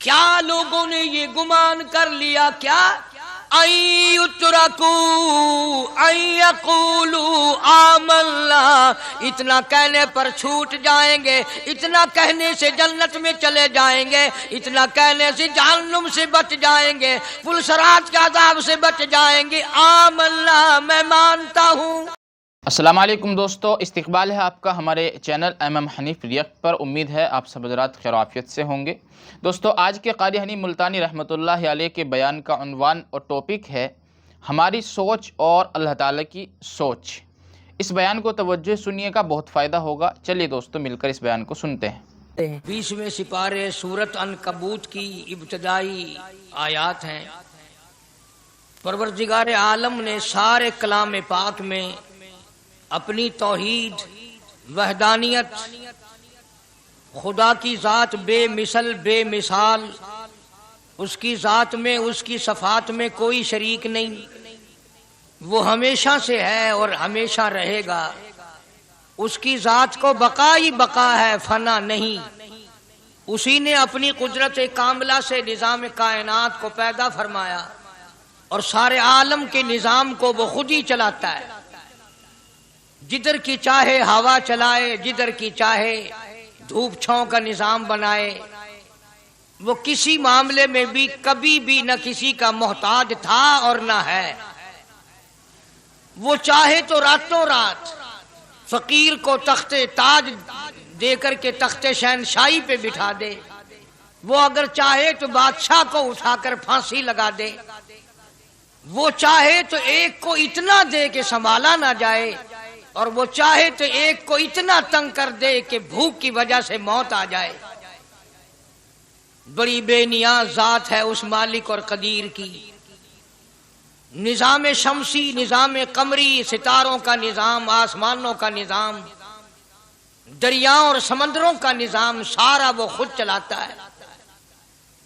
کیا لوگوں نے یہ گمان کر لیا کیا آمنا، اتنا کہنے پر چھوٹ جائیں گے، اتنا کہنے سے جنت میں چلے جائیں گے، اتنا کہنے سے جہنم سے بچ جائیں گے، پلسرات کے عذاب سے بچ جائیں گے، آمنا میں مانتا ہوں۔ السلام علیکم دوستو، استقبال ہے آپ کا ہمارے چینل ایم حنیف ریئیکٹ پر۔ امید ہے آپ سب حضرات خیر و عافیت سے ہوں گے۔ دوستو، آج کے قاری حنیف ملتانی رحمۃ اللہ علیہ کے بیان کا عنوان اور ٹاپک ہے ہماری سوچ اور اللہ تعالیٰ کی سوچ۔ اس بیان کو توجہ سنیے گا، بہت فائدہ ہوگا۔ چلیے دوستو مل کر اس بیان کو سنتے ہیں۔ 20ویں سپارے سورۃ عنکبوت کی ابتدائی آیات ہیں۔ پروردگار عالم نے سارے کلام پاک میں اپنی توحید، وحدانیت، خدا کی ذات بے مثل بے مثال، اس کی ذات میں، اس کی صفات میں کوئی شریک نہیں، وہ ہمیشہ سے ہے اور ہمیشہ رہے گا، اس کی ذات کو بقا ہی بقا ہے، فنا نہیں۔ اسی نے اپنی قدرت کاملہ سے نظام کائنات کو پیدا فرمایا اور سارے عالم کے نظام کو وہ خود ہی چلاتا ہے، جدھر کی چاہے ہوا چلائے، جدھر کی چاہے دھوپ چھاؤں کا نظام بنائے۔ وہ کسی معاملے میں بھی کبھی بھی نہ کسی کا محتاج تھا اور نہ ہے۔ وہ چاہے تو راتوں رات فقیر کو تخت تاج دے کر کے تخت شہنشاہی پہ بٹھا دے، وہ اگر چاہے تو بادشاہ کو اٹھا کر پھانسی لگا دے، وہ چاہے تو ایک کو اتنا دے کہ سنبھالا نہ جائے، اور وہ چاہے تو ایک کو اتنا تنگ کر دے کہ بھوک کی وجہ سے موت آ جائے۔ بڑی بے نیاز ذات ہے اس مالک اور قدیر کی۔ نظام شمسی، نظام قمری، ستاروں کا نظام، آسمانوں کا نظام، دریاؤں اور سمندروں کا نظام، سارا وہ خود چلاتا ہے۔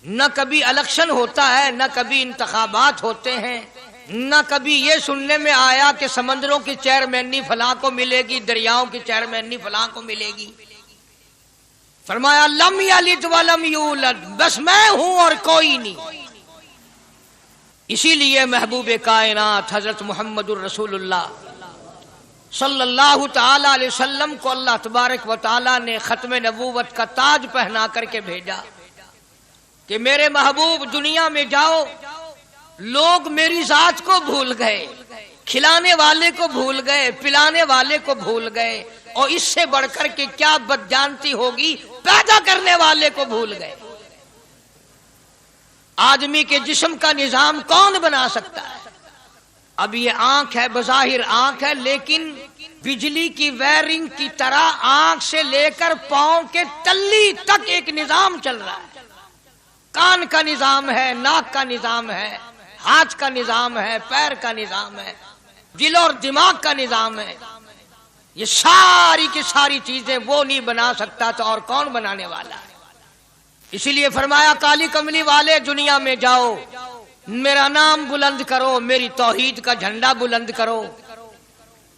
نہ کبھی الیکشن ہوتا ہے، نہ کبھی انتخابات ہوتے ہیں، نہ کبھی یہ سننے میں آیا کہ سمندروں کی چیئرمینی فلاں کو ملے گی، دریاؤں کی چیئرمینی فلاں کو ملے گی۔ فرمایا لم یلد ولم یولد، بس میں ہوں اور کوئی نہیں۔ اسی لیے محبوب کائنات حضرت محمد الرسول اللہ صلی اللہ تعالی علیہ وسلم کو اللہ تبارک و تعالی نے ختم نبوت کا تاج پہنا کر کے بھیجا کہ میرے محبوب دنیا میں جاؤ، لوگ میری ذات کو بھول گئے، کھلانے والے کو بھول گئے، پلانے والے کو بھول گئے، اور اس سے بڑھ کر کے کیا بدجانتی ہوگی، پیدا کرنے والے کو بھول گئے۔ آدمی کے جسم کا نظام کون بنا سکتا ہے؟ اب یہ آنکھ ہے، بظاہر آنکھ ہے، لیکن بجلی کی وائرنگ کی طرح آنکھ سے لے کر پاؤں کے تلی تک ایک نظام چل رہا ہے۔ کان کا نظام ہے، ناک کا نظام ہے، ہاتھ کا نظام ہے، پیر کا نظام ہے، دل اور دماغ کا نظام ہے۔ یہ ساری کی ساری چیزیں وہ نہیں بنا سکتا تو اور کون بنانے والا ہے؟ اسی لیے فرمایا کالی کملی والے دنیا میں جاؤ، میرا نام بلند کرو، میری توحید کا جھنڈا بلند کرو،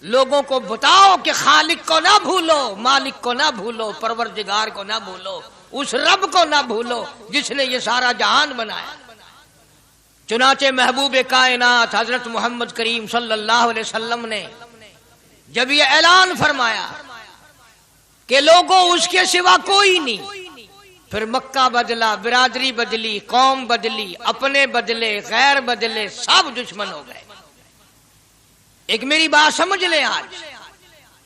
لوگوں کو بتاؤ کہ خالق کو نہ بھولو، مالک کو نہ بھولو، پروردگار کو نہ بھولو، اس رب کو نہ بھولو جس نے یہ سارا جہان بنایا۔ چنانچہ محبوب کائنات حضرت محمد کریم صلی اللہ علیہ وسلم نے جب یہ اعلان فرمایا کہ لوگوں اس کے سوا کوئی نہیں، پھر مکہ بدلا، برادری بدلی، قوم بدلی، اپنے بدلے، غیر بدلے، سب دشمن ہو گئے۔ ایک میری بات سمجھ لیں، آج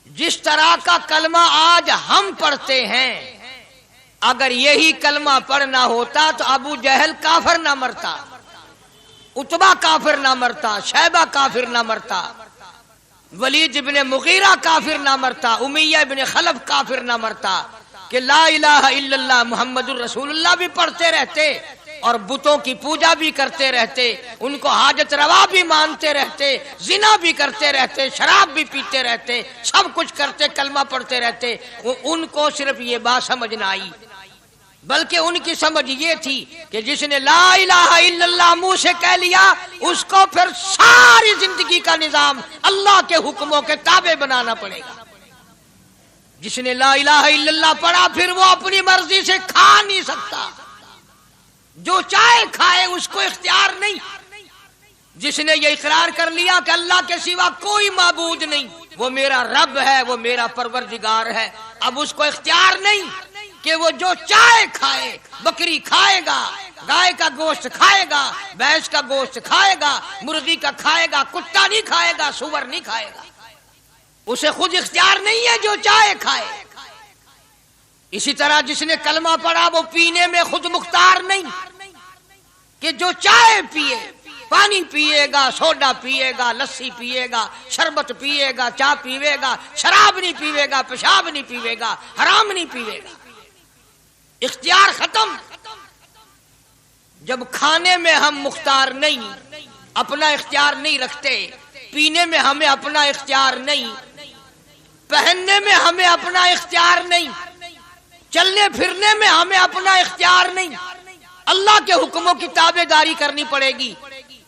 جس طرح کا کلمہ آج ہم پڑھتے ہیں، اگر یہی کلمہ پڑھنا ہوتا تو ابو جہل کافر نہ مرتا، عتبہ کافر نہ مرتا، شیبہ کافر نہ مرتا، ولید ابن مغیرہ کافر نہ مرتا، امیہ ابن خلف کافر نہ مرتا، کہ لا الہ الا اللہ محمد الرسول اللہ بھی پڑھتے رہتے اور بتوں کی پوجا بھی کرتے رہتے، ان کو حاجت روا بھی مانتے رہتے، زنا بھی کرتے رہتے، شراب بھی پیتے رہتے، سب کچھ کرتے، کلمہ پڑھتے رہتے۔ ان کو صرف یہ بات سمجھ نہ آئی، بلکہ ان کی سمجھ یہ تھی کہ جس نے لا الہ الا اللہ منہ سے کہہ لیا، اس کو پھر ساری زندگی کا نظام اللہ کے حکموں کے تابع بنانا پڑے گا۔ جس نے لا الہ الا اللہ پڑھا، پھر وہ اپنی مرضی سے کھا نہیں سکتا، جو چاہے کھائے اس کو اختیار نہیں. جس نے یہ اقرار کر لیا کہ اللہ کے سوا کوئی معبود نہیں، وہ میرا رب ہے، وہ میرا پروردگار ہے، اب اس کو اختیار نہیں کہ وہ جو چاہے کھائے. بکری کھائے گا، گائے کا گوشت کھائے گا، بھینس کا گوشت کھائے گا، مرغی کا کھائے گا، کتا نہیں کھائے گا، سور نہیں کھائے گا. اسے خود اختیار نہیں ہے، جو چاہے کھائے. اسی طرح جس نے کلمہ پڑھا وہ پینے میں خود مختار نہیں کہ جو چاہے پیے. پانی پیے گا، سوڈا پیے گا، لسی پیے گا، شربت پیے گا، چائے پیے گا، شراب نہیں پیے گا، پیشاب نہیں پیے گا، حرام نہیں پیے گا. اختیار ختم. جب کھانے میں ہم مختار نہیں، اپنا اختیار نہیں رکھتے، پینے میں ہمیں اپنا اختیار نہیں، پہننے میں ہمیں اپنا اختیار نہیں، چلنے پھرنے میں ہمیں اپنا اختیار نہیں، اللہ کے حکموں کی تابع داری کرنی پڑے گی.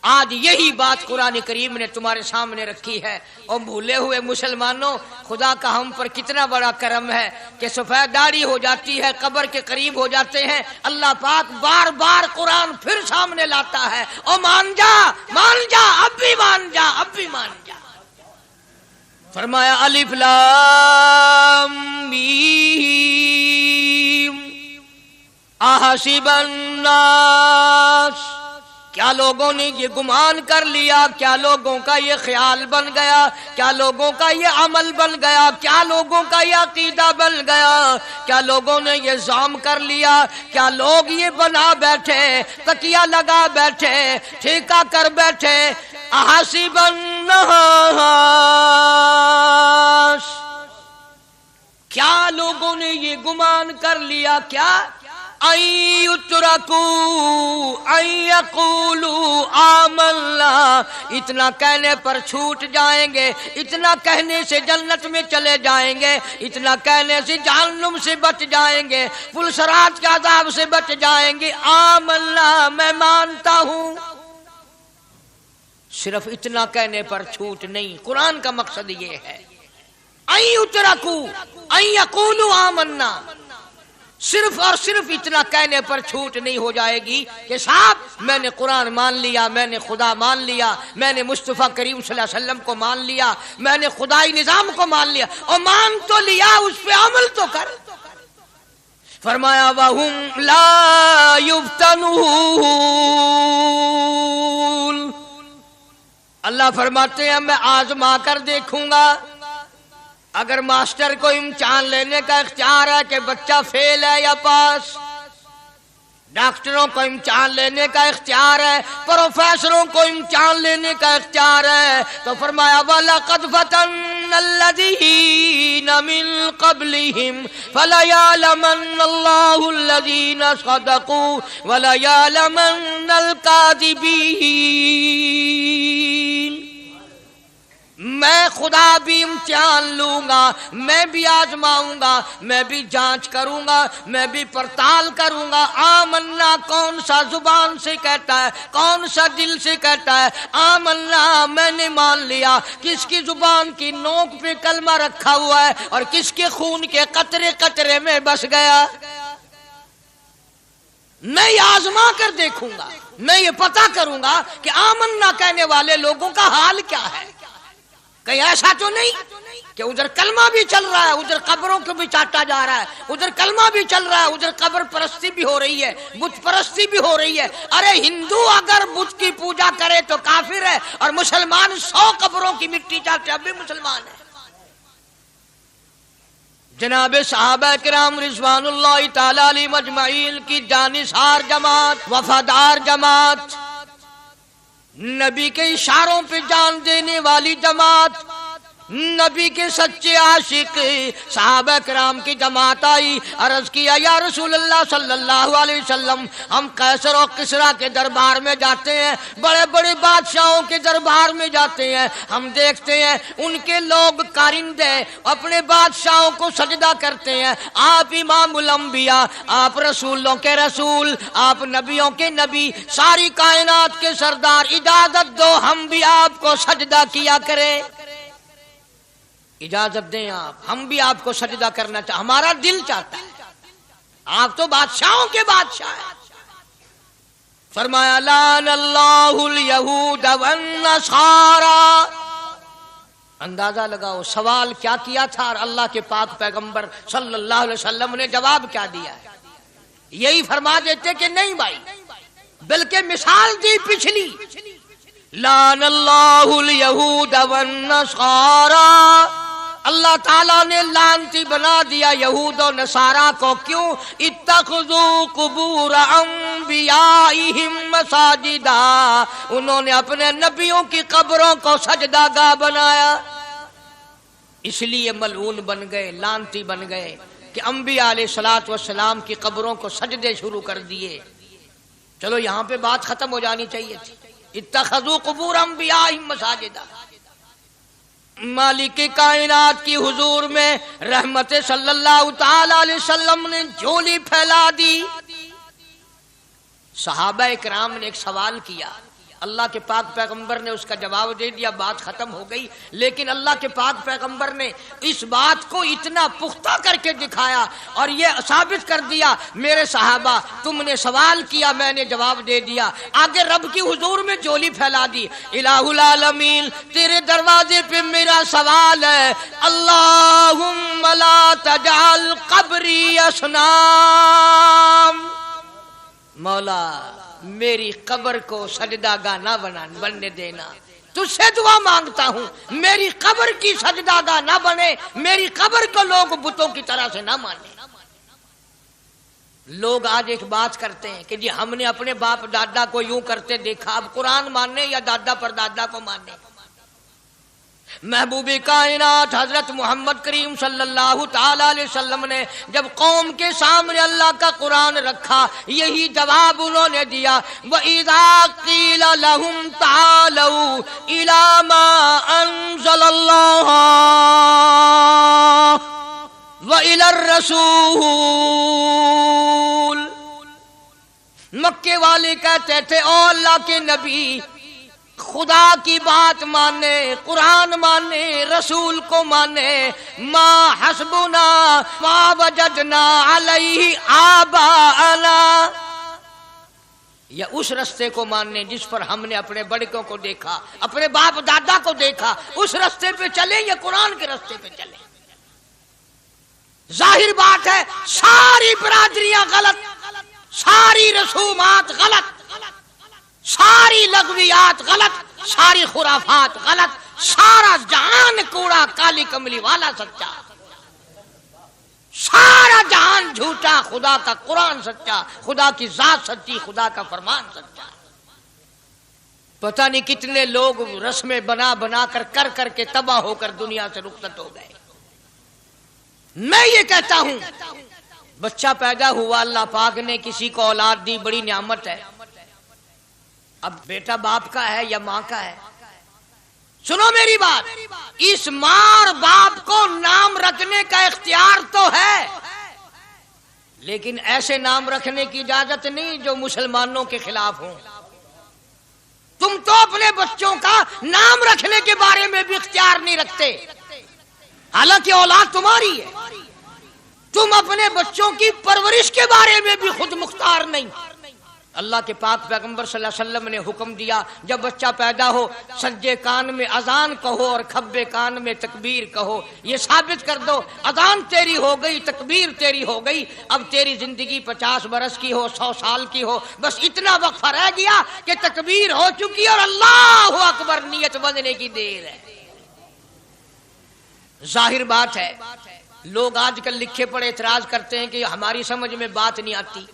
آج یہی بات قرآن کریم نے تمہارے سامنے رکھی ہے. اور بھولے ہوئے مسلمانوں، خدا کا ہم پر کتنا بڑا کرم ہے کہ سفید داڑھی ہو جاتی ہے، قبر کے قریب ہو جاتے ہیں، اللہ پاک بار بار قرآن پھر سامنے لاتا ہے. اور مان جا، مان جا، اب بھی مان جا، اب بھی مان جا. فرمایا الف لام میم احسب الناس، کیا لوگوں نے یہ گمان کر لیا، کیا لوگوں کا یہ خیال بن گیا، کیا لوگوں کا یہ عمل بن گیا، کیا لوگوں کا یہ عقیدہ بن گیا، کیا لوگوں نے یہ زعم کر لیا، کیا لوگ یہ بنا بیٹھے، تکیہ لگا بیٹھے، ٹھیکہ کر بیٹھے. احسب الناس، کیا لوگوں نے یہ گمان کر لیا، کیا ان یترکوا ان یقولوا آمنا، اتنا کہنے پر چھوٹ جائیں گے، اتنا کہنے سے جنت میں چلے جائیں گے، اتنا کہنے سے جہنم سے بچ جائیں گے، پلسرات کے عذاب سے بچ جائیں گے. آمنا، میں مانتا ہوں. صرف اتنا کہنے پر چھوٹ نہیں. قرآن کا مقصد یہ ہے ان یترکوا ان یقولوا آمنا، صرف اور صرف اتنا کہنے پر چھوٹ نہیں ہو جائے گی کہ صاحب میں نے قرآن مان لیا، میں نے خدا مان لیا، میں نے مصطفیٰ کریم صلی اللہ علیہ وسلم کو مان لیا، میں نے خدائی نظام کو مان لیا. اور مان تو لیا، اس پہ عمل تو کر. فرمایا وَهُمْ لَا يُفْتَنُونَ، اللہ فرماتے ہیں میں آزما کر دیکھوں گا. اگر ماسٹر کو امتحان لینے کا اختیار ہے کہ بچہ فیل ہے یا پاس، ڈاکٹروں کو امتحان لینے کا اختیار ہے، پروفیسروں کو امتحان لینے کا اختیار ہے، تو فرمایا وَلَقَدْ فَتَنَّا الَّذِينَ مِن قَبْلِهِمْ فَلَيَعْلَمَنَّ اللَّهُ الَّذِينَ صَدَقُوا وَلَيَعْلَمَنَّ الْكَاذِبِينَ. میں خدا بھی امتحان لوں گا، میں بھی آزماؤں گا، میں بھی جانچ کروں گا، میں بھی پڑتال کروں گا. آمنا کون سا زبان سے کہتا ہے، کون سا دل سے کہتا ہے آمنا میں نے مان لیا، کس کی زبان کی نوک پہ کلمہ رکھا ہوا ہے اور کس کے خون کے قطرے قطرے میں بس گیا. میں یہ آزما کر دیکھوں گا، میں یہ پتہ کروں گا کہ آمنا کہنے والے لوگوں کا حال کیا ہے. کہیں ایسا تو نہیں کہ ادھر کلمہ بھی چل رہا ہے، ادھر قبروں کو بھی چاٹا جا رہا ہے، ادھر کلمہ بھی چل رہا ہے، ادھر قبر پرستی بھی ہو رہی ہے، بت پرستی بھی ہو رہی ہے. ارے ہندو اگر بت کی پوجا کرے تو کافر ہے، اور مسلمان 100 قبروں کی مٹی چاٹے اب بھی مسلمان ہے. جناب صحابہ کرام رضوان اللہ تعالی علیہ مجمعین کی جانثار جماعت، وفادار جماعت، نبی کے اشاروں پہ جان دینے والی جماعت، نبی کے سچے عاشق صحابہ کرام کی جماعت آئی. عرض کیا یا رسول اللہ صلی اللہ علیہ وسلم، ہم قیصر و کسریٰ کے دربار میں جاتے ہیں، بڑے بڑے بادشاہوں کے دربار میں جاتے ہیں، ہم دیکھتے ہیں ان کے لوگ کارندے اپنے بادشاہوں کو سجدہ کرتے ہیں. آپ امام الانبیاء، آپ رسولوں کے رسول، آپ نبیوں کے نبی، ساری کائنات کے سردار، اجازت دو ہم بھی آپ کو سجدہ کیا کریں. اجازت دیں آپ، ہم بھی آپ کو سجدہ کرنا چاہتے، ہمارا دل چاہتا ہے. آپ تو بادشاہوں کے بادشاہ ہیں. فرمایا لعن اللہ الیہود والنصارى. اندازہ لگاؤ سوال کیا کیا تھا اور اللہ کے پاک پیغمبر صلی اللہ علیہ وسلم نے جواب کیا دیا ہے. یہی فرما دیتے کہ نہیں بھائی، بلکہ مثال دی پچھلی، لعن اللہ الیہود والنصارى. اللہ تعالیٰ نے لعنتی بنا دیا یہود و نصارہ کو. کیوں؟ اتخذوا قبور انبیائہم مساجدا، انہوں نے اپنے نبیوں کی قبروں کو سجدہ گاہ بنایا، اس لیے ملعون بن گئے، لعنتی بن گئے کہ انبیاء علیہ الصلوۃ والسلام کی قبروں کو سجدے شروع کر دیے. چلو یہاں پہ بات ختم ہو جانی چاہیے تھی. اتخذوا قبور انبیائہم مساجدا. مالک کائنات کی حضور میں رحمت صلی اللہ تعالی علیہ وسلم نے جھولی پھیلا دی. صحابہ اکرام نے ایک سوال کیا، اللہ کے پاک پیغمبر نے اس کا جواب دے دیا، بات ختم ہو گئی. لیکن اللہ کے پاک پیغمبر نے اس بات کو اتنا پختہ کر کے دکھایا اور یہ ثابت کر دیا، میرے صحابہ تم نے سوال کیا، میں نے جواب دے دیا. آگے رب کی حضور میں جھولی پھیلا دی. الہ العالمین تیرے دروازے پہ میرا سوال ہے، اللہم لا تجعل قبری اصنام. مولا میری قبر کو سجدہ گاہ نہ بننے دینا، تجھ سے دعا مانگتا ہوں میری قبر کی سجدہ گاہ نہ بنے، میری قبر کو لوگ بتوں کی طرح سے نہ مانے. لوگ آج ایک بات کرتے ہیں کہ جی ہم نے اپنے باپ دادا کو یوں کرتے دیکھا، اب قرآن ماننے یا دادا پر دادا کو ماننے. محبوب کائنات حضرت محمد کریم صلی اللہ تعالی علیہ وسلم نے جب قوم کے سامنے اللہ کا قرآن رکھا، یہی جواب انہوں نے دیا، وَإِذَا قِيلَ لَهُمْ تَعَالَوْا إِلَى مَا أَنزَلَ اللَّهُ وَإِلَى الرَّسُولِ. مکے والے کہتے تھے او اللہ کے نبی، خدا کی بات مانے، قرآن مانے، رسول کو مانے، ما حسبنا ما وجدنا علیہ آباءنا، یا اس رستے کو ماننے جس پر ہم نے اپنے بڑکوں کو دیکھا، اپنے باپ دادا کو دیکھا، اس رستے پہ چلیں یا قرآن کے رستے پہ چلیں. ظاہر بات ہے ساری برادریاں غلط، ساری رسومات غلط، ساری لغویات غلط، ساری خرافات غلط، سارا جہان کوڑا، کالی کملی والا سچا، سارا جہان جھوٹا، خدا کا قرآن سچا، خدا کی ذات سچی، خدا کا فرمان سچا. پتہ نہیں کتنے لوگ رسمیں بنا بنا کر کے تباہ ہو کر دنیا سے رخصت ہو گئے. میں یہ کہتا ہوں بچہ پیدا ہوا، اللہ پاک نے کسی کو اولاد دی، بڑی نعمت ہے. اب بیٹا باپ کا ہے یا ماں کا ہے؟ سنو میری بات، اس ماں اور باپ کو نام رکھنے کا اختیار تو ہے، لیکن ایسے نام رکھنے کی اجازت نہیں جو مسلمانوں کے خلاف ہوں. تم تو اپنے بچوں کا نام رکھنے کے بارے میں بھی اختیار نہیں رکھتے، حالانکہ اولاد تمہاری ہے. تم اپنے بچوں کی پرورش کے بارے میں بھی خود مختار نہیں. اللہ کے پاک پیغمبر صلی اللہ علیہ وسلم نے حکم دیا، جب بچہ پیدا ہو سجے کان میں اذان کہو اور کھبے کان میں تکبیر کہو. یہ ثابت کر دو اذان تیری ہو گئی، تکبیر تیری ہو گئی، اب تیری زندگی 50 برس کی ہو، 100 سال کی ہو، بس اتنا وقفہ رہ گیا کہ تکبیر ہو چکی اور اللہ اکبر نیت بندنے کی دیر ہے. ظاہر بات ہے لوگ آج کل لکھے پڑے اعتراض کرتے ہیں کہ ہماری سمجھ میں بات نہیں آتی،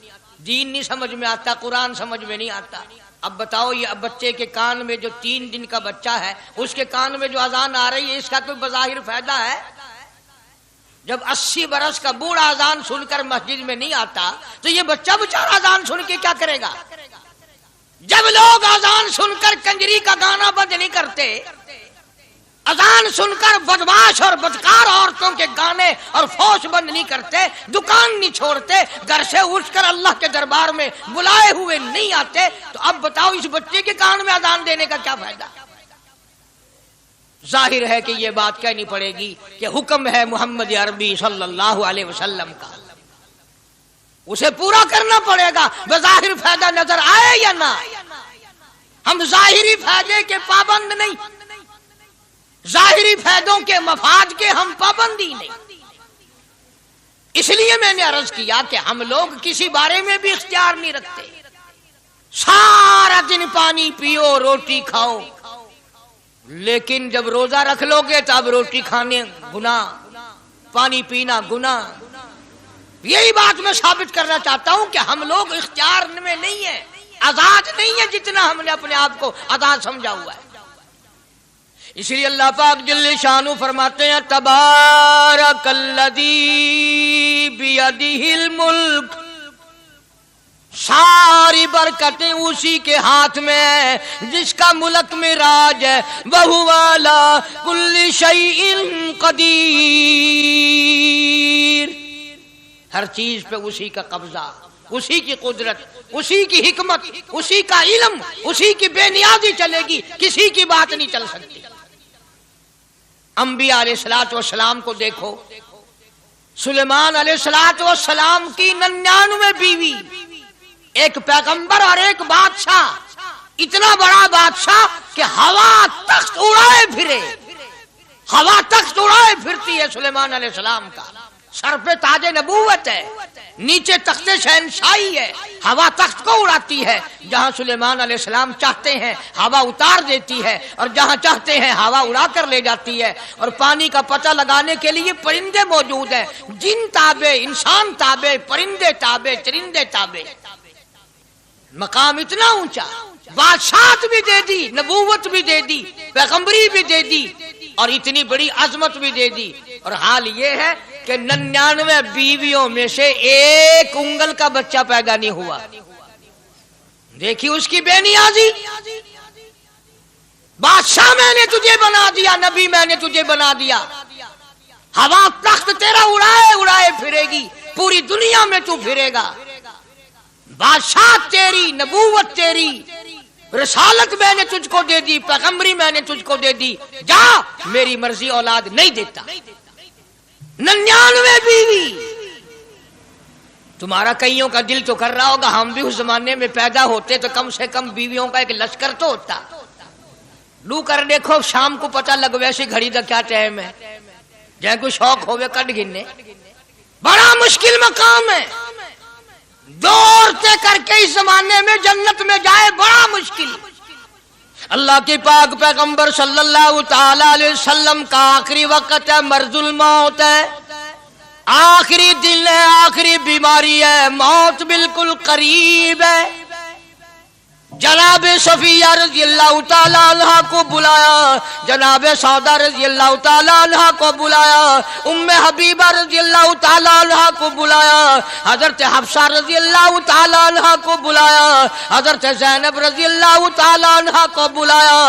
دین نہیں سمجھ میں آتا، قرآن سمجھ میں نہیں آتا. اب بتاؤ یہ بچے کے کان میں جو 3 دن کا بچہ ہے اس کے کان میں جو اذان آ رہی ہے اس کا کوئی بظاہر فائدہ ہے؟ جب 80 برس کا بوڑھا اذان سن کر مسجد میں نہیں آتا تو یہ بچہ بیچارہ اذان سن کے کیا کرے گا؟ جب لوگ اذان سن کر کنجری کا گانا بند نہیں کرتے، اذان سن کر بدماش اور بدکار عورتوں کے گانے اور فوش بند نہیں کرتے، دکان نہیں چھوڑتے، گھر سے اٹھ کر اللہ کے دربار میں بلائے ہوئے نہیں آتے، تو اب بتاؤ اس بچے کے کان میں اذان دینے کا کیا فائدہ؟ ظاہر ہے کہ یہ بات کہنی پڑے گی کہ حکم ہے محمد عربی صلی اللہ علیہ وسلم کا. اسے پورا کرنا پڑے گا، بظاہر فائدہ نظر آئے یا نہ آئے۔ ہم ظاہری فائدے کے پابند نہیں، ظاہری فائدوں کے مفاد کے ہم پابندی نہیں۔ اس لیے میں نے عرض کیا کہ ہم لوگ کسی بارے میں بھی اختیار نہیں رکھتے۔ سارا دن پانی پیو، روٹی کھاؤ، لیکن جب روزہ رکھ لو گے تو اب روٹی کھانے گناہ، پانی پینا گناہ۔ یہی بات میں ثابت کرنا چاہتا ہوں کہ ہم لوگ اختیار میں نہیں ہیں، آزاد نہیں ہے جتنا ہم نے اپنے آپ کو آزاد سمجھا ہوا ہے۔ اس لیے اللہ پاک جل شانہ فرماتے ہیں تبارک الذی بیدہ الملک، ساری برکتیں اسی کے ہاتھ میں ہیں جس کا ملک میں راج ہے، وَهُوَ عَلَىٰ كُلِّ شَيْءٍ قدیر۔ ہر چیز پہ اسی کا قبضہ، اسی کی قدرت، اسی کی حکمت، اسی کا علم، اسی کی بے نیازی چلے گی، کسی کی بات نہیں چل سکتی۔ انبیاء علیہ السلام کو دیکھو، سلیمان علیہ السلام کی 99 بیوی، ایک پیغمبر اور ایک بادشاہ، اتنا بڑا بادشاہ کہ ہوا تخت اڑائے پھرے، ہوا تخت اڑائے پھرتی ہے سلیمان علیہ السلام کا، سر پہ تاج نبوت ہے، نیچے تخت شہنشاہی ہے، ہوا تخت کو اڑاتی ہے، جہاں سلیمان علیہ السلام چاہتے ہیں ہوا اتار دیتی ہے، اور جہاں چاہتے ہیں ہوا اڑا کر لے جاتی ہے، اور پانی کا پتہ لگانے کے لیے پرندے موجود ہیں، جن تابع، انسان تابع، پرندے تابع، چرندے تابع۔ مقام اتنا اونچا، بادشاہت بھی دے دی، نبوت بھی دے دی، پیغمبری بھی دے دی، اور اتنی بڑی عظمت بھی دے دی، اور حال یہ ہے کہ 99 بیویوں میں سے ایک انگل کا بچہ پیدا نہیں ہوا۔ دیکھی اس کی بے نیازی۔ بادشاہ میں نے تجھے بنا دیا، نبی میں نے تجھے بنا دیا، ہوا تخت تیرا اڑائے اڑائے پھرے گی، پوری دنیا میں تو پھرے گا، بادشاہ تیری، نبوت تیری، رسالت میں نے تجھ کو دے دی، پیغمبری میں نے تجھ کو دے دی، جا میری مرضی اولاد نہیں دیتا۔ 99 بیوی۔ تمہارا کئیوں کا دل تو کر رہا ہوگا ہم بھی اس زمانے میں پیدا ہوتے تو کم سے کم بیویوں کا ایک لشکر تو ہوتا۔ لو کر دیکھو شام کو پتہ لگ ویسی گھڑی دا کیا ٹائم ہے، جہاں کوئی شوق ہوئے کٹ گننے، بڑا مشکل مقام ہے، دو عورتیں کر کے اس زمانے میں جنت میں جائے بڑا مشکل۔ اللہ کے پاک پیغمبر صلی اللہ تعالی علیہ وسلم کا آخری وقت ہے، مرض الموت ہے، آخری دن ہے، آخری بیماری ہے، موت بالکل قریب ہے۔ جناب صفیہ رضی اللہ تعالی عنہ کو بلایا، جناب سودا رضی اللہ تعالی عنہ کو بلایا، ام حبیبہ رضی اللہ تعالی عنہ کو بلایا، حضرت حفصہ رضی اللہ تعالی عنہ کو بلایا، حضرت زینب رضی اللہ تعالی عنہ کو بلایا،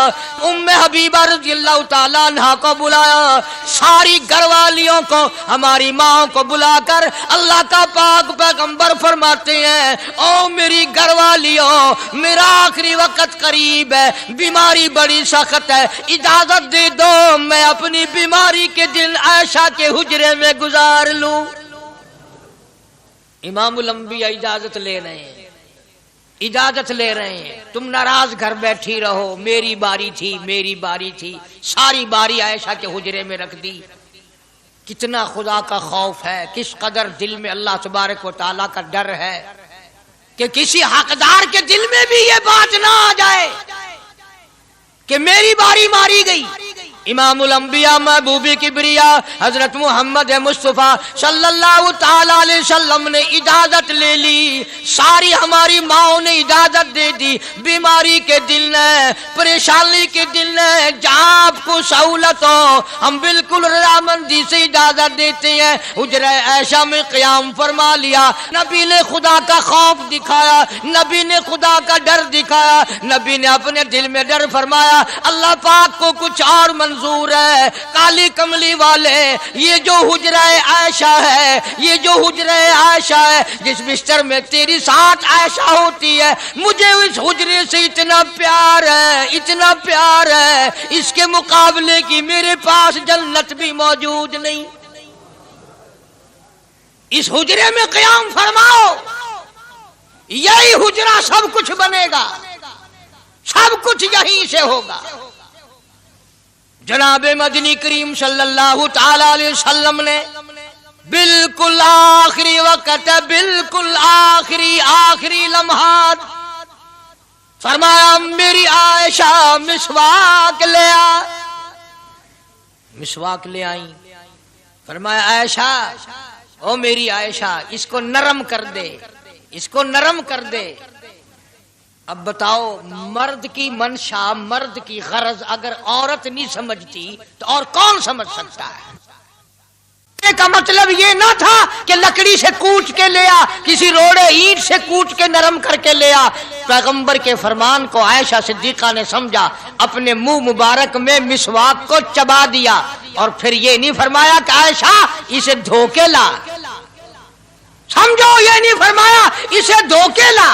ام حبیبہ رضی اللہ تعالی عنہ کو بلایا، ساری گھر والیوں کو، ہماری ماں کو بلا کر اللہ کا پاک پیغمبر فرماتے ہیں، او میری گھر والیوں، میرا آخری وقت قریب ہے، بیماری بڑی سخت ہے، اجازت دے دو میں اپنی بیماری کے دن عائشہ کے حجرے میں گزار لوں۔ امام الانبیاء اجازت لے رہے ہیں، اجازت لے رہے ہیں، تم ناراض گھر بیٹھی رہو، میری باری تھی، میری باری تھی، ساری باری عائشہ کے حجرے میں رکھ دی۔ کتنا خدا کا خوف ہے، کس قدر دل میں اللہ تبارک و تعالیٰ کا ڈر ہے کہ کسی حقدار کے دل میں بھی یہ بات نہ آ جائے کہ میری باری ماری گئی۔ امام الانبیاء محبوب کبریا حضرت محمد مصطفیٰ صلی اللہ تعالی علیہ وسلم نے اجازت لے لی، ساری ہماری ماؤں نے اجازت دے دی، بیماری کے دن ہے، پریشانی کے دن ہے، جہاں آپ کو سہولت ہو ہم بالکل رضامندی سے اجازت دیتے ہیں۔ حجرہ عائشہ میں قیام فرما لیا، نبی نے خدا کا خوف دکھایا، نبی نے خدا کا ڈر دکھایا، نبی نے اپنے دل میں ڈر فرمایا اللہ پاک کو کچھ اور منظور ہے، کالی کملی والے، یہ جو حجرہ عائشہ ہے، یہ جو حجرہ عائشہ ہے جس بستر میں تیری ساتھ عائشہ ہوتی ہے، مجھے اس حجرے سے اتنا پیار ہے، اتنا پیار ہے، اس کے مقابلے کی میرے پاس جنت بھی موجود نہیں۔ اس حجرے میں قیام فرماؤ، یہی حجرہ سب کچھ بنے گا، سب کچھ یہیں سے ہوگا۔ جناب مدنی کریم صلی اللہ تعالی علیہ وسلم نے بالکل آخری وقت، بالکل آخری لمحات فرمایا میری عائشہ مسواک لے آ۔ مسواک لے آئی، فرمایا عائشہ، او میری عائشہ اس کو نرم کر دے، اس کو نرم کر دے۔ اب بتاؤ، مرد کی منشا، مرد کی غرض اگر عورت نہیں سمجھتی تو اور کون سمجھ سکتا ہے؟ کا مطلب یہ نہ تھا کہ لکڑی سے کوٹ کے لیا، کسی روڑے اینٹ سے کوٹ کے نرم کر کے لیا۔ پیغمبر کے فرمان کو عائشہ صدیقہ نے سمجھا، اپنے منہ مبارک میں مسواک کو چبا دیا، اور پھر یہ نہیں فرمایا کہ عائشہ اسے دھو کے لا، سمجھو یہ نہیں فرمایا اسے دھو کے لا،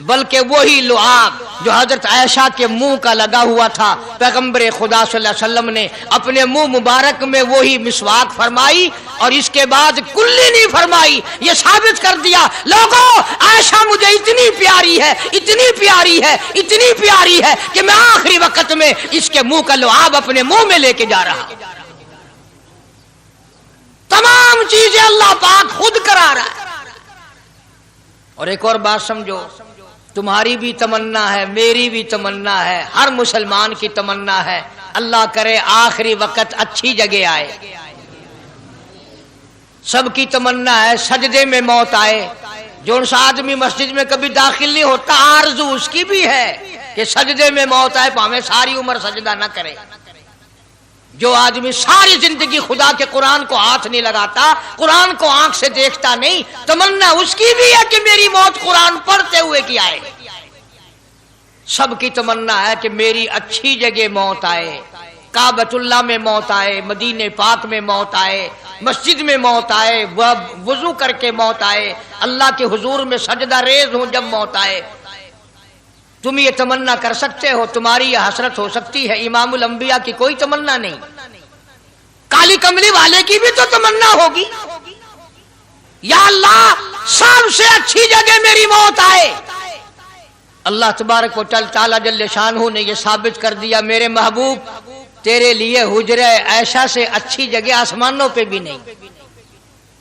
بلکہ وہی لعاب جو حضرت عائشہ کے منہ کا لگا ہوا تھا، پیغمبر خدا صلی اللہ علیہ وسلم نے اپنے منہ مبارک میں وہی مسواک فرمائی، اور اس کے بعد کلی نہیں فرمائی۔ یہ ثابت کر دیا، لوگوں عائشہ مجھے اتنی پیاری ہے، اتنی پیاری ہے، اتنی پیاری ہے کہ میں آخری وقت میں اس کے منہ کا لعاب اپنے منہ میں لے کے جا رہا ہوں۔ تمام چیزیں اللہ پاک خود کرا رہا ہے۔ اور ایک اور بات سمجھو، تمہاری بھی تمنا ہے، میری بھی تمنا ہے، ہر مسلمان کی تمنا ہے، اللہ کرے آخری وقت اچھی جگہ آئے۔ سب کی تمنا ہے سجدے میں موت آئے۔ جو سا آدمی مسجد میں کبھی داخل نہیں ہوتا، آرزو اس کی بھی ہے کہ سجدے میں موت آئے، پاویں ساری عمر سجدہ نہ کرے۔ جو آدمی ساری زندگی خدا کے قرآن کو ہاتھ نہیں لگاتا، قرآن کو آنکھ سے دیکھتا نہیں، تمنا اس کی بھی ہے کہ میری موت قرآن پڑھتے ہوئے کی آئے۔ سب کی تمنا ہے کہ میری اچھی جگہ موت آئے، کعبۃ اللہ میں موت آئے، مدینے پاک میں موت آئے، مسجد میں موت آئے، وضو کر کے موت آئے، اللہ کے حضور میں سجدہ ریز ہوں جب موت آئے۔ تم یہ تمنا کر سکتے ہو، تمہاری یہ حسرت ہو سکتی ہے، امام الانبیاء کی کوئی تمنا نہیں۔ کالی کملی والے کی بھی تو تمنا ہوگی، یا اللہ سب سے اچھی جگہ میری موت آئے۔ اللہ تبارک و تعالی جل شانہ نے یہ ثابت کر دیا، میرے محبوب تیرے لیے حجرہ عائشہ سے اچھی جگہ آسمانوں پہ بھی نہیں،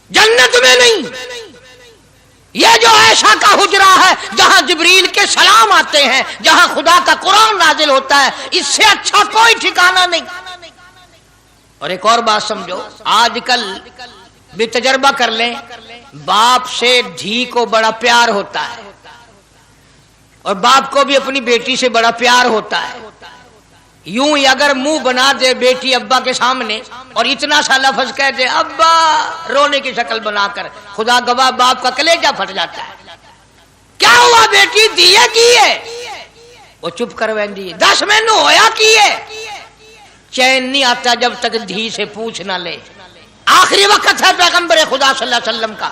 جنت میں نہیں۔ یہ جو عائشہ کا حجرہ ہے، جہاں جبریل کے سلام آتے ہیں، جہاں خدا کا قرآن نازل ہوتا ہے، اس سے اچھا کوئی ٹھکانہ نہیں۔ اور ایک اور بات سمجھو، آج کل بھی تجربہ کر لیں، باپ سے دھی کو بڑا پیار ہوتا ہے، اور باپ کو بھی اپنی بیٹی سے بڑا پیار ہوتا ہے۔ یوں ہی اگر منہ بنا دے بیٹی ابا کے سامنے اور اتنا سا لفظ کہہ دے ابا، رونے کی شکل بنا کر، خدا گواہ باپ کا کلیجہ پھٹ جاتا ہے۔ کیا ہوا بیٹی، دیے کی ہے؟ وہ چپ کر ویندی، 10 مینو ہویا کی ہے؟ چین نہیں آتا جب تک دھی سے پوچھ نہ لے۔ آخری وقت ہے پیغمبر خدا صلی اللہ علیہ وسلم کا،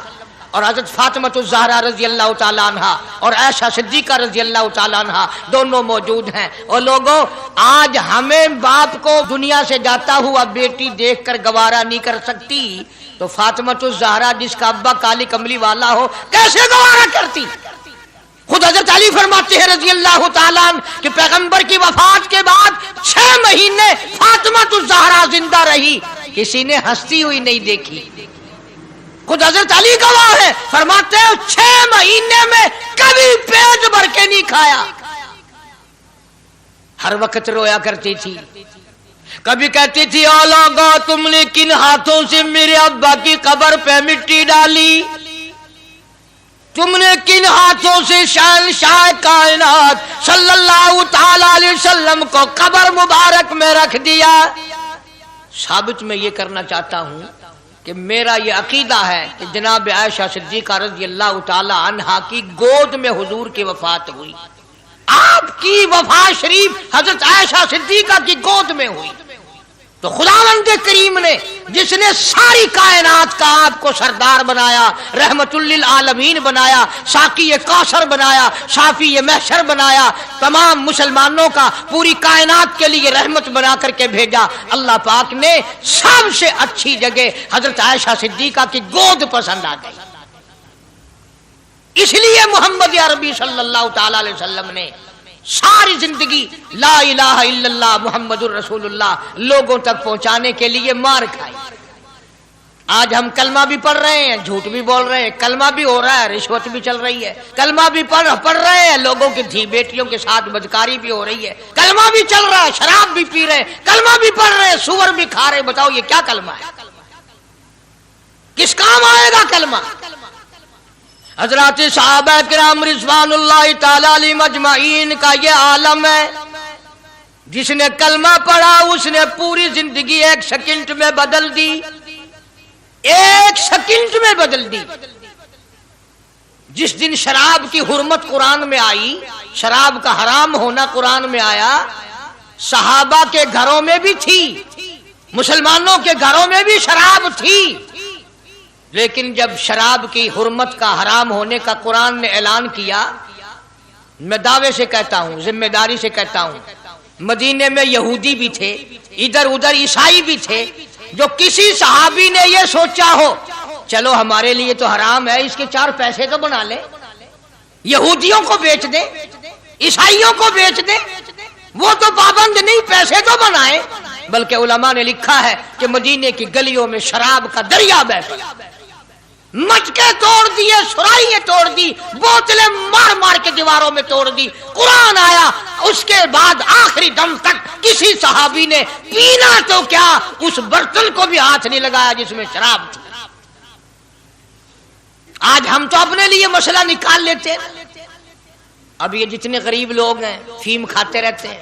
اور حضرت فاطمہ الزہرا رضی اللہ تعالیٰ عنہ اور عائشہ صدیقہ رضی اللہ تعالیٰ عنہ دونوں موجود ہیں۔ اور لوگوں، آج ہمیں باپ کو دنیا سے جاتا ہوا بیٹی دیکھ کر گوارا نہیں کر سکتی، تو فاطمہ الزہرا جس کا ابا کالی کملی والا ہو کیسے گوارا کرتی؟ خود حضرت علی فرماتے ہیں رضی اللہ تعالیٰ عنہ کہ پیغمبر کی وفات کے بعد 6 مہینے فاطمہ الزہرا زندہ رہی، کسی نے ہنستی ہوئی نہیں دیکھی۔ خود حضرت علی گواہ ہے، فرماتے ہیں 6 مہینے میں کبھی پیٹ بھر کے نہیں کھایا، ہر وقت رویا کرتی تھی۔ کبھی کہتی تھی او لوگو، تم نے کن ہاتھوں سے میرے ابا کی قبر پہ مٹی ڈالی؟ تم نے کن ہاتھوں سے شہنشاہ کائنات صلی اللہ تعالی علیہ وسلم کو قبر مبارک میں رکھ دیا؟ ثابت میں یہ کرنا چاہتا ہوں کہ میرا یہ عقیدہ ہے کہ جناب عائشہ صدیقہ رضی اللہ تعالی عنہا کی گود میں حضور کی وفات ہوئی۔ آپ کی وفات شریف حضرت عائشہ صدیقہ کی گود میں ہوئی، تو خداوند کریم نے جس نے ساری کائنات کا آپ کو سردار بنایا، رحمت للعالمین بنایا، ساقی کوثر بنایا، شافی محشر بنایا، تمام مسلمانوں کا پوری کائنات کے لیے رحمت بنا کر کے بھیجا، اللہ پاک نے سب سے اچھی جگہ حضرت عائشہ صدیقہ کی گود پسند آ گئی۔ اس لیے محمد عربی صلی اللہ تعالی علیہ وسلم نے ساری زندگی لا الہ الا اللہ محمد الرسول اللہ لوگوں تک پہنچانے کے لیے مار کھائی۔ آج ہم کلمہ بھی پڑھ رہے ہیں، جھوٹ بھی بول رہے ہیں، کلمہ بھی ہو رہا ہے، رشوت بھی چل رہی ہے، کلمہ بھی پڑھ رہے ہیں، لوگوں کی دھی بیٹیوں کے ساتھ بدکاری بھی ہو رہی ہے، کلمہ بھی چل رہا ہے، شراب بھی پی رہے ہیں، کلمہ بھی پڑھ رہے ہیں، سور بھی کھا رہے ہیں۔ بتاؤ یہ کیا کلمہ ہے؟ کس کام آئے گا کلمہ؟ حضرات صحابہ کرام رضوان اللہ تعالی علیہم اجمعین کا یہ عالم ہے، جس نے کلمہ پڑھا اس نے پوری زندگی ایک سیکنڈ میں بدل دی، ایک سیکنڈ میں بدل دی۔ جس دن شراب کی حرمت قرآن میں آئی، شراب کا حرام ہونا قرآن میں آیا، صحابہ کے گھروں میں بھی تھی، مسلمانوں کے گھروں میں بھی شراب تھی، لیکن جب شراب کی حرمت کا حرام ہونے کا قرآن نے اعلان کیا، میں دعوے سے کہتا ہوں، ذمہ داری سے کہتا ہوں، مدینے میں یہودی بھی تھے، ادھر ادھر عیسائی بھی تھے، جو کسی صحابی نے یہ سوچا ہو چلو ہمارے لیے تو حرام ہے، اس کے 4 پیسے تو بنا لیں، یہودیوں کو بیچ دیں، عیسائیوں کو بیچ دیں، وہ تو پابند نہیں، پیسے تو بنائیں۔ بلکہ علماء نے لکھا ہے کہ مدینے کی گلیوں میں شراب کا دریا بہہ پڑا، مٹکے توڑ دیے، سرائیاں توڑ دی، بوتلیں مار مار کے دیواروں میں توڑ دی، قرآن آیا، اس کے بعد آخری دم تک کسی صحابی نے پینا تو کیا اس برتن کو بھی ہاتھ نہیں لگایا جس میں شراب تھی۔ آج ہم تو اپنے لیے مسئلہ نکال لیتے ہیں۔ اب یہ جتنے غریب لوگ ہیں فیم کھاتے رہتے ہیں،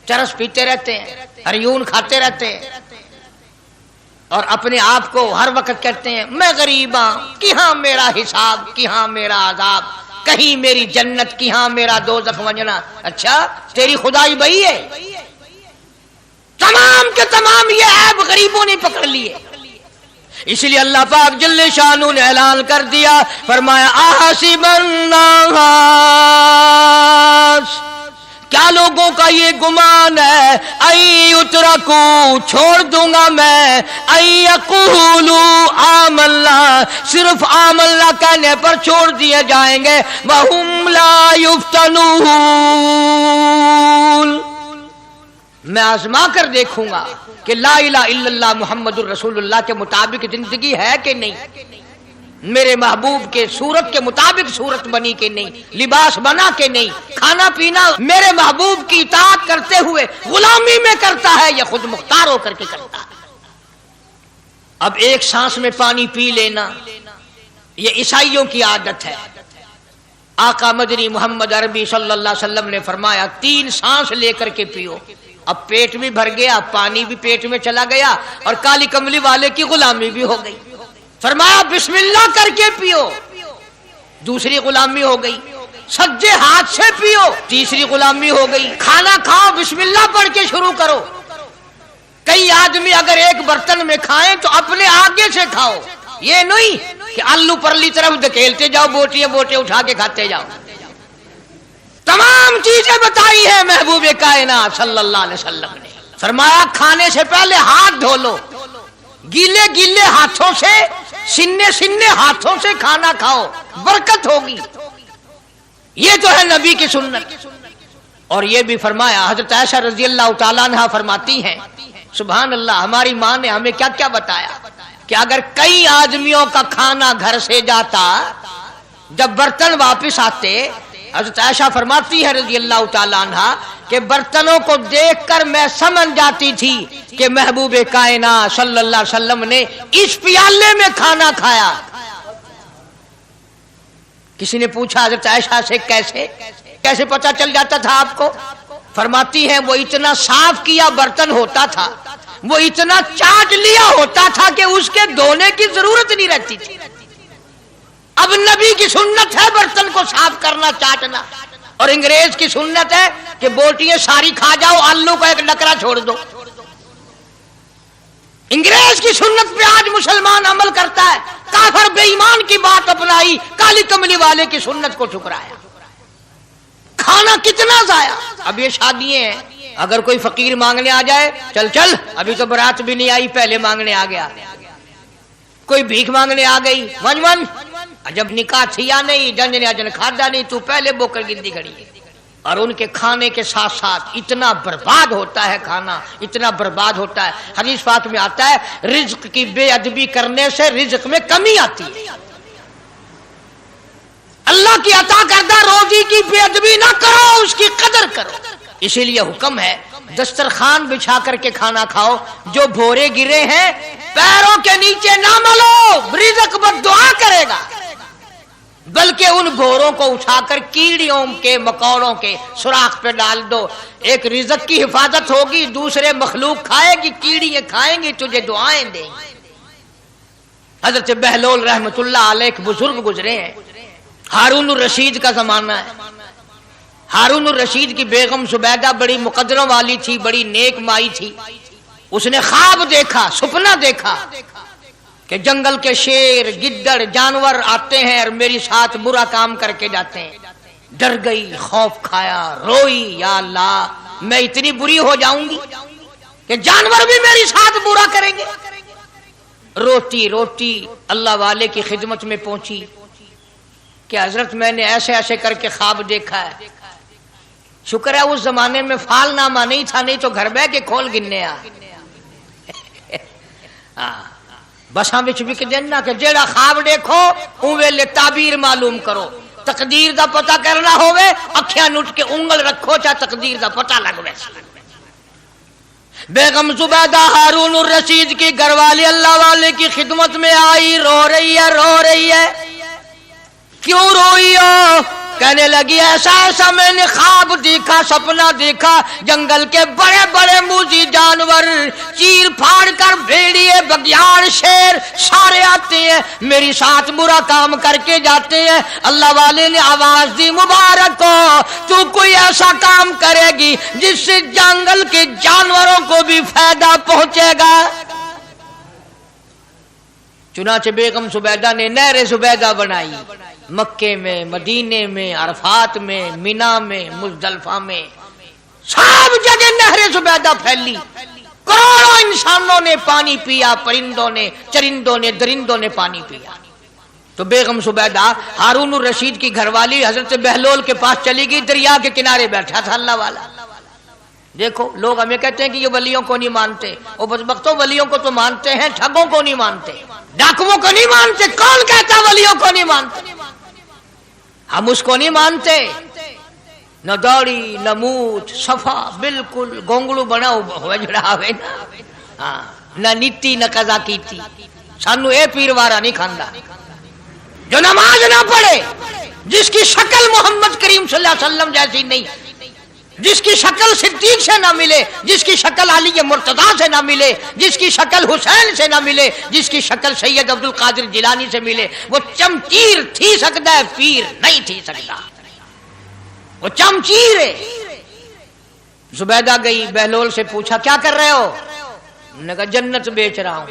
چرس پیتے رہتے ہیں، ہریون کھاتے رہتے ہیں، اور اپنے آپ کو ہر وقت کہتے ہیں میں غریب ہوں، کہاں میرا حساب، کہاں میرا عذاب، کہیں میری جنت، کہاں میرا دوزخ وجنا۔ اچھا تیری خدائی بھئی ہے؟ تمام کے تمام یہ عیب غریبوں نے پکڑ لیے۔ اس لیے اللہ پاک جل شانہ نے اعلان کر دیا، فرمایا احسب الناس، کیا لوگوں کا یہ گمان ہے، ان یترکوا، چھوڑ دوں گا میں، ان یقولوا آمنا، صرف آمنا کہنے پر چھوڑ دیے جائیں گے، وہم لا یفتنون، میں آزما کر دیکھوں گا کہ لا الہ الا اللہ محمد الرسول اللہ کے مطابق زندگی ہے کہ نہیں، میرے محبوب کے صورت کے مطابق صورت بنی کہ نہیں، لباس بنا کہ نہیں، کھانا پینا میرے محبوب کی اطاعت کرتے ہوئے غلامی میں کرتا ہے یا خود مختار ہو کر کے کرتا ہے۔ اب ایک سانس میں پانی پی لینا یہ عیسائیوں کی عادت ہے۔ آقا مدنی محمد عربی صلی اللہ علیہ وسلم نے فرمایا 3 سانس لے کر کے پیو۔ اب پیٹ بھی بھر گیا، پانی بھی پیٹ میں چلا گیا، اور کالی کملی والے کی غلامی بھی ہو گئی۔ فرمایا بسم اللہ کر کے پیو، دوسری غلامی ہو گئی، سجے ہاتھ سے پیو، تیسری غلامی ہو گئی، کھانا کھاؤ بسم اللہ پڑھ کے شروع کرو۔ کئی آدمی اگر ایک برتن میں کھائیں تو اپنے آگے سے کھاؤ، یہ نہیں کہ آلو پرلی طرف دھکیلتے جاؤ، بوٹیاں بوٹے اٹھا کے کھاتے جاؤ۔ تمام چیزیں بتائی ہیں محبوب کائنات صلی اللہ علیہ وسلم نے۔ فرمایا کھانے سے پہلے ہاتھ دھو لو، گیلے گیلے ہاتھوں سے، سننے سننے ہاتھوں سے کھانا کھاؤ، برکت ہوگی۔ یہ تو ہے نبی کی سنت۔ اور یہ بھی فرمایا، حضرت عائشہ رضی اللہ تعالیٰ عنہ فرماتی ہیں، سبحان اللہ، ہماری ماں نے ہمیں کیا کیا بتایا کہ اگر کئی آدمیوں کا کھانا گھر سے جاتا، جب برتن واپس آتے، حضرت عائشہ فرماتی ہے رضی اللہ تعالیٰ عنہ کہ برتنوں کو دیکھ کر میں سمجھ جاتی تھی کہ محبوب کائنات صلی اللہ علیہ وسلم نے اس پیالے میں کھانا کھایا۔ کسی نے پوچھا حضرت عائشہ سے کیسے پتہ چل جاتا تھا آپ کو؟ فرماتی ہے وہ اتنا صاف کیا برتن ہوتا تھا، وہ اتنا چاٹ لیا ہوتا تھا کہ اس کے دھونے کی ضرورت نہیں رہتی تھی۔ اب نبی کی سنت ہے برتن کو صاف کرنا، چاٹنا، اور انگریز کی سنت ہے کہ بوٹیاں ساری کھا جاؤ، آلو کا ایک ڈکرا چھوڑ دو۔ انگریز کی سنت پہ آج مسلمان عمل کرتا ہے، کافر بے ایمان کی بات اپنائی، کالی کملی والے کی سنت کو ٹھکرایا۔ کھانا کتنا ضائع۔ اب یہ شادیاں ہیں، اگر کوئی فقیر مانگنے آ جائے، چل ابھی تو برات بھی نہیں آئی، پہلے مانگنے آ گیا۔ کوئی بھیک مانگنے آ گئی، ون جب نکاح تھیا نہیں، جن نے اجن کھادا نہیں، تو پہلے بوکر گندی کھڑی ہے۔ اور ان کے کھانے کے ساتھ ساتھ اتنا برباد ہوتا ہے کھانا، اتنا برباد ہوتا ہے۔ حدیث پاک میں آتا ہے رزق کی بے ادبی کرنے سے رزق میں کمی آتی ہے۔ اللہ کی عطا کردہ روزی کی بے ادبی نہ کرو، اس کی قدر کرو۔ اسی لیے حکم ہے دسترخوان بچھا کر کے کھانا کھاؤ، جو بھورے گرے ہیں پیروں کے نیچے نہ ملو، رزق بد دعا کرے گا، بلکہ ان بھوروں کو اٹھا کر کیڑیوں کے مکوڑوں کے سوراخ پہ ڈال دو۔ ایک رزق کی حفاظت ہوگی، دوسرے مخلوق کھائے گی، کیڑیاں کھائیں گی، تجھے دعائیں دیں گی۔ حضرت بہلول رحمت اللہ علیہ ایک بزرگ گزرے ہیں، ہارون الرشید کا زمانہ ہے۔ ہارون الرشید کی بیگم زبیدہ بڑی مقدروں والی تھی، بڑی نیک مائی تھی۔ اس نے خواب دیکھا، سپنا دیکھا کہ جنگل کے شیر گدڑ جانور آتے ہیں اور میری ساتھ برا کام کر کے جاتے ہیں۔ ڈر گئی، خوف کھایا، روئی، یا اللہ میں اتنی بری ہو جاؤں گی کہ جانور بھی میری ساتھ برا کریں گے۔ روتی روتی اللہ والے کی خدمت میں پہنچی کہ حضرت میں نے ایسے ایسے کر کے خواب دیکھا ہے۔ شکر ہے اس زمانے میں فال نامہ نہیں تھا، نہیں تو گھر بہ کے کھول گننے آ بساں وچ وک دینا کہ جیڑا خواب دیکھو اون ویلے تعبیر معلوم کرو۔ تقدیر دا پتہ کرنا ہوئے اکھیاں نٹ کے انگل رکھو، چاہے تقدیر دا پتہ لگ ویسا۔ بیگم زبیدہ ہارون الرشید کی گھر والی اللہ والے کی خدمت میں آئی، رو رہی ہے، رو رہی ہے۔ کیوں روئی ہو؟ کہنے لگی ایسا ایسا میں نے خواب دیکھا، سپنا دیکھا، جنگل کے بڑے بڑے موذی جانور چیر پھاڑ کر بھیڑیے بگیار شیر سارے آتے ہیں، میری ساتھ برا کام کر کے جاتے ہیں۔ اللہ والے نے آواز دی مبارک ہو، تو کوئی ایسا کام کرے گی جس سے جنگل کے جانوروں کو بھی فائدہ پہنچے گا۔ چنانچہ بیگم زبیدہ نے نہر زبیدہ بنائی، مکے میں، مدینے میں، عرفات میں، مینا میں، مزدلفہ میں، سب جگہ نہر زبیدہ پھیلی۔ کروڑوں انسانوں نے پانی پیا، پرندوں نے، چرندوں نے، درندوں نے پانی پیا۔ تو بیگم زبیدہ ہارون الرشید کی گھر والی حضرت بہلول کے پاس چلی گئی، دریا کے کنارے بیٹھا تھا اللہ والا۔ دیکھو لوگ ہمیں کہتے ہیں کہ یہ ولیوں کو نہیں مانتے، وہ بدبختوں ولیوں کو تو مانتے ہیں، ٹھگوں کو نہیں مانتے، ڈاکوؤں کو نہیں مانتے۔ کون کہتا ولیوں کو نہیں مانتے؟ ہم اس کو نہیں مانتے، نہ داڑھی نہ مونچھ، صفا بالکل گونگلو بنا ہوا جڑا ہوئے نا، نہ نیتی نہ قضا کیتی۔ سانو اے پیروارا نہیں کھاندا جو نماز نہ پڑھے، جس کی شکل محمد کریم صلی اللہ علیہ وسلم جیسی نہیں، جس کی شکل صدیق سے نہ ملے، جس کی شکل علی مرتضیٰ سے نہ ملے، جس کی شکل حسین سے نہ ملے، جس کی شکل سید عبد القادر جیلانی سے ملے، وہ چمچیر تھی سکتا ہے، پیر نہیں تھی سکتا، وہ چمچیر ہے۔ زبیدہ گئی، بہلول سے پوچھا کیا کر رہے ہو؟ انہوں نے کہا جنت بیچ رہا ہوں،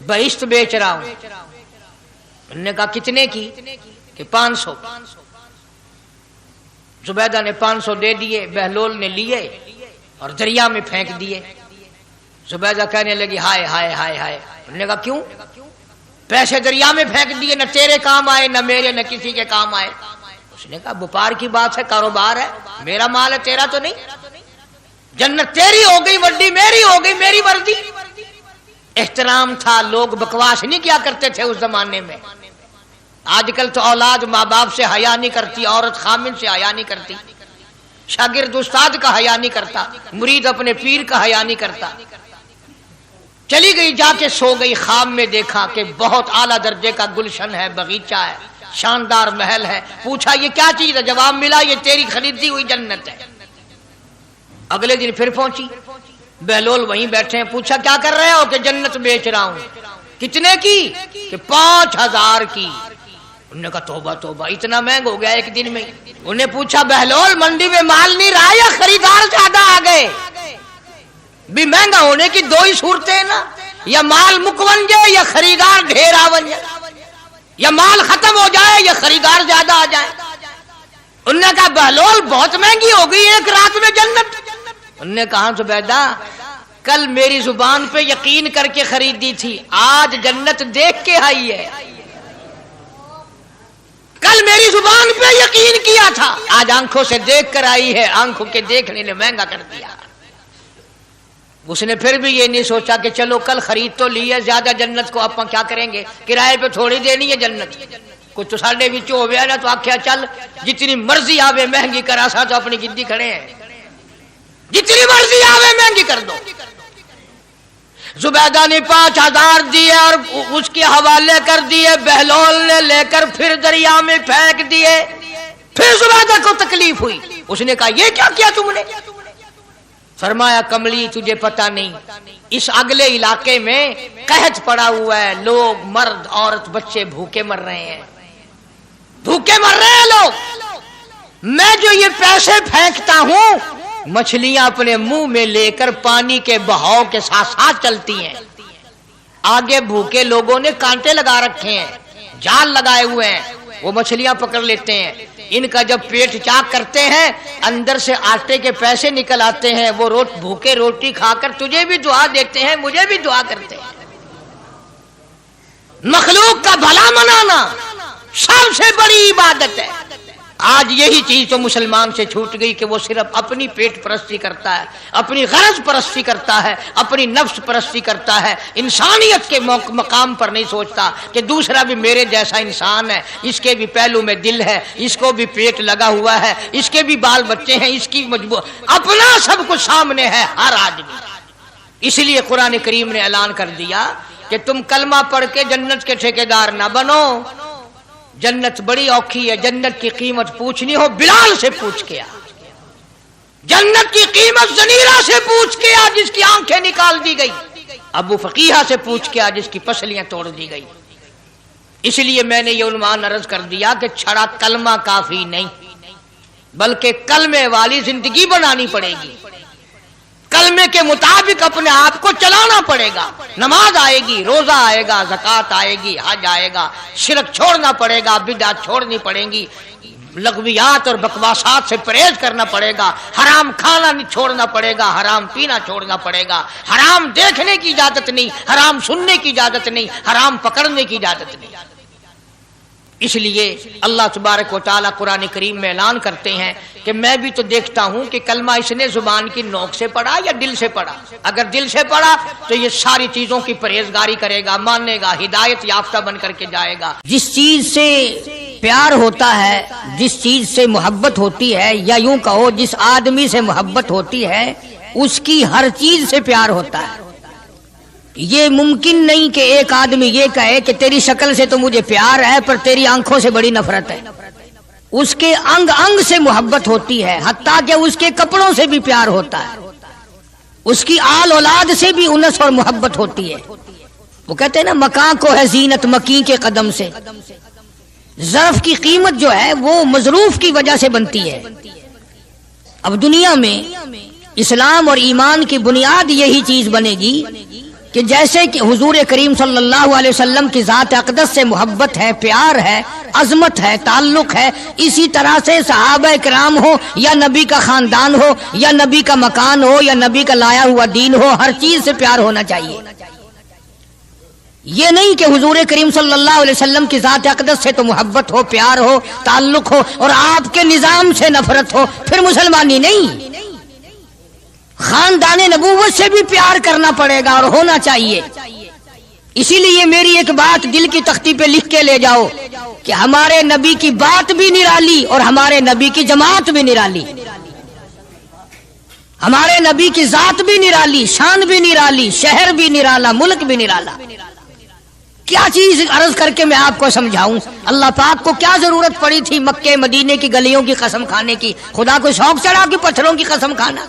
بہشت بیچ رہا ہوں۔ انہوں نے کہا کتنے کی؟ کہ 500۔ زبیدہ نے 500 دے دیے، بہلول نے لیے اور دریا میں پھینک دیے۔ زبیدہ کہنے لگی ہائے ہائے ہائے ہائے۔ انہوں نے کہا کیوں؟ پیسے دریا میں پھینک دیے، نہ تیرے کام آئے نہ میرے نہ کسی کے کام آئے۔ اس نے کہا وپار کی بات ہے، کاروبار ہے، میرا مال ہے تیرا تو نہیں، جنت تیری ہو گئی، وڈی میری ہو گئی، میری وردی۔ احترام تھا، لوگ بکواس نہیں کیا کرتے تھے اس زمانے میں۔ آج کل تو اولاد ماں باپ سے حیا نہیں کرتی، عورت خامن سے حیا نہیں کرتی، شاگرد استاد کا حیا نہیں کرتا، مرید اپنے پیر کا حیا نہیں کرتا۔ چلی گئی، جا کے سو گئی، خواب میں دیکھا کہ بہت اعلیٰ درجے کا گلشن ہے، باغیچہ ہے، شاندار محل ہے۔ پوچھا یہ کیا چیز ہے؟ جواب ملا یہ تیری خریدی ہوئی جنت ہے۔ اگلے دن پھر پہنچی، بہلول وہیں بیٹھے ہیں۔ پوچھا کیا کر رہے ہو؟ کہ جنت بیچ رہا ہوں۔ کتنے کی؟ کہ 5000 کی۔ انہوں نے کہا توبہ توبہ، اتنا مہنگا ہو گیا ایک دن میں۔ انہوں نے پوچھا بہلول منڈی میں مال نہیں رہا یا خریدار زیادہ آ گئے؟ بھی مہنگا ہونے کی دو ہی صورتیں نا، یا مال مکون جائے یا خریدار ڈھیر آون جائے، یا مال ختم ہو جائے یا خریدار زیادہ آ جائے۔ انہوں نے کہا بہلول بہت مہنگی ہو گئی ایک رات میں جنت۔ انہوں نے کہا زبیدہ کل میری زبان پہ یقین کر کے خریدی تھی، آج جنت دیکھ کے آئی ہے۔ کل میری زبان پہ یقین کیا تھا، آج آنکھوں سے دیکھ کر آئی ہے، آنکھوں کے دیکھنے نے مہنگا کر دیا۔ اس نے پھر بھی یہ نہیں سوچا کہ چلو کل خرید تو لی ہے، زیادہ جنت کو آپ کیا کریں گے، کرائے پہ تھوڑی دینی ہے جنت، کچھ تو ساڑھے بھی ہو گیا نا، تو آخیا چل جتنی مرضی آوے مہنگی کرا سا، تو اپنی گدی کھڑے ہیں، جتنی مرضی آوے مہنگی کر دو۔ زبیدہ نے 5000 دیے اور اس کے حوالے کر دیے، بہلول نے لے کر پھر دریا میں پھینک دیے۔ پھر زبیدہ کو تکلیف ہوئی، اس نے کہا یہ کیا کیا تم نے؟ فرمایا کملی تجھے پتہ نہیں، اس اگلے علاقے میں قحط پڑا ہوا ہے، لوگ مرد عورت بچے بھوکے مر رہے ہیں، بھوکے مر رہے ہیں لوگ، میں جو یہ پیسے پھینکتا ہوں مچھلیاں اپنے منہ میں لے کر پانی کے بہاؤ کے ساتھ ساتھ چلتی ہیں، آگے بھوکے لوگوں نے کانٹے لگا رکھے ہیں، جال لگائے ہوئے ہیں، وہ مچھلیاں پکڑ لیتے ہیں، ان کا جب پیٹ چاک کرتے ہیں اندر سے آٹے کے پیسے نکل آتے ہیں، وہ بھوکے روٹی کھا کر تجھے بھی دعا دیتے ہیں، مجھے بھی دعا کرتے ہیں۔ مخلوق کا بھلا منانا سب سے بڑی عبادت ہے۔ آج یہی چیز تو مسلمان سے چھوٹ گئی کہ وہ صرف اپنی پیٹ پرستی کرتا ہے، اپنی غرض پرستی کرتا ہے، اپنی نفس پرستی کرتا ہے، انسانیت کے مقام پر نہیں سوچتا کہ دوسرا بھی میرے جیسا انسان ہے، اس کے بھی پہلو میں دل ہے، اس کو بھی پیٹ لگا ہوا ہے، اس کے بھی بال بچے ہیں، اس کی مجبور اپنا سب کچھ سامنے ہے ہر آدمی۔ اس لیے قرآن کریم نے اعلان کر دیا کہ تم کلمہ پڑھ کے جنت کے ٹھیکیدار نہ بنو، جنت بڑی اوکھی ہے، جنت کی قیمت پوچھنی ہو بلال سے پوچھ کے آ، جنت کی قیمت زنیرہ سے پوچھ کے آ جس کی آنکھیں نکال دی گئی، ابو فقیہ سے پوچھ کے آ جس کی پسلیاں توڑ دی گئی۔ اس لیے میں نے یہ عنوان عرض کر دیا کہ چھڑا کلمہ کافی نہیں، بلکہ کلمے والی زندگی بنانی پڑے گی، کلمے کے مطابق اپنے آپ کو چلانا پڑے گا، نماز آئے گی، روزہ آئے گا، زکوٰۃ آئے گی، حج آئے گا، شرک چھوڑنا پڑے گا، بدعت چھوڑنی پڑیں گی، لغویات اور بکواسات سے پرہیز کرنا پڑے گا، حرام کھانا چھوڑنا پڑے گا، حرام پینا چھوڑنا پڑے گا، حرام دیکھنے کی اجازت نہیں، حرام سننے کی اجازت نہیں، حرام پکڑنے کی اجازت نہیں۔ اس لیے اللہ تبارک و تعالیٰ قرآن کریم میں اعلان کرتے ہیں کہ میں بھی تو دیکھتا ہوں کہ کلمہ اس نے زبان کی نوک سے پڑھا یا دل سے پڑھا، اگر دل سے پڑھا تو یہ ساری چیزوں کی پرہیزگاری کرے گا، مانے گا، ہدایت یافتہ بن کر کے جائے گا۔ جس چیز سے پیار ہوتا ہے، جس چیز سے محبت ہوتی ہے، یا یوں کہو جس آدمی سے محبت ہوتی ہے اس کی ہر چیز سے پیار ہوتا ہے۔ یہ ممکن نہیں کہ ایک آدمی یہ کہے کہ تیری شکل سے تو مجھے پیار ہے پر تیری آنکھوں سے بڑی نفرت ہے، اس کے انگ انگ سے محبت ہوتی ہے، حتیٰ کہ اس کے کپڑوں سے بھی پیار ہوتا ہے، اس کی آل اولاد سے بھی انس اور محبت ہوتی ہے۔ وہ کہتے ہیں نا مکاں کو ہے زینت مکیں کے قدم سے، ظرف کی قیمت جو ہے وہ مظروف کی وجہ سے بنتی ہے۔ اب دنیا میں اسلام اور ایمان کی بنیاد یہی چیز بنے گی کہ جیسے کہ حضور کریم صلی اللہ علیہ وسلم کی ذات اقدس سے محبت ہے، پیار ہے، عظمت ہے، تعلق ہے، اسی طرح سے صحابہ کرام ہو یا نبی کا خاندان ہو یا نبی کا مکان ہو یا نبی کا لایا ہوا دین ہو، ہر چیز سے پیار ہونا چاہیے۔ یہ نہیں کہ حضور کریم صلی اللہ علیہ وسلم کی ذات اقدس سے تو محبت ہو، پیار ہو، تعلق ہو اور آپ کے نظام سے نفرت ہو، پھر مسلمانی نہیں۔ خاندان نبوت سے بھی پیار کرنا پڑے گا اور ہونا چاہیے۔ اسی لیے میری ایک بات دل کی تختی پہ لکھ کے لے جاؤ کہ ہمارے نبی کی بات بھی نرالی اور ہمارے نبی کی جماعت بھی نرالی، ہمارے نبی کی ذات بھی نرالی، شان بھی نرالی، شہر بھی نرالا، ملک بھی نرالا۔ کیا چیز عرض کر کے میں آپ کو سمجھاؤں؟ اللہ پاک کو کیا ضرورت پڑی تھی مکے مدینے کی گلیوں کی قسم کھانے کی؟ خدا کو شوق چڑھا کہ پتھروں کی قسم کھانا؟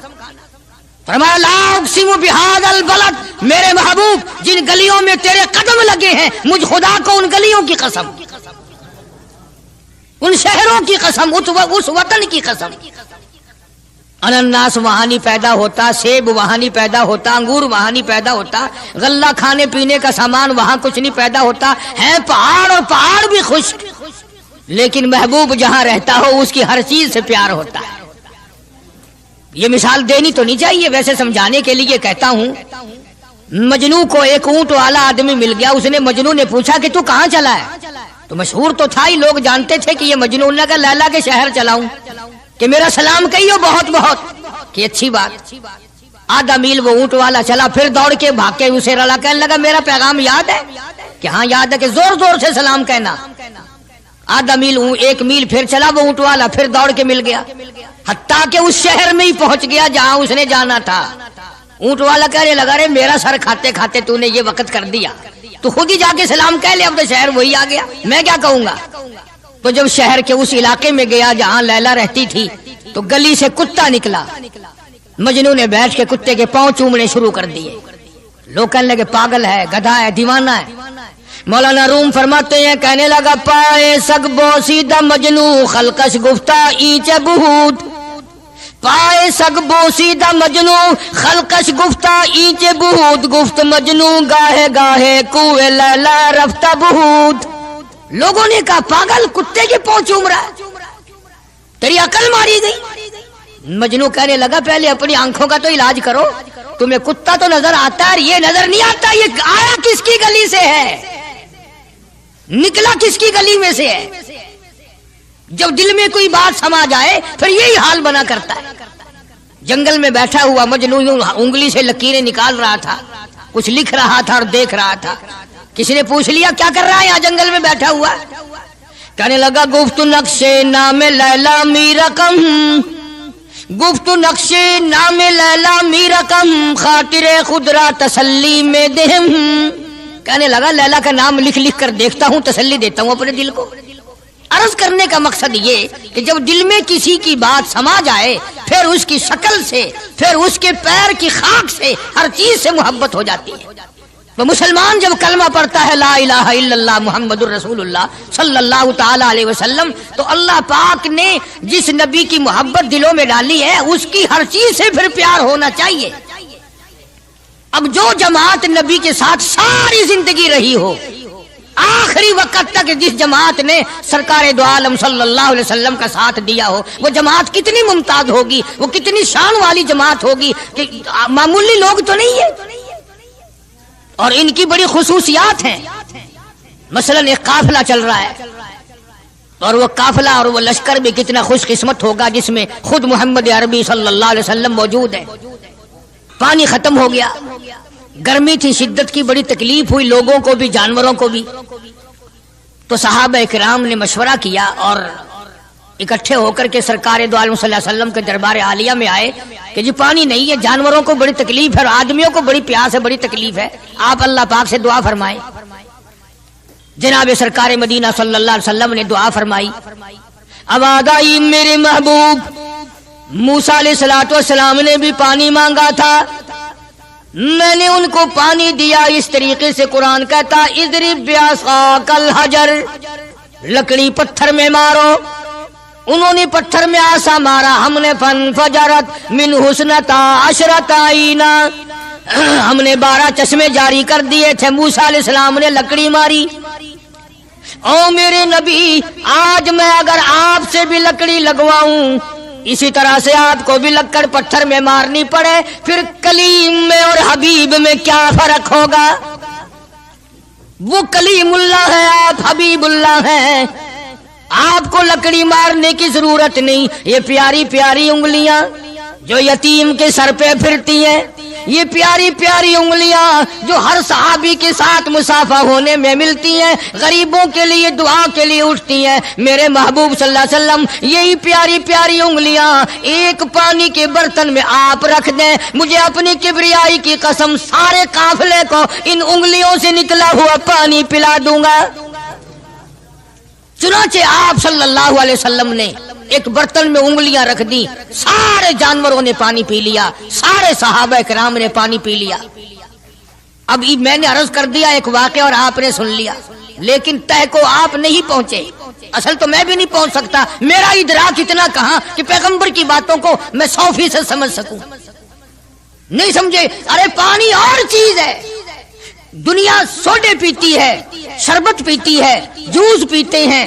فرمایا لا اقسم بہذا البلد، میرے محبوب جن گلیوں میں تیرے قدم لگے ہیں مجھ خدا کو ان گلیوں کی قسم، ان شہروں کی قسم، اس وطن کی قسم۔ انناس وہاں نہیں پیدا ہوتا، سیب وہاں نہیں پیدا ہوتا، انگور وہاں نہیں پیدا ہوتا، غلہ کھانے پینے کا سامان وہاں کچھ نہیں پیدا ہوتا، ہیں پہاڑ اور پہاڑ بھی خشک، لیکن محبوب جہاں رہتا ہو اس کی ہر چیز سے پیار ہوتا ہے۔ یہ مثال دینی تو نہیں چاہیے، ویسے سمجھانے کے لیے کہتا ہوں۔ مجنو کو ایک اونٹ والا آدمی مل گیا، اس نے مجنو نے پوچھا کہ تو کہاں چلا ہے؟ تو مشہور تو تھا ہی، لوگ جانتے تھے کہ یہ مجنون نے کہا لیلا کے شہر چلاؤں کہ میرا سلام کہیو بہت بہت، کہ اچھی بات۔ آدھا میل وہ اونٹ والا چلا، پھر دوڑ کے بھاگ کے اسے رلا، کہنے لگا میرا پیغام یاد ہے؟ کہ ہاں یاد ہے، کہ زور زور سے سلام کہنا۔ آدھا میل 1 میل پھر چلا وہ اونٹ والا، پھر دوڑ کے مل گیا، حتیٰ کہ اس شہر میں ہی پہنچ گیا جہاں اس نے جانا تھا۔ اونٹ والا کہنے لگا رے میرا سر کھاتے کھاتے تو نے یہ وقت کر دیا، تو خود ہی جا کے سلام کہہ لے، اب تو شہر وہی آ گیا، میں کیا کہوں گا۔ تو جب شہر کے اس علاقے میں گیا جہاں لیلا رہتی تھی، تو گلی سے کتا نکلا، مجنو نے بیٹھ کے کتے کے پاؤں چومنے شروع کر دیے۔ لوگ کہنے لگے پاگل ہے، گدھا ہے، دیوانہ ہے۔ مولانا روم فرماتے ہیں کہنے لگا پائے سگ بوسیدہ مجنو خلقش گفتہ اینچ بہود، پائے سگ بوسیدہ مجنو خلقش گفتہ اینچ بہود، گفت مجنو گاہے گاہے کوئے لیلا رفتہ بہود۔ لوگوں نے کہا پاگل، کتے کے پاؤں چوم رہا ہے، تیری عقل ماری گئی۔ مجنو کہنے لگا پہلے اپنی آنکھوں کا تو علاج کرو، تمہیں کتا تو نظر آتا ہے، یہ نظر نہیں آتا یہ آیا کس کی گلی سے ہے، نکلا کس کی گلی میں سے ہے۔ جب دل میں کوئی بات سما جائے پھر یہی حال بنا کرتا ہے۔ جنگل میں بیٹھا ہوا مجنو انگلی سے لکیریں نکال رہا تھا، کچھ لکھ رہا تھا اور دیکھ رہا تھا۔ کسی نے پوچھ لیا کیا کر رہا ہے یہاں جنگل میں بیٹھا ہوا؟ کہنے لگا گفت نقشے نام لیلا می رقم، گفت نقشے نام لیلا می رقم، خاطر خود را تسلی میں دہم۔ کہنے لگا لیلا کا نام لکھ لکھ کر دیکھتا ہوں، تسلی دیتا ہوں اپنے دل کو۔ عرض کرنے کا مقصد یہ کہ جب دل میں کسی کی بات سما جائے پھر اس کی شکل سے، پھر اس کے پیر کی خاک سے، ہر چیز سے محبت ہو جاتی ہے۔ تو مسلمان جب کلمہ پڑھتا ہے لا الہ الا اللہ محمد الرسول اللہ صلی اللہ تعالی علیہ وسلم، تو اللہ پاک نے جس نبی کی محبت دلوں میں ڈالی ہے اس کی ہر چیز سے پھر پیار ہونا چاہیے۔ اب جو جماعت نبی کے ساتھ ساری زندگی رہی ہو، آخری وقت تک جس جماعت نے سرکار دو عالم صلی اللہ علیہ وسلم کا ساتھ دیا ہو، وہ جماعت کتنی ممتاز ہوگی، وہ کتنی شان والی جماعت ہوگی کہ معمولی لوگ تو نہیں ہے، اور ان کی بڑی خصوصیات ہیں۔ مثلا ایک قافلہ چل رہا ہے، اور وہ قافلہ اور وہ لشکر بھی کتنا خوش قسمت ہوگا جس میں خود محمد عربی صلی اللہ علیہ وسلم موجود ہے۔ پانی ختم ہو گیا، گرمی تھی، شدت کی بڑی تکلیف ہوئی لوگوں کو بھی جانوروں کو بھی، تو صحابہ کرام نے مشورہ کیا اور اکٹھے ہو کر کے سرکار دو عالم صلی اللہ علیہ وسلم کے دربار عالیہ میں آئے کہ جی پانی نہیں ہے، جانوروں کو بڑی تکلیف ہے اور آدمیوں کو بڑی پیاس ہے، بڑی تکلیف ہے، آپ اللہ پاک سے دعا فرمائیں۔ جناب سرکار مدینہ صلی اللہ علیہ وسلم نے دعا فرمائی۔ آواز آئی میرے محبوب موسیٰ علیہ السلام نے بھی پانی مانگا تھا، میں نے ان کو پانی دیا۔ اس طریقے سے قرآن کہتا اضرب بعصاک الحجر، لکڑی پتھر میں مارو، انہوں نے پتھر میں آسا مارا، ہم نے فانفجرت من حسنتا عشرۃ عینا، ہم نے 12 چشمے جاری کر دیے تھے۔ موسیٰ علیہ السلام نے لکڑی ماری۔ او میرے نبی، آج میں اگر آپ سے بھی لکڑی لگواؤں، اسی طرح سے آپ کو بھی لکڑ پتھر میں مارنی پڑے، پھر کلیم میں اور حبیب میں کیا فرق ہوگا؟ وہ کلیم اللہ ہے، آپ حبیب اللہ ہیں، آپ کو لکڑی مارنے کی ضرورت نہیں۔ یہ پیاری پیاری انگلیاں جو یتیم کے سر پہ پھرتی ہیں، یہ پیاری پیاری انگلیاں جو ہر صحابی کے ساتھ مسافہ ہونے میں ملتی ہیں، غریبوں کے لیے دعا کے لیے اٹھتی ہیں، میرے محبوب صلی اللہ علیہ وسلم یہی پیاری پیاری انگلیاں ایک پانی کے برتن میں آپ رکھ دیں، مجھے اپنی کبریائی کی قسم سارے قافلے کو ان انگلیوں سے نکلا ہوا پانی پلا دوں گا۔ چنانچہ آپ صلی اللہ علیہ وسلم نے ایک برتن میں انگلیاں رکھ دی، سارے جانوروں نے پانی پی لیا، سارے صحابہ کرام نے پانی پی لیا۔ اب میں نے عرض کر دیا ایک واقعہ اور آپ نے سن لیا، لیکن تہ کو آپ نہیں پہنچے، اصل تو میں بھی نہیں پہنچ سکتا، میرا ادراک اتنا کہاں کہ پیغمبر کی باتوں کو میں 100% سمجھ سکوں، نہیں سمجھے۔ ارے پانی اور چیز ہے، دنیا سوڈے پیتی ہے، شربت پیتی ہے، جوس پیتے ہیں،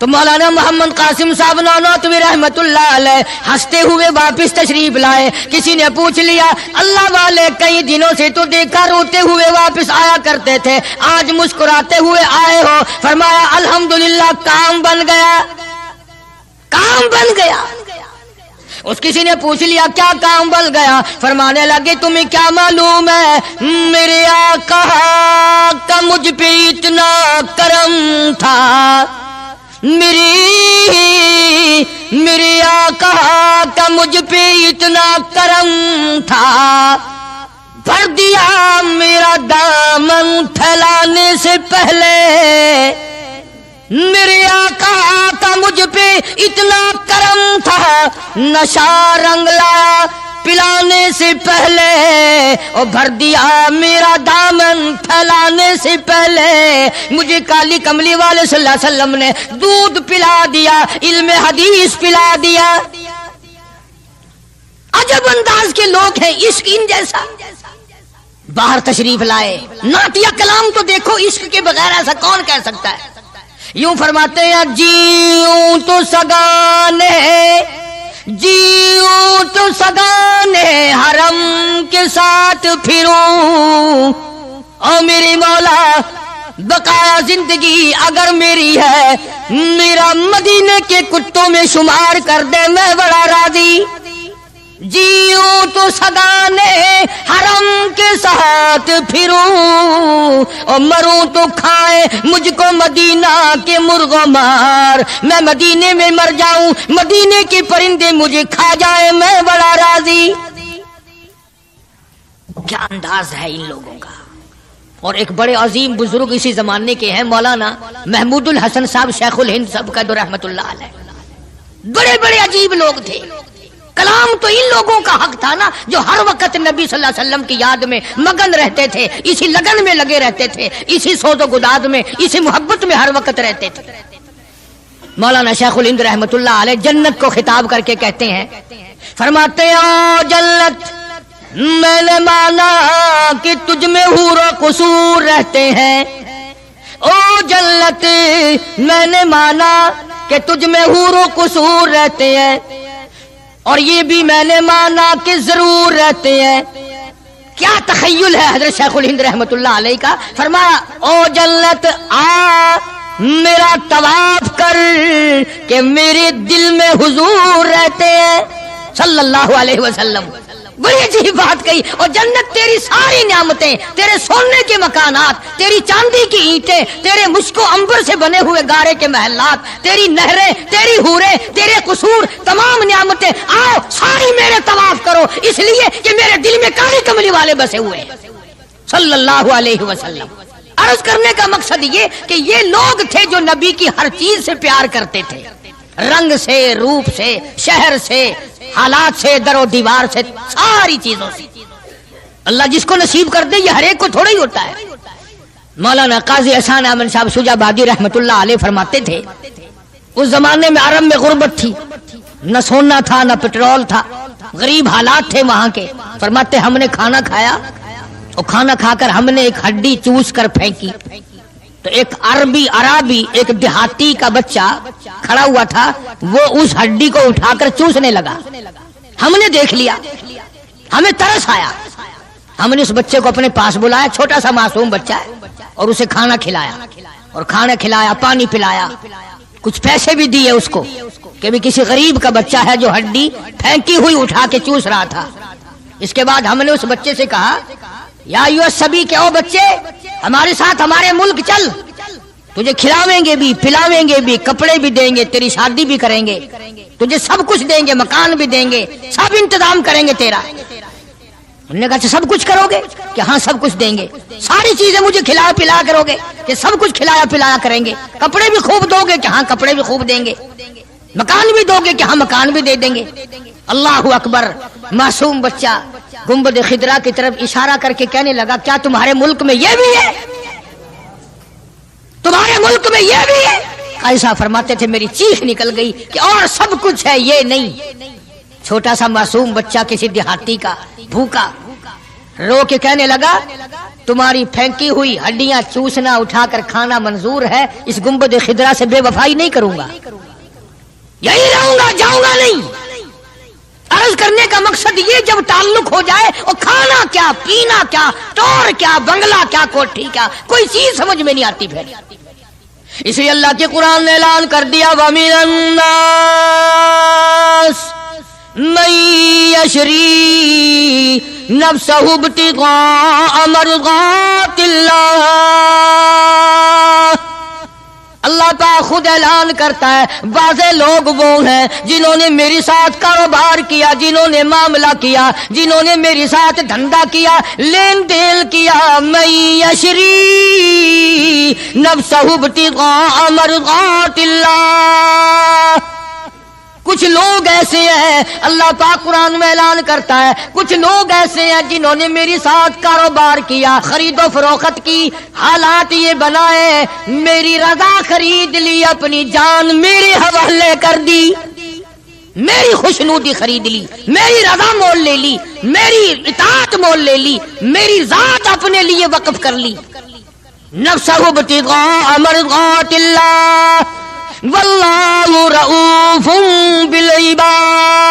تو مولانا محمد قاسم صاحب نانوتوی رحمت اللہ علیہ ہنستے ہوئے واپس تشریف لائے. کسی نے پوچھ لیا اللہ والے کئی دنوں سے تو دیکھا روتے ہوئے واپس آیا کرتے تھے, آج مسکراتے ہوئے آئے ہو. فرمایا الحمدللہ کام بن گیا, کام بن گیا. اس کسی نے پوچھ لیا کیا کام بن گیا؟ فرمانے لگے تمہیں کیا معلوم ہے میرے آقا کا مجھ پہ اتنا کرم تھا, میرے آقا کا مجھ پہ اتنا کرم تھا, بھر دیا میرا دامن پھیلانے سے پہلے. میرے آقا کا مجھ پہ اتنا کرم تھا, نشہ رنگ لایا پلانے سے پہلے, اور بھر دیا میرا دامن پھیلانے سے پہلے. مجھے کالی کملی والے صلی اللہ علیہ وسلم نے دودھ پلا دیا, علم حدیث پلا دیا. عجب انداز کے لوگ ہیں, عشق ان جیسا. باہر تشریف لائے, نعتیہ کلام تو دیکھو, عشق کے بغیر ایسا کون کہہ سکتا ہے. یوں فرماتے ہیں جیوں تو سگانے, جیوں تو سگانے حرم کے ساتھ پھروں, او میری مولا بقایا زندگی اگر میری ہے, میرا مدینے کے کتوں میں شمار کر دے, میں بڑا راضی. جیوں تو سگانے حرم کے ساتھ پھروں, اور مروں تو کھائے مجھ کو مدینہ کے مرغ مار, میں مدینے میں مر جاؤں, مدینے کے پرندے مجھے کھا جائے, میں بڑا راضی. کیا انداز ہے ان لوگوں کا. اور ایک بڑے عظیم بزرگ اسی زمانے کے ہیں مولانا محمود الحسن صاحب شیخ الہند صاحب کا رحمت اللہ علیہ. بڑے بڑے عجیب لوگ تھے. کلام تو ان لوگوں کا حق تھا نا جو ہر وقت نبی صلی اللہ علیہ وسلم کی یاد میں مگن رہتے تھے, اسی لگن میں لگے رہتے تھے, اسی سوز و گداد میں, اسی محبت میں ہر وقت رہتے تھے. مولانا شیخ الہند رحمت اللہ علیہ جنت کو خطاب کر کے کہتے ہیں, فرماتے ہیں او جنت میں نے مانا کہ تجھ میں حور و قصور رہتے ہیں, او جنت میں نے مانا کہ تجھ میں حور و قصور رہتے ہیں, اور یہ بھی میں نے مانا کہ ضرور رہتے ہیں. کیا تخیل ہے حضرت شیخ الہند رحمت اللہ علیہ کا. فرمایا او جنت آ میرا طواف کر کہ میرے دل میں حضور رہتے ہیں صلی اللہ علیہ وسلم. بڑی عجیب بات کہی. اور جنت تیری ساری نعمتیں, تیرے سونے کے مکانات, تیری چاندی کی اینٹیں, تیرے مشک و عنبر سے بنے ہوئے گارے کے محلات, تیری نہریں, تیری حوریں, تیرے قصور, تمام نعمتیں, آؤ ساری میرے طواف کرو, اس لیے کہ میرے دل میں کالی کملی والے بسے ہوئے ہیں صلی اللہ علیہ وسلم. عرض کرنے کا مقصد یہ کہ یہ لوگ تھے جو نبی کی ہر چیز سے پیار کرتے تھے, رنگ سے, روپ سے, شہر سے, حالات سے, در و دیوار سے, ساری چیزوں سے. اللہ جس کو نصیب کر دے یہ ہر ایک کو تھوڑا ہی ہوتا ہے. مولانا قاضی احسان احمد صاحب شجاع آبادی رحمت اللہ علیہ فرماتے تھے اس زمانے میں عرب میں غربت تھی, نہ سونا تھا نہ پٹرول تھا, غریب حالات تھے وہاں کے. فرماتے ہم نے کھانا کھایا, اور کھانا کھا کر ہم نے ایک ہڈی چوس کر پھینکی, تو ایک عربی ایک دیہاتی کا بچہ کھڑا ہوا تھا, وہ اس ہڈی کو اٹھا کر چوسنے لگا. ہم نے دیکھ لیا, ہمیں ترس آیا, ہم نے اس بچے کو اپنے پاس بلایا, چھوٹا سا معصوم بچہ ہے, اور اسے کھانا کھلایا, اور کھانا کھلایا, پانی پلایا, کچھ پیسے بھی دیے اس کو کہ بھی کسی غریب کا بچہ ہے جو ہڈی پھینکی ہوئی اٹھا کے چوس رہا تھا. اس کے بعد ہم نے اس بچے سے کہا یا ایھا الصبی کہ او بچے ہمارے ساتھ ہمارے ملک چل, تجھے کھلاویں گے بھی, پلاویں گے بھی, کپڑے بھی دیں گے, تیری شادی بھی کریں گے, تجھے سب کچھ دیں گے, مکان بھی دیں گے, سب انتظام کریں گے تیرا. انہوں نے کہا سب کچھ کرو گے کہ ہاں سب کچھ دیں گے, ساری چیزیں مجھے کھلا پلا کرو گے کہ سب کچھ کھلایا پلایا کریں گے, کپڑے بھی خوب دو گے کہ ہاں کپڑے بھی خوب دیں گے, مکان بھی دو گے کہ ہاں مکان بھی دے دیں گے. اللہ اکبر. معصوم بچہ گنبد خضرا کی طرف اشارہ کر کے کہنے لگا کیا تمہارے ملک میں یہ بھی ہے, تمہارے ملک میں یہ بھی ہے؟ ایسا فرماتے تھے میری چیخ نکل گئی کہ اور سب کچھ ہے یہ نہیں. چھوٹا سا معصوم بچہ کسی دیہاتی کا بھوکا رو کے کہنے لگا تمہاری پھینکی ہوئی ہڈیاں چوسنا اٹھا کر کھانا منظور ہے، اس گنبد خضرا سے بے وفائی نہیں کروں گا، یہی رہوں گا، جاؤں گا نہیں۔ عرض کرنے کا مقصد یہ جب تعلق ہو جائے اور کھانا کیا، پینا کیا، ٹور کیا، بنگلہ کیا، کوٹھی کیا، کوئی چیز سمجھ میں نہیں آتی پھر۔ اس لیے اللہ کے قرآن نے اعلان کر دیا وَمِنَ النَّاسِ مَن يَشْرِي نَفْسَهُ ابْتِغَاءَ مَرْضَاتِ اللَّهِ۔ اللہ پاک خود اعلان کرتا ہے بعض لوگ وہ ہیں جنہوں نے میرے ساتھ کاروبار کیا، جنہوں نے معاملہ کیا، جنہوں نے میرے ساتھ دھندا کیا، لین دین کیا، من یشری نفسہ ابتغاء مرضات اللہ۔ کچھ لوگ ایسے ہیں، اللہ پاک قرآن میں اعلان کرتا ہے کچھ لوگ ایسے ہیں جنہوں نے میری ساتھ کاروبار کیا، خرید و فروخت کی، حالات یہ بنائے، میری رضا خرید لی، اپنی جان میرے حوالے کر دی، میری خوشنودی خرید لی، میری رضا مول لے لی، میری اطاعت مول لے لی، میری ذات اپنے لیے وقف کر لی۔ نفسہ ابتغاء مرضات اللہ واللہ رؤوف بالعباد۔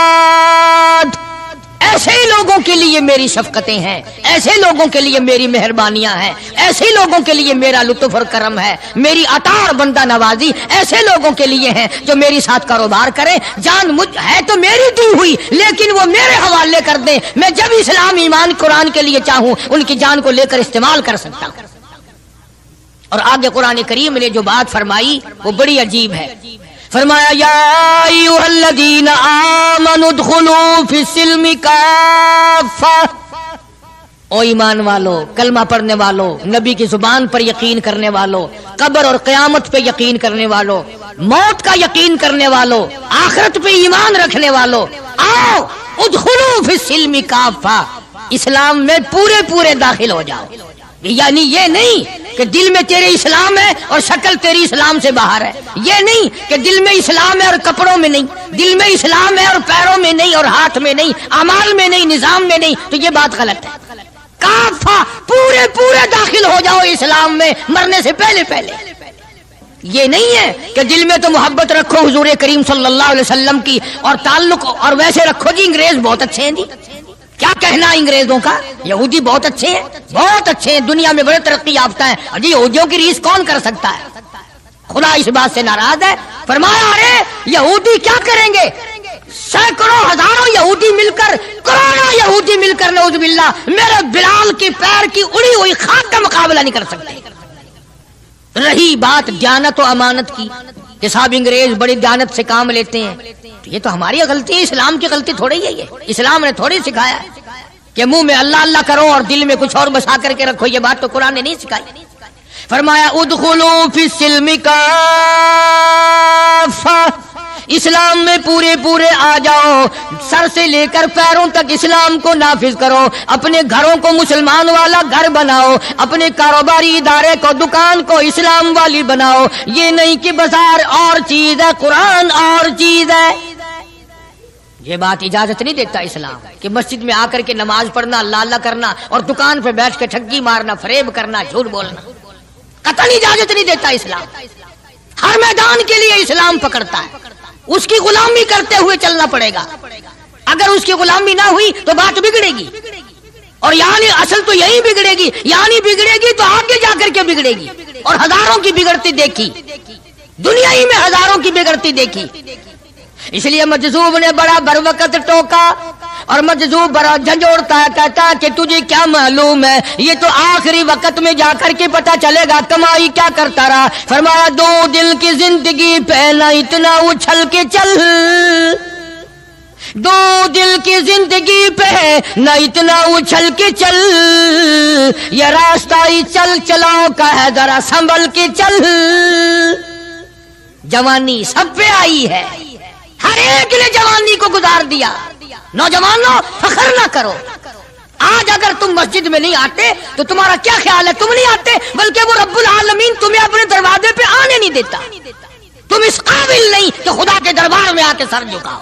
ایسے ہی لوگوں کے لیے میری شفقتیں ہیں، ایسے لوگوں کے لیے میری مہربانیاں ہیں، ایسے لوگوں کے لیے میرا لطف اور کرم ہے، میری عطا اور بندہ نوازی ایسے لوگوں کے لیے ہیں جو میری ساتھ کاروبار کریں، جان مجھ ہے تو میری دی ہوئی لیکن وہ میرے حوالے کر دیں، میں جب اسلام ایمان قرآن کے لیے چاہوں ان کی جان کو لے کر استعمال کر سکتا ہوں۔ اور آگے قرآن کریم نے جو بات فرمائی وہ بڑی عجیب ہے، فرمایا یا ایھا الذین آمنوا ادخلوا فی السلم کافہ، او ایمان والو، کلمہ پڑھنے والو، نبی کی زبان پر یقین کرنے والو، قبر اور قیامت پہ یقین کرنے والو، موت کا یقین کرنے والو، آخرت پہ ایمان رکھنے والو، آؤ ادخلوا فی السلم کافہ، اسلام میں پورے پورے داخل ہو جاؤ۔ یعنی یہ نہیں کہ دل میں تیرے اسلام ہے اور شکل تیری اسلام سے باہر ہے، یہ نہیں کہ دل میں اسلام ہے اور کپڑوں میں نہیں، دل میں اسلام ہے اور پیروں میں نہیں اور ہاتھ میں نہیں، اعمال میں نہیں، نظام میں نہیں، تو یہ بات غلط ہے۔ کافہ پورے پورے داخل ہو جاؤ اسلام میں مرنے سے پہلے پہلے۔ یہ نہیں ہے کہ دل میں تو محبت رکھو حضور کریم صلی اللہ علیہ وسلم کی اور تعلق، اور ویسے رکھو جی انگریز بہت اچھے ہیں جی، کیا کہنا انگریزوں کا، یہودی بہت اچھے ہیں، بہت اچھے ہیں، دنیا میں بڑے ترقی یافتہ ہیں، جی یہودیوں کی ریس کون کر سکتا ہے؟ خدا اس بات سے ناراض ہے، فرمایا ارے یہودی کیا کریں گے، سینکڑوں ہزاروں یہودی مل کر، کروڑوں یہودی مل کر نعوذ باللہ میرے بلال کی پیر کی اڑی ہوئی خاک کا مقابلہ نہیں کر سکتے۔ رہی بات دیانت و امانت کی کہ صاحب انگریز بڑی دیانت سے کام لیتے ہیں، تو یہ تو ہماری غلطی ہے، اسلام کی غلطی تھوڑی ہے، یہ اسلام نے تھوڑی سکھایا ہے کہ منہ میں اللہ اللہ کرو اور دل میں کچھ اور بسا کر کے رکھو، یہ بات تو قرآن نے نہیں سکھائی۔ فرمایا ادخلوا فی السلم کافہ، اسلام میں پورے پورے آ جاؤ، سر سے لے کر پیروں تک اسلام کو نافذ کرو، اپنے گھروں کو مسلمان والا گھر بناؤ، اپنے کاروباری ادارے کو، دکان کو اسلام والی بناؤ، یہ نہیں کہ بازار اور چیز ہے قرآن اور چیز ہے۔ یہ بات اجازت نہیں دیتا اسلام کہ مسجد میں آ کر کے نماز پڑھنا، اللہ اللہ کرنا اور دکان پہ بیٹھ کے ٹھگی مارنا، فریب کرنا، جھوٹ بولنا، قطعاً اجازت نہیں دیتا اسلام۔ ہر میدان کے لیے اسلام پکڑتا ہے، اس کی غلامی کرتے ہوئے چلنا پڑے گا، اگر اس کی غلامی نہ ہوئی تو بات بگڑے گی، اور یعنی اصل تو یہی بگڑے گی، یعنی بگڑے گی تو آگے جا کر کے بگڑے گی، اور ہزاروں کی بگڑتی دیکھی، دنیا ہی میں ہزاروں کی بگڑتی دیکھی۔ اس لیے مجذوب نے بڑا بر وقت ٹوکا، اور مجذوب بڑا جھنجھوڑتا ہے، کہتا کہ تجھے کیا معلوم ہے، یہ تو آخری وقت میں جا کر کے پتہ چلے گا کمائی کیا کرتا رہا۔ فرمایا دو دل کی زندگی پہ نہ اتنا اچھل کے چل، دو دل کی زندگی پہ نہ اتنا اچھل کے چل، یہ راستہ ہی چل چلاؤ کا ہے ذرا سنبھل کے چل۔ جوانی سب پہ آئی ہے، ہر ایک نے جوانی کو گزار دیا۔ نوجوانوں فخر نہ کرو، آج اگر تم مسجد میں نہیں آتے تو تمہارا کیا خیال ہے، تم نہیں آتے بلکہ وہ رب العالمین تمہیں اپنے دروازے پہ آنے نہیں دیتا، تم اس قابل نہیں کہ خدا کے دربار میں آ کے سر جھکاؤ۔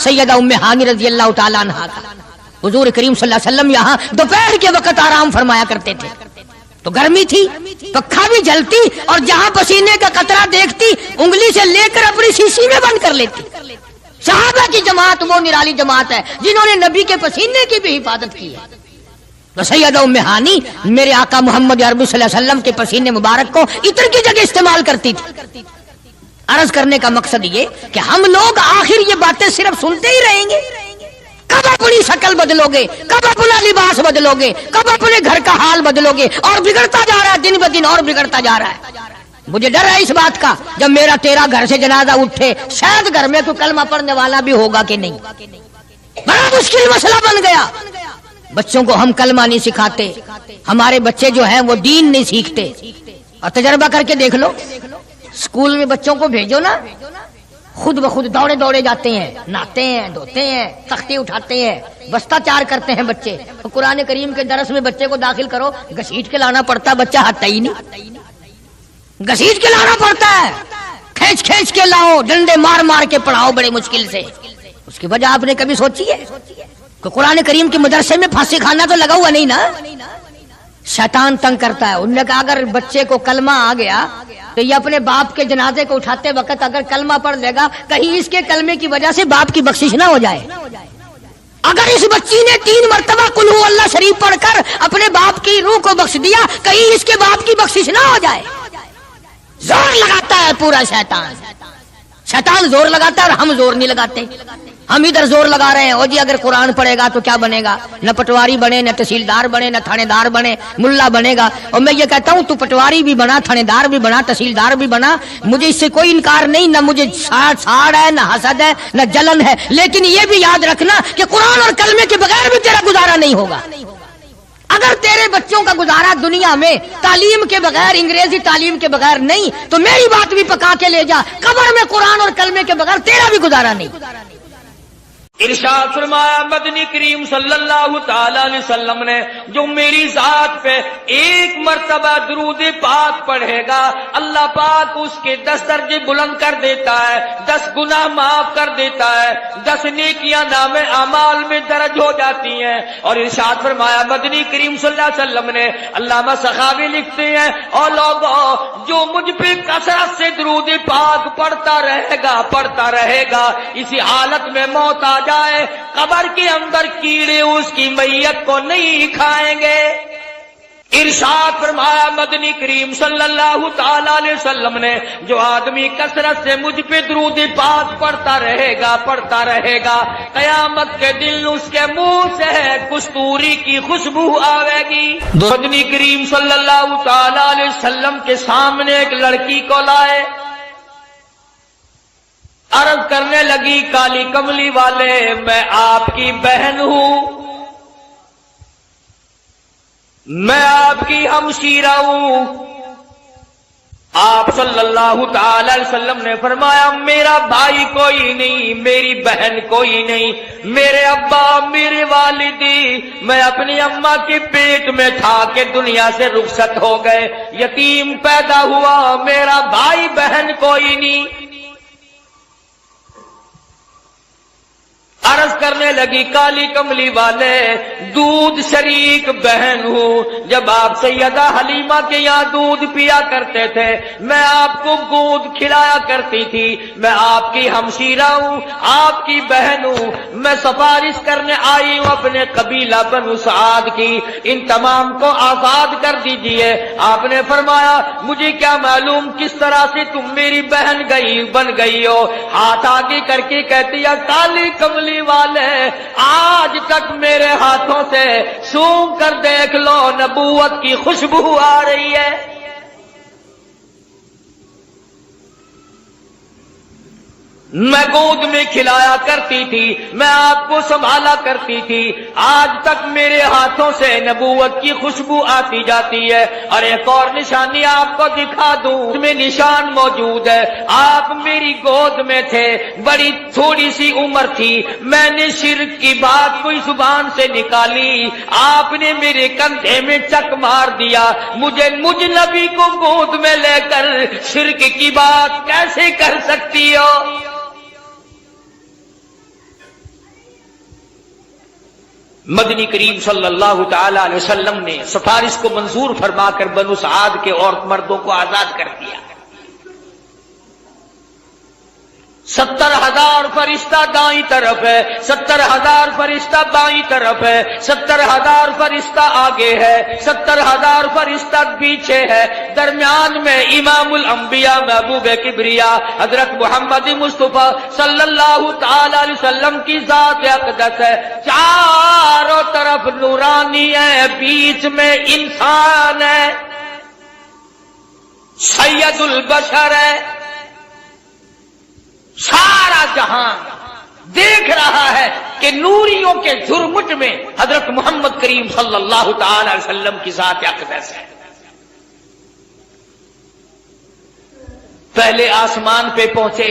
سیدہ ام ہانی رضی اللہ تعالیٰ عنہا کا. حضور کریم صلی اللہ علیہ وسلم یہاں دوپہر کے وقت آرام فرمایا کرتے تھے. تو گرمی تھی, پکھا بھی جلتی, اور جہاں پسینے کا قطرہ دیکھتی انگلی سے لے کر اپنی شیشی میں بند کر لیتی. صحابہ کی جماعت وہ نرالی جماعت ہے جنہوں نے نبی کے پسینے کی بھی حفاظت کی ہے. تو سیدہ ام ہانی میرے آقا محمد عربی صلی اللہ علیہ وسلم کے پسینے مبارک کو عطر کی جگہ استعمال کرتی تھی. عرض کرنے کا مقصد یہ کہ ہم لوگ آخر یہ باتیں صرف سنتے ہی رہیں گے؟ کب اپنی شکل بدلو گے, کب اپنا لباس بدلو گے, کب اپنے گھر کا حال بدلو گے؟ اور بگڑتا جا رہا ہے, دن بہ دن اور بگڑتا جا رہا ہے. مجھے ڈر ہے اس بات کا جب میرا تیرا گھر سے جنازہ اٹھے شاید گھر میں کوئی کلمہ پڑھنے والا بھی ہوگا کہ نہیں. بڑا مشکل مسئلہ بن گیا. بچوں کو ہم کلمہ نہیں سکھاتے, ہمارے بچے جو ہیں وہ دین نہیں سیکھتے. اور تجربہ کر کے دیکھ لو, اسکول میں بچوں کو بھیجو نا, خود بخود دوڑے دوڑے جاتے ہیں, نہاتے ہیں, دھوتے ہیں, تختی اٹھاتے ہیں, بستہ چار کرتے ہیں بچے. قرآن کریم کے درس میں بچے کو داخل کرو, گھسیٹ کے لانا پڑتا, بچہ ہٹتا ہی نہیں, گھسیٹ کے لانا پڑتا ہے, کھینچ کھینچ کے لاؤ, ڈنڈے مار مار کے پڑھاؤ بڑے مشکل سے. اس کی وجہ آپ نے کبھی سوچی ہے کہ قرآن کریم کے مدرسے میں پھانسی کھانا تو لگا ہوا نہیں نا؟ شیطان تنگ کرتا ہے. انہوں نے کہا اگر بچے کو کلمہ آ گیا تو یہ اپنے باپ کے جنازے کو اٹھاتے وقت اگر کلمہ پڑھ لے گا, کہیں اس کے کلمے کی وجہ سے باپ کی بخشش نہ ہو جائے. اگر اس بچی نے 3 مرتبہ قل ہو اللہ شریف پڑھ کر اپنے باپ کی روح کو بخش دیا, کہیں اس کے باپ کی بخشش نہ ہو جائے. زور لگاتا ہے پورا شیطان. شیطان زور لگاتا ہے اور ہم زور نہیں لگاتے. ہم ادھر زور لگا رہے ہیں, او جی اگر قرآن پڑھے گا تو کیا بنے گا؟ نہ پٹواری بنے, نہ تحصیلدار بنے, نہ تھانے دار بنے, ملا بنے گا. اور میں یہ کہتا ہوں تو پٹواری بھی بنا, تھانے دار بھی بنا, تحصیلدار بھی بنا, مجھے اس سے کوئی انکار نہیں. نہ مجھے ساڑ ہے, نہ حسد ہے, نہ جلن ہے, لیکن یہ بھی یاد رکھنا کہ قرآن اور کلمے کے بغیر بھی تیرا گزارا نہیں ہوگا. اگر تیرے بچوں کا گزارا دنیا میں تعلیم کے بغیر, انگریزی تعلیم کے بغیر نہیں, تو میری بات بھی پکا کے لے جا, قبر میں قرآن اور کلمے کے بغیر تیرا بھی گزارا نہیں. ارشاد فرمایا مدنی کریم صلی اللہ تعالی علیہ وسلم نے جو میری ذات پہ 1 مرتبہ درود پاک پڑھے گا, اللہ پاک اس کے 10 درجے بلند کر دیتا ہے, 10 گناہ معاف کر دیتا ہے, 10 نیکیاں نام اعمال میں درج ہو جاتی ہیں. اور ارشاد فرمایا مدنی کریم صلی اللہ علیہ وسلم نے, علامہ سخاوی لکھتے ہیں, اور لوگوں جو مجھ پہ کثرت سے درود پاک پڑھتا رہے گا اسی حالت میں موت آ جائے, قبر کے اندر کیڑے اس کی میت کو نہیں کھائیں گے. ارشاد فرمایا مدنی کریم صلی اللہ تعالی علیہ وسلم نے جو آدمی کثرت سے مجھ پہ درود پاک پڑھتا رہے گا قیامت کے دن اس کے منہ سے کستوری کی خوشبو آئے گی. مدنی کریم صلی اللہ تعالی علیہ وسلم کے سامنے ایک لڑکی کو لائے, عرض کرنے لگی کالی کملی والے میں آپ کی بہن ہوں, میں آپ کی ہمشیرہ ہوں. آپ صلی اللہ تعالی علیہ وسلم نے فرمایا میرا بھائی کوئی نہیں, میری بہن کوئی نہیں, میرے ابا میرے والدی میں اپنی اماں کے پیٹ میں تھا کہ دنیا سے رخصت ہو گئے, یتیم پیدا ہوا, میرا بھائی بہن کوئی نہیں. عرض کرنے لگی کالی کملی والے دودھ شریک بہن ہوں, جب آپ سیدہ حلیمہ کے یہاں دودھ پیا کرتے تھے میں آپ کو گود کھلایا کرتی تھی, میں آپ کی ہمشیرہ ہوں, آپ کی بہن ہوں, میں سفارش کرنے آئی ہوں اپنے قبیلہ بنو سعد کی, ان تمام کو آزاد کر دیجئے. آپ نے فرمایا مجھے کیا معلوم کس طرح سے تم میری بہن بن گئی ہو. ہاتھ آگے کر کے کہتی ہے کالی کملی والے آج تک میرے ہاتھوں سے سونگھ کر دیکھ لو نبوت کی خوشبو آ رہی ہے. میں گود میں کھلایا کرتی تھی, میں آپ کو سنبھالا کرتی تھی, آج تک میرے ہاتھوں سے نبوت کی خوشبو آتی جاتی ہے. اور ایک اور نشانی آپ کو دکھا دوں, اس میں نشان موجود ہے. آپ میری گود میں تھے, بڑی تھوڑی سی عمر تھی, میں نے شرک کی بات کوئی زبان سے نکالی, آپ نے میرے کندھے میں چک مار دیا. مجھ نبی کو گود میں لے کر شرک کی بات کیسے کر سکتی ہو؟ مدنی کریم صلی اللہ تعالی علیہ وسلم نے سفارش کو منظور فرما کر بنو سعد کے عورت مردوں کو آزاد کر دیا۔ 70,000 فرشتہ دائیں طرف ہے، 70,000 فرشتہ بائیں طرف ہے، 70,000 فرشتہ آگے ہے، 70,000 فرشتہ پیچھے ہے، درمیان میں امام الانبیاء محبوب کبریا حضرت محمد مصطفیٰ صلی اللہ تعالی علیہ وسلم کی ذات اقدس ہے، چاروں طرف نورانی ہے، بیچ میں انسان ہے، سید البشر ہے۔ سارا جہان دیکھ رہا ہے کہ نوریوں کے جھرمٹ میں حضرت محمد کریم صلی اللہ تعالی علیہ وسلم کی ذات اقدس ہے۔ پہلے آسمان پہ پہنچے،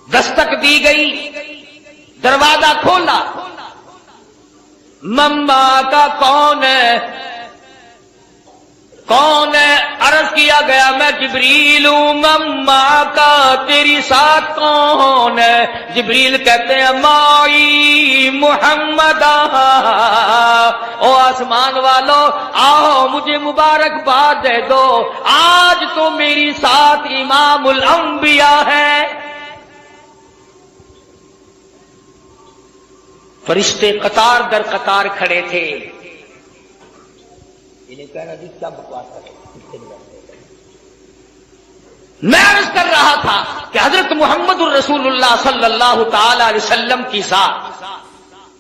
دستک دی گئی، دروازہ کھولا، مما کا کون ہے؟ کون ہے؟ عرض کیا گیا میں جبریل ہوں۔ مما کا تیری ساتھ کون ہے؟ جبریل کہتے ہیں مائی محمد۔ او آسمان والو آؤ مجھے مبارکباد دے دو، آج تو میری ساتھ امام الانبیاء ہے۔ فرشتے قطار در قطار کھڑے تھے۔ میں عرض کر رہا تھا کہ حضرت محمد الرسول اللہ صلی اللہ تعالی علیہ وسلم کی ذات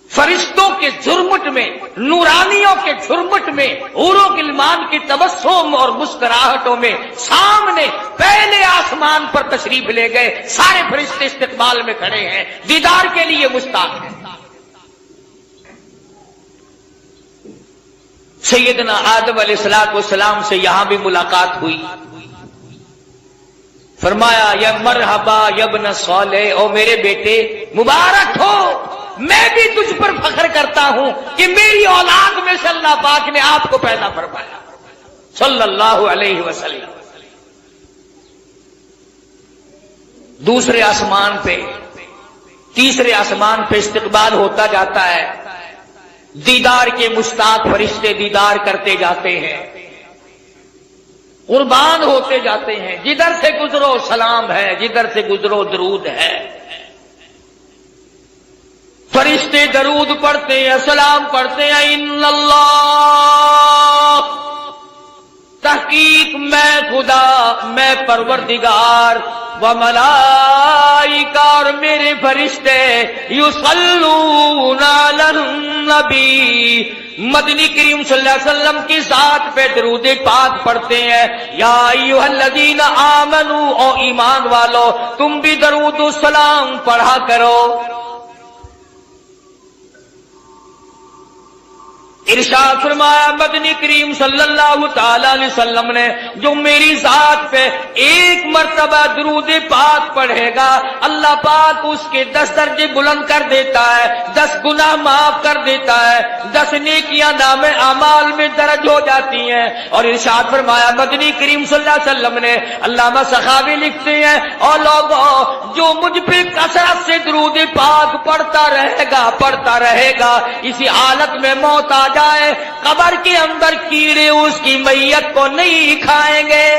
فرشتوں کے جھرمٹ میں، نورانیوں کے جھرمٹ میں، حوروں غلمان کی تبسم اور مسکراہٹوں میں سامنے پہلے آسمان پر تشریف لے گئے۔ سارے فرشتے استقبال میں کھڑے ہیں، دیدار کے لیے مشتاق ہیں۔ سیدنا آدم علیہ السلام سے یہاں بھی ملاقات ہوئی، فرمایا یا مرحبا یا ابن صالح، او میرے بیٹے مبارک ہو، میں بھی تجھ پر فخر کرتا ہوں کہ میری اولاد میں سے اللہ پاک نے آپ کو پیدا فرمایا صلی اللہ علیہ وسلم۔ دوسرے آسمان پہ، تیسرے آسمان پہ استقبال ہوتا جاتا ہے، دیدار کے مشتاق فرشتے دیدار کرتے جاتے ہیں، قربان ہوتے جاتے ہیں، جدھر سے گزرو سلام ہے، جدھر سے گزرو درود ہے۔ فرشتے درود پڑھتے ہیں، سلام پڑھتے ہیں، ان اللہ، تحقیق میں خدا، میں پروردگار، و ملائکہ، اور میرے فرشتے، یصلون علی النبی، مدنی کریم صلی اللہ علیہ وسلم کی ذات پہ درود پاک پڑھتے ہیں۔ یا ایھا الذین آمنو، او ایمان والو تم بھی درود و سلام پڑھا کرو۔ ارشاد فرمایا مدنی کریم صلی اللہ تعالی علیہ وسلم نے، جو میری ذات پہ ایک مرتبہ درود پاک پڑھے گا، اللہ پاک اس کے 10 درجے بلند کر دیتا ہے، 10 گناہ معاف کر دیتا ہے، 10 نیکیاں نام اعمال میں درج ہو جاتی ہیں۔ اور ارشاد فرمایا مدنی کریم صلی اللہ علیہ وسلم نے، علامہ سخاوی لکھتے ہیں، اور لوگوں جو مجھ پہ کثرت سے درود پاک پڑھتا رہے گا، اسی حالت میں موت آ جائے، قبر کے اندر کیڑے اس کی میت کو نہیں کھائیں گے۔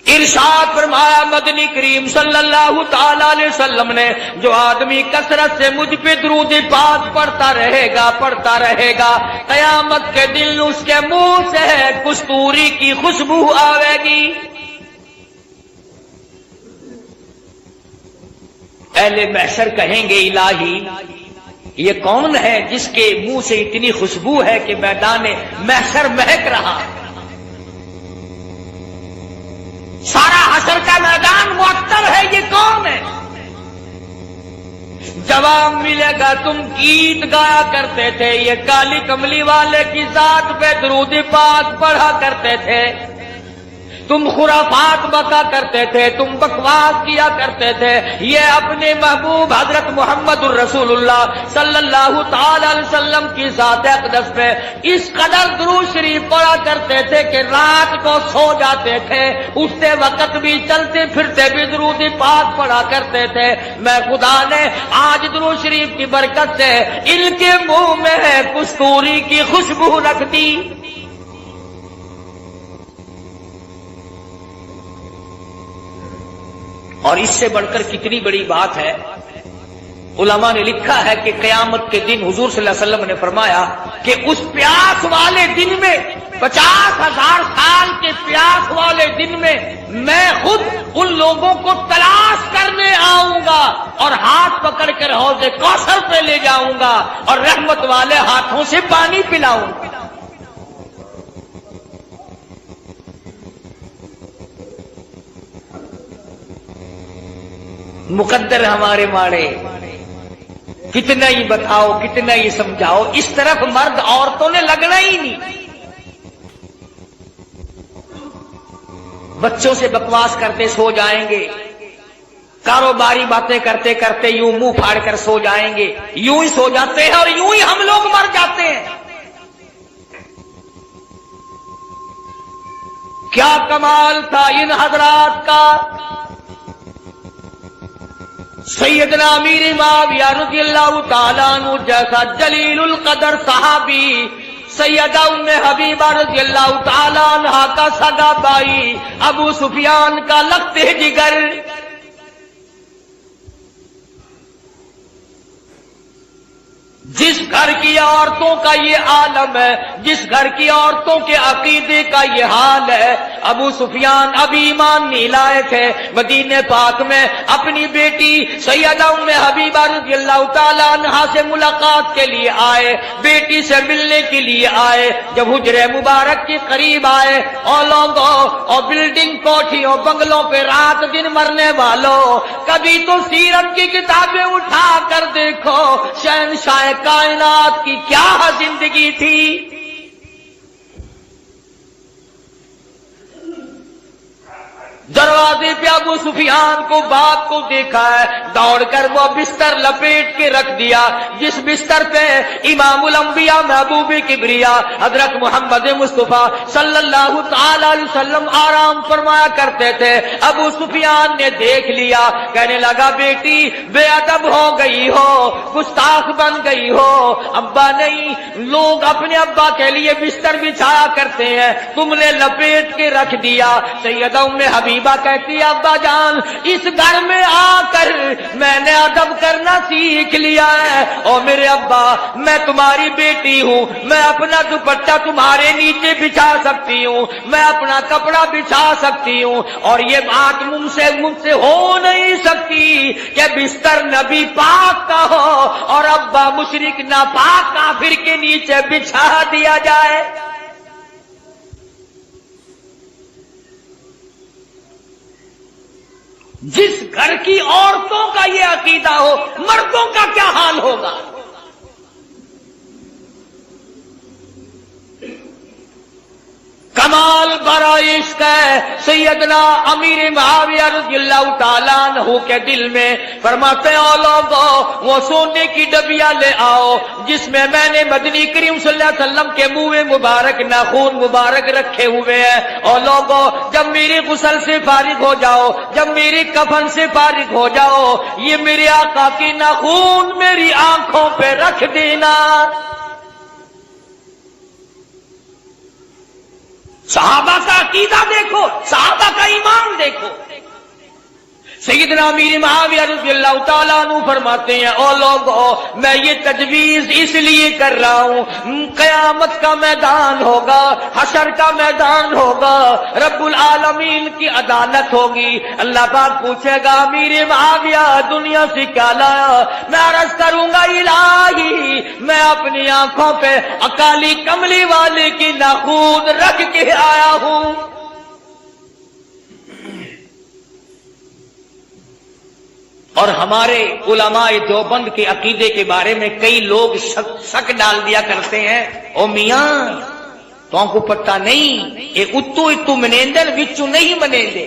ارشاد فرمایا مدنی کریم صلی اللہ تعالی علیہ وسلم نے، جو آدمی کثرت سے مجھ پہ درود پاک پڑھتا رہے گا، قیامت کے دن اس کے منہ سے کستوری کی خوشبو آئے گی۔ اہل محشر کہیں گے الہی یہ کون ہے جس کے منہ سے اتنی خوشبو ہے کہ میدان محشر مہک رہا، سارا حشر کا میدان معطر ہے، یہ کون ہے؟ جواب ملے گا تم گیت گایا کرتے تھے، یہ کالی کملی والے کی ذات پہ درود پاک پڑھا کرتے تھے، تم خرافات بکا کرتے تھے، تم بکواس کیا کرتے تھے، یہ اپنے محبوب حضرت محمد الرسول اللہ صلی اللہ تعالی علیہ وسلم کی ذات اقدس پہ اس قدر درود شریف پڑھا کرتے تھے کہ رات کو سو جاتے تھے، اٹھتے وقت بھی چلتے پھرتے بھی درود پاک پڑھا کرتے تھے۔ میں خدا نے آج درود شریف کی برکت سے ان کے منہ میں کستوری کی خوشبو رکھ دی۔ اور اس سے بڑھ کر کتنی بڑی بات ہے، علماء نے لکھا ہے کہ قیامت کے دن حضور صلی اللہ علیہ وسلم نے فرمایا کہ اس پیاس والے دن میں 50,000 سال کے پیاس والے دن میں میں خود ان لوگوں کو تلاش کرنے آؤں گا اور ہاتھ پکڑ کر حوض کوثر پہ لے جاؤں گا اور رحمت والے ہاتھوں سے پانی پلاؤں گا۔ مقدر ہمارے ماڑے، کتنا ہی بتاؤ کتنا ہی سمجھاؤ، اس طرف مرد عورتوں نے لگنا ہی نہیں۔ بچوں سے بکواس کرتے سو جائیں گے، کاروباری باتیں کرتے کرتے یوں منہ پھاڑ کر سو جائیں گے، یوں ہی سو جاتے ہیں اور یوں ہی ہم لوگ مر جاتے ہیں۔ کیا کمال تھا ان حضرات کا! سیدنا امیر معاویہ رضی اللہ تعالیٰ عنہ جیسا جلیل القدر صحابی، سیدہ ام حبیبہ رضی اللہ تعالیٰ عنہ کا سگا بھائی ابو سفیان کا لگتے جگر، جس گھر کی عورتوں کا یہ عالم ہے، جس گھر کی عورتوں کے عقیدے کا یہ حال ہے، ابو سفیان ابھی ایمان نہیں لائے تھے، مدینے پاک میں اپنی بیٹی سیدہ ام حبیبہ رضی اللہ تعالیٰ عنہا سے ملاقات کے لیے آئے، بیٹی سے ملنے کے لیے آئے۔ جب حجرے مبارک کے قریب آئے، اور لوگوں اور بلڈنگ کوٹھیوں بنگلوں پہ رات دن مرنے والوں، کبھی تو سیرت کی کتابیں اٹھا کر دیکھو، شہنشاہ کائنات کی کیا زندگی تھی۔ دروازے پہ ابو سفیان کو باپ کو دیکھا ہے، دوڑ کر وہ بستر لپیٹ کے رکھ دیا جس بستر پہ امام الانبیاء محبوب کبریا حضرت محمد مصطفیٰ صلی اللہ تعالی علیہ وسلم آرام فرمایا کرتے تھے۔ ابو سفیان نے دیکھ لیا، کہنے لگا بیٹی بے ادب ہو گئی ہو، گستاخ بن گئی ہو، ابا نہیں، لوگ اپنے ابا کے لیے بستر بچھایا کرتے ہیں، تم نے لپیٹ کے رکھ دیا۔ سیدہ ام حبیبہ کہتی ابا جان اس گھر میں آ کر میں نے ادب کرنا سیکھ لیا ہے، اور میرے ابا میں تمہاری بیٹی ہوں، میں اپنا دوپٹہ تمہارے نیچے بچھا سکتی ہوں، میں اپنا کپڑا بچھا سکتی ہوں، اور یہ بات مجھ سے ہو نہیں سکتی کہ بستر نبی پاک کا ہو اور ابا مشرک ناپاک کافر کے نیچے بچھا دیا جائے۔ جس گھر کی عورتوں کا یہ عقیدہ ہو، مردوں کا کیا حال ہوگا؟ کمال برا عشق ہے سیدنا امیر معاویہ رضی اللہ تعالیٰ عنہ کے دل میں۔ فرماتے ہیں لوگوں وہ سونے کی ڈبیا لے آؤ جس میں نے مدنی کریم صلی اللہ علیہ وسلم کے منہ مبارک ناخون مبارک رکھے ہوئے ہیں، اور لوگوں جب میری غسل سے فارغ ہو جاؤ، جب میری کفن سے فارغ ہو جاؤ، یہ میرے آقا کی ناخون میری آنکھوں پہ رکھ دینا۔ صحابہ کا عقیدہ دیکھو، صحابہ کا ایمان دیکھو۔ سیدنا امیر معاویہ رضی اللہ تعالیٰ عنہ فرماتے ہیں او لوگوں میں یہ تجویز اس لیے کر رہا ہوں، قیامت کا میدان ہوگا، حشر کا میدان ہوگا، رب العالمین کی عدالت ہوگی، اللہ پاک پوچھے گا امیر معاویہ دنیا سے کیا لایا؟ میں عرض کروں گا الہی میں اپنی آنکھوں پہ اکالی کملی والے کی ناخون رکھ کے آیا ہوں۔ اور ہمارے علماء دیوبند کے عقیدے کے بارے میں کئی لوگ شک ڈال دیا کرتے ہیں، او میاں تو کو پتا نہیں اے اتو اتو منیندن وچو نہیں منیندے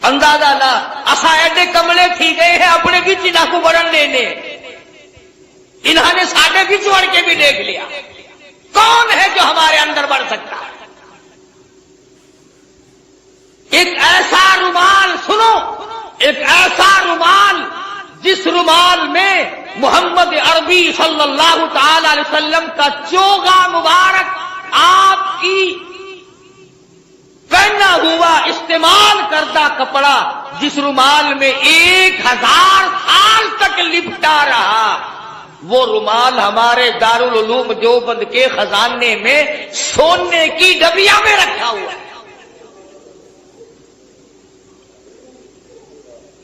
اندازہ لا اسا ایڈے کملے تھی گئے ہیں اپنے وچ انہاں کو بڑھن لینے انہوں نے ساڈے وچ وڑ کے بھی دیکھ لیا کون ہے جو ہمارے اندر بڑھ سکتا ہے ایک ایسا رومال سنو ایک ایسا رومال جس رومال میں محمد عربی صلی اللہ تعالی علیہ وسلم کا چوغا مبارک آپ کی پہنا ہوا استعمال کردہ کپڑا جس رومال میں 1000 سال تک لپٹا رہا وہ رومال ہمارے دارالعلوم دیوبند کے خزانے میں سونے کی ڈبیا میں رکھا ہوا ہے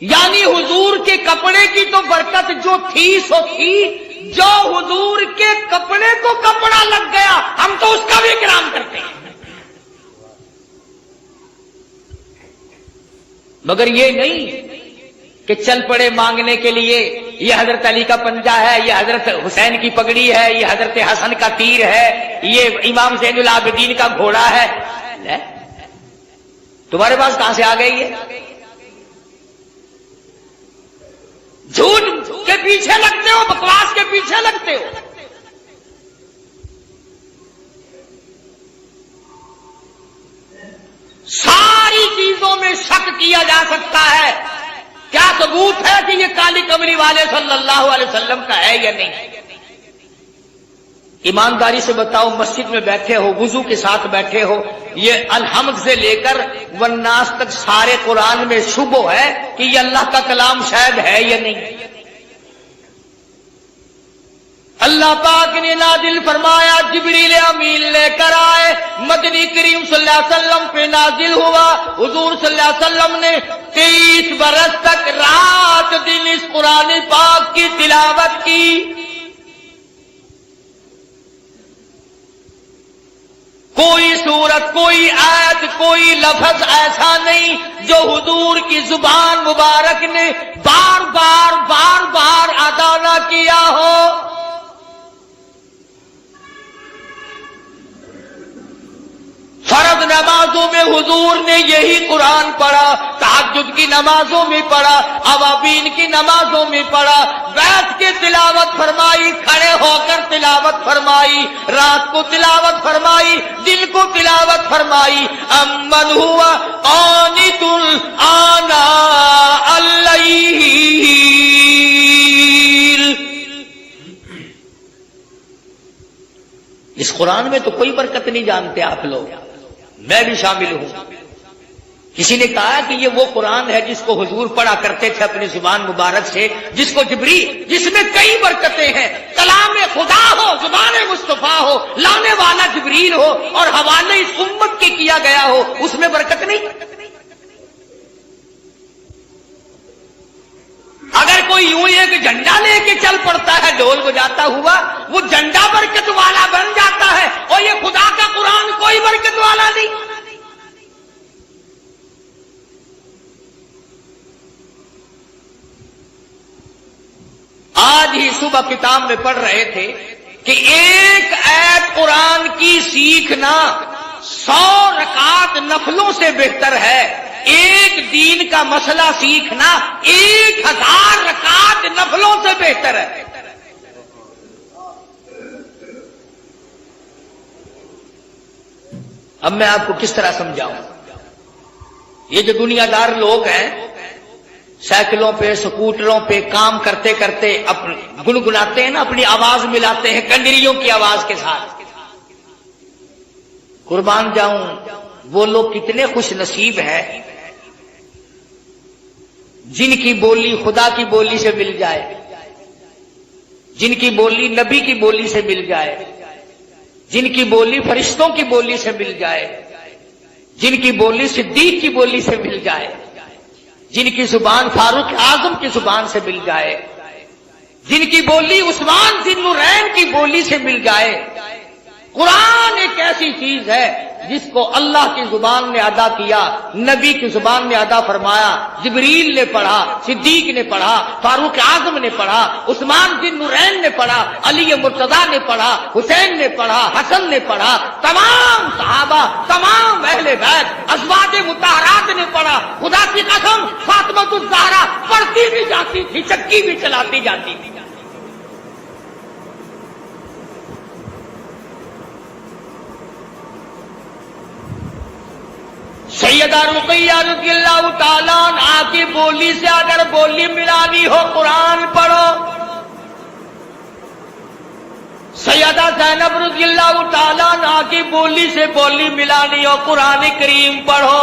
یعنی حضور کے کپڑے کی تو برکت جو تھی سو تھی جو حضور کے کپڑے کو کپڑا لگ گیا ہم تو اس کا بھی اکرام کرتے ہیں مگر یہ نہیں کہ چل پڑے مانگنے کے لیے یہ حضرت علی کا پنجہ ہے یہ حضرت حسین کی پگڑی ہے یہ حضرت حسن کا تیر ہے یہ امام زین العابدین کا گھوڑا ہے تمہارے پاس کہاں سے آ گئی ہے جھوٹ کے پیچھے لگتے ہو بکواس کے پیچھے لگتے ہو ساری چیزوں میں شک کیا جا سکتا ہے کیا ثبوت ہے کہ یہ کالی کمری والے صلی اللہ علیہ وسلم کا ہے یا نہیں ایمانداری سے بتاؤ مسجد میں بیٹھے ہو وضو کے ساتھ بیٹھے ہو یہ الحمد سے لے کر والناس تک سارے قرآن میں شبہ ہے کہ یہ اللہ کا کلام شاید ہے یا نہیں اللہ پاک نے نازل فرمایا جبریل امین لے کر آئے مدنی کریم صلی اللہ علیہ وسلم پہ نازل ہوا حضور صلی اللہ علیہ وسلم نے 23 برس تک رات دن اس قرآن پاک کی تلاوت کی کوئی سورت کوئی آیت کوئی لفظ ایسا نہیں جو حضور کی زبان مبارک نے بار بار ادا نہ کیا ہو فرض نمازوں میں حضور نے یہی قرآن پڑھا تہجد کی نمازوں میں پڑھا اوابین کی نمازوں میں پڑھا بیٹھ کے تلاوت فرمائی کھڑے ہو کر تلاوت فرمائی رات کو تلاوت فرمائی دن کو تلاوت فرمائی امن ہوا قانت آناء اللیل اس قرآن میں تو کوئی برکت نہیں جانتے آپ لوگ میں بھی شامل ہوں کسی نے کہا کہ یہ وہ قرآن ہے جس کو حضور پڑھا کرتے تھے اپنی زبان مبارک سے جس کو جبریل جس میں کئی برکتیں ہیں کلام خدا ہو زبان مصطفیٰ ہو لانے والا جبریل ہو اور حوالے اس امت کے کیا گیا ہو اس میں برکت نہیں اگر کوئی یوں ایک جھنڈا لے کے چل پڑتا ہے ڈھول بجاتا ہوا وہ جھنڈا برکت والا بن جاتا ہے اور یہ خدا کا قرآن کوئی برکت والا نہیں آج ہی صبح کتاب میں پڑھ رہے تھے کہ ایک آیت قرآن کی سیکھنا 100 رکعت نفلوں سے بہتر ہے ایک دین کا مسئلہ سیکھنا 1000 رکعت نفلوں سے بہتر ہے اب میں آپ کو کس طرح سمجھاؤں یہ جو دنیا دار لوگ ہیں سائیکلوں پہ سکوٹروں پہ کام کرتے کرتے گنگناتے ہیں نا اپنی آواز ملاتے ہیں کنڈریوں کی آواز کے ساتھ قربان جاؤں وہ لوگ کتنے خوش نصیب ہیں جن کی بولی خدا کی بولی سے مل جائے جن کی بولی نبی کی بولی سے مل جائے جن کی بولی فرشتوں کی بولی سے مل جائے جن کی بولی صدیق کی بولی سے مل جائے جن کی زبان فاروق اعظم کی زبان سے مل جائے جن کی بولی عثمان ذی النورین کی بولی سے مل جائے قرآن ایک ایسی چیز ہے جس کو اللہ کی زبان نے ادا کیا، نبی کی زبان نے ادا فرمایا، جبریل نے پڑھا، صدیق نے پڑھا، فاروق اعظم نے پڑھا، عثمان بن نورین نے پڑھا، علی مرتضیٰ نے پڑھا، حسین نے پڑھا، حسن نے پڑھا، تمام صحابہ، تمام اہل بیت، ازواج مطہرات نے پڑھا۔ خدا کی قسم فاطمہ الزہرا پڑھتی بھی جاتی تھی، چکی بھی چلاتی جاتی تھی۔ سیدہ رقیہ رضی اللہ تعالیٰ عنہا کی بولی سے اگر بولی ملانی ہو قرآن پڑھو، سیدہ زینب رضی اللہ تعالیٰ عنہا کی بولی سے بولی ملانی ہو قرآن کریم پڑھو،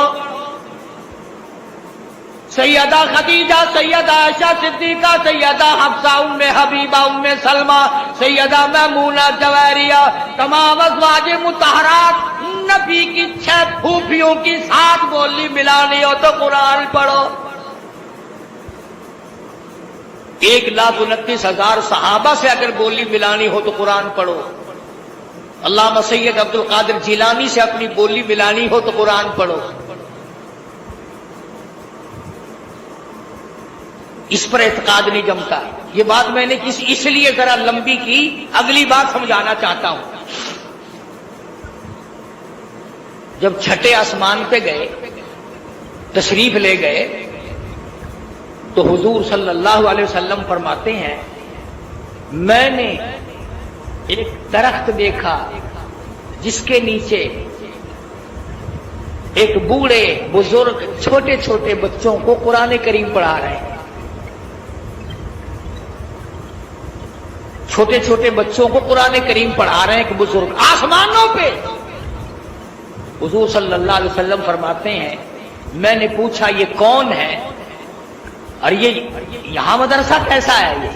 سیدہ خدیجہ، سیدہ عائشہ صدیقہ، سیدہ حفصہ، ام حبیبہ، ام سلمہ، سیدہ میمونہ جویریہ، تمام ازواج مطہرات، نبی کی 6 پھوپھیوں کی 7 بولی ملانی ہو تو قرآن پڑھو۔ 1,29,000 صحابہ سے اگر بولی ملانی ہو تو قرآن پڑھو۔ علامہ سید عبد القادر جیلانی سے اپنی بولی ملانی ہو تو قرآن پڑھو۔ اس پر اعتقاد نہیں جمتا۔ یہ بات میں نے اس لیے ذرا لمبی کی، اگلی بات سمجھانا چاہتا ہوں۔ جب چھٹے آسمان پہ گئے، تشریف لے گئے، تو حضور صلی اللہ علیہ وسلم فرماتے ہیں میں نے ایک درخت دیکھا جس کے نیچے ایک بوڑھے بزرگ چھوٹے چھوٹے بچوں کو قرآن کریم پڑھا رہے ہیں۔ چھوٹے چھوٹے بچوں کو قرآن کریم پڑھا رہے ہیں ایک بزرگ آسمانوں پہ۔ حضور صلی اللہ علیہ وسلم فرماتے ہیں میں نے پوچھا یہ کون ہے اور یہ یہاں مدرسہ کیسا ہے؟ یہ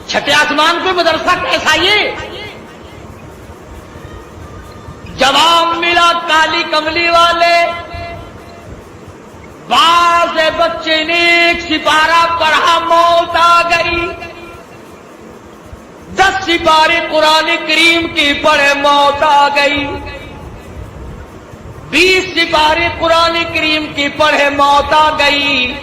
چھٹے آسمان پہ مدرسہ کیسا؟ یہ جواب ملا کالی کملی والے، بعض بچے نے ایک سپارہ پڑھا، موت آ گئی۔ 10 سپارے قرآن کریم کی پڑھے، موت آ گئی۔ 20 سپارے قرآن کریم کی پڑھے، موت آ گئی۔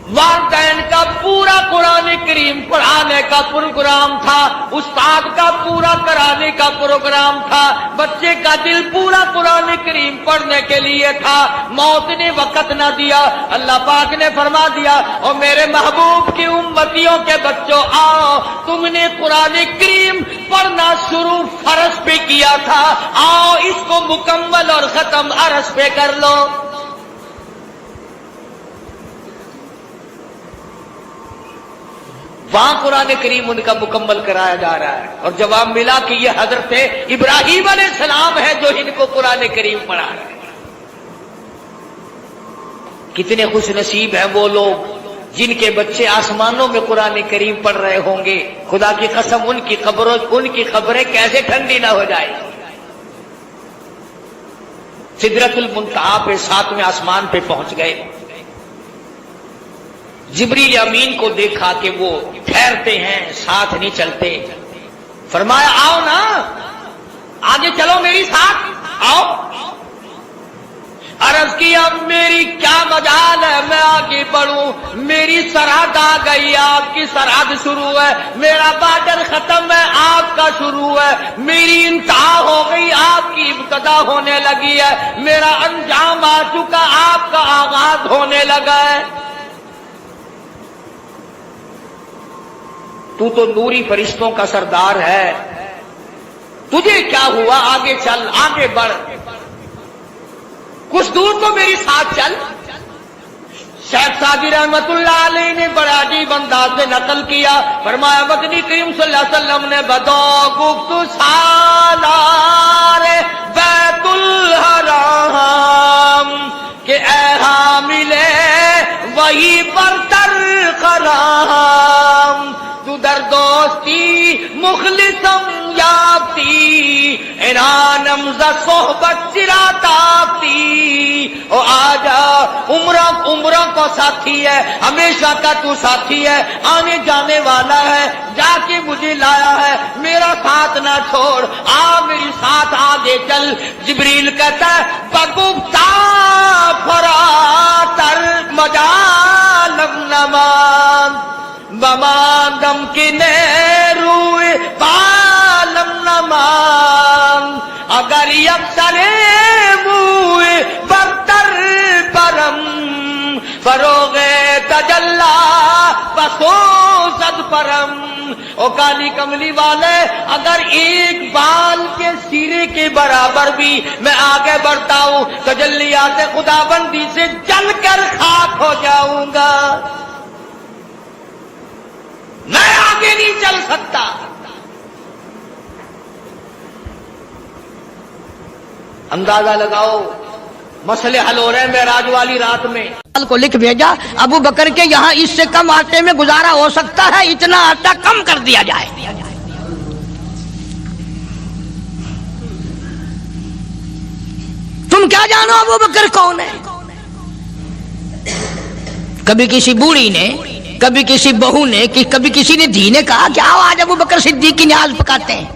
والدین کا پورا قرآن کریم پڑھانے کا پروگرام تھا، استاد کا پورا کرانے کا پروگرام تھا، بچے کا دل پورا قرآن کریم پڑھنے کے لیے تھا، موت نے وقت نہ دیا۔ اللہ پاک نے فرما دیا اور میرے محبوب کی امتیوں کے بچوں آؤ، تم نے قرآن کریم پڑھنا شروع فرض پہ کیا تھا، آؤ اس کو مکمل اور ختم عرض پہ کر لو۔ وہاں قرآن کریم ان کا مکمل کرایا جا رہا ہے، اور جواب ملا کہ یہ حضرت ابراہیم علیہ السلام ہے جو ان کو قرآن کریم پڑھا رہے ہیں۔ کتنے خوش نصیب ہیں وہ لوگ جن کے بچے آسمانوں میں قرآن کریم پڑھ رہے ہوں گے۔ خدا کی قسم ان کی قبریں کیسے ٹھنڈی نہ ہو جائے۔ سدرۃ المنتہا پہ 7ویں آسمان پہ پہنچ گئے، جبریل امین کو دیکھا کہ وہ ٹھہرتے ہیں، ساتھ نہیں چلتے، فرمایا آؤ نا آگے چلو میری ساتھ آؤ۔ عرض کیا میری کیا مجال ہے میں آگے بڑھوں، میری سرحد آ گئی، آپ کی سرحد شروع ہے، میرا بارڈر ختم ہے، آپ کا شروع ہے، میری انتہا ہو گئی، آپ کی ابتدا ہونے لگی ہے، میرا انجام آ چکا، آپ کا آغاز ہونے لگا ہے۔ تو نوری فرشتوں کا سردار ہے، تجھے کیا ہوا؟ آگے چل، آگے بڑھ، کچھ دور تو میری ساتھ چل۔ شیخ سعدی رحمت اللہ علیہ نے بڑا عجیب انداز میں نقل کیا، فرمایا مدنی کریم صلی اللہ علیہ وسلم نے بدو گفت سالار بیت الحرام کہ اے حامل وہی برتر خرام، تو در دوستی مخلصم یافتی اینانم ز صحبت چراتاتی، او آجا عمروں کو ساتھی ہے، ہمیشہ کا تو ساتھی ہے، آنے جانے والا ہے، جا کے مجھے لایا ہے، میرا ساتھ نہ چھوڑ، میری ساتھ آگے چل۔ جبریل کہتا ہے بگفتا فراتر مجالم نمان بماندم کی نیروی بالم نمان، اگر یکسر موی برتر برم فروغ تجلا بسوزد پرم۔ او کالی کملی والے، اگر ایک بال کے سیرے کے برابر بھی میں آگے بڑھتا ہوں، تجلیات خدا بندی سے جل کر خاک ہو جاؤں گا، میں آگے نہیں چل سکتا۔ اندازہ لگاؤ مسئلے حل ہو رہے ہیں معراج والی رات میں۔ کو لکھ بھیجا ابو بکر کے یہاں اس سے کم آٹے میں گزارا ہو سکتا ہے، اتنا آٹا کم کر دیا جائے۔ تم کیا جانو ابو بکر کون ہے؟ کبھی کسی بوڑھی نے، کبھی کسی بہو نے، کبھی کسی نے دھی نے کہا کہ آؤ آج ابو بکر صدیق کی نیاز پکاتے ہیں۔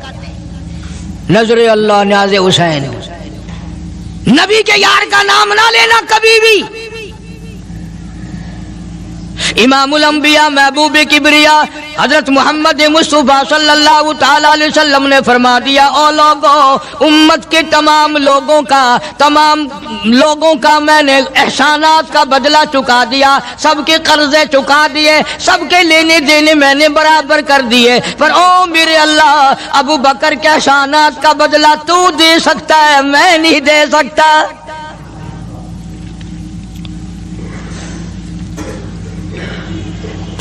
نظر اللہ نیاز حسین، نبی کے یار کا نام نہ لینا کبھی بھی۔ امام الانبیاء محبوب کبریا حضرت محمد مصطفیٰ صلی اللہ تعالی علیہ وسلم نے فرما دیا، او لوگوں، امت کے تمام لوگوں کا میں نے احسانات کا بدلہ چکا دیا، سب کے قرضے چکا دیے، سب کے لینے دینے میں نے برابر کر دیے، پر او میرے اللہ، ابو بکر کے احسانات کا بدلہ تو دے سکتا ہے، میں نہیں دے سکتا۔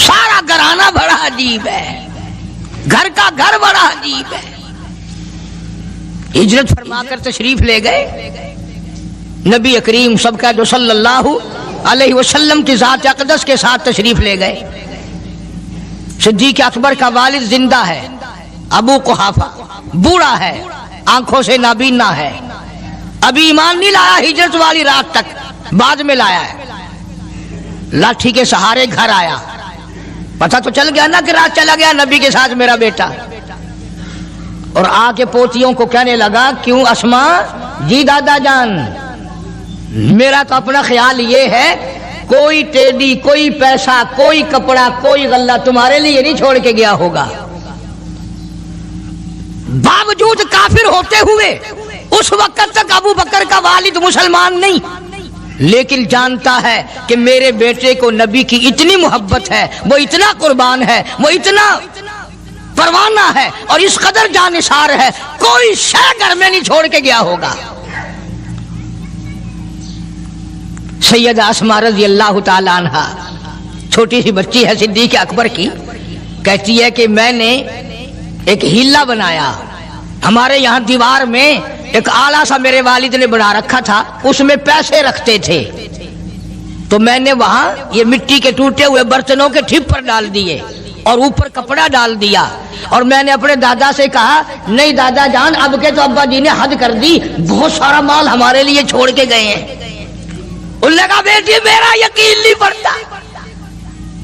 سارا گھرانہ بڑا عجیب ہے، گھر کا گھر بڑا عجیب ہے۔ ہجرت فرما کر تشریف لے گئے نبی کریم سب کا جو صلی اللہ علیہ وسلم کی ذات اقدس کے ساتھ تشریف لے گئے۔ صدیق اکبر کا والد زندہ ہے، ابو قحافہ بوڑھا ہے، آنکھوں سے نابینا ہے، ابھی ایمان نہیں لایا ہجرت والی رات تک، بعد میں لایا ہے۔ لاٹھی کے سہارے گھر آیا، پتہ تو چل گیا نا کہ رات چلا گیا نبی کے ساتھ میرا بیٹا، اور آ کے پوتیوں کو کہنے لگا، کیوں اسما جی دادا جان، میرا تو اپنا خیال یہ ہے کوئی ٹیڈی، کوئی پیسہ، کوئی کپڑا، کوئی غلہ تمہارے لیے نہیں چھوڑ کے گیا ہوگا۔ باوجود کافر ہوتے ہوئے اس وقت تک ابو بکر کا والد مسلمان نہیں، لیکن جانتا ہے کہ میرے بیٹے کو نبی کی اتنی محبت ہے، وہ اتنا قربان ہے، وہ اتنا پروانہ ہے اور اس قدر جانثار ہے، کوئی شے گھر میں نہیں چھوڑ کے گیا ہوگا۔ سیدہ اسماء رضی اللہ تعالی عنہ چھوٹی سی بچی ہے صدیق اکبر کی، کہتی ہے کہ میں نے ایک ہیلا بنایا، ہمارے یہاں دیوار میں ایک آلہ سا میرے والد نے بنا رکھا تھا، اس میں پیسے رکھتے تھے، تو میں نے وہاں یہ مٹی کے ٹوٹے ہوئے برتنوں کے ٹھپ ڈال دیے اور اوپر کپڑا ڈال دیا، اور میں نے اپنے دادا سے کہا، نہیں دادا جان، اب کے تو ابا جی نے حد کر دی، بہت سارا مال ہمارے لیے چھوڑ کے گئے ہیں۔ انہوں نے کہا بیٹی میرا یقین نہیں پڑتا،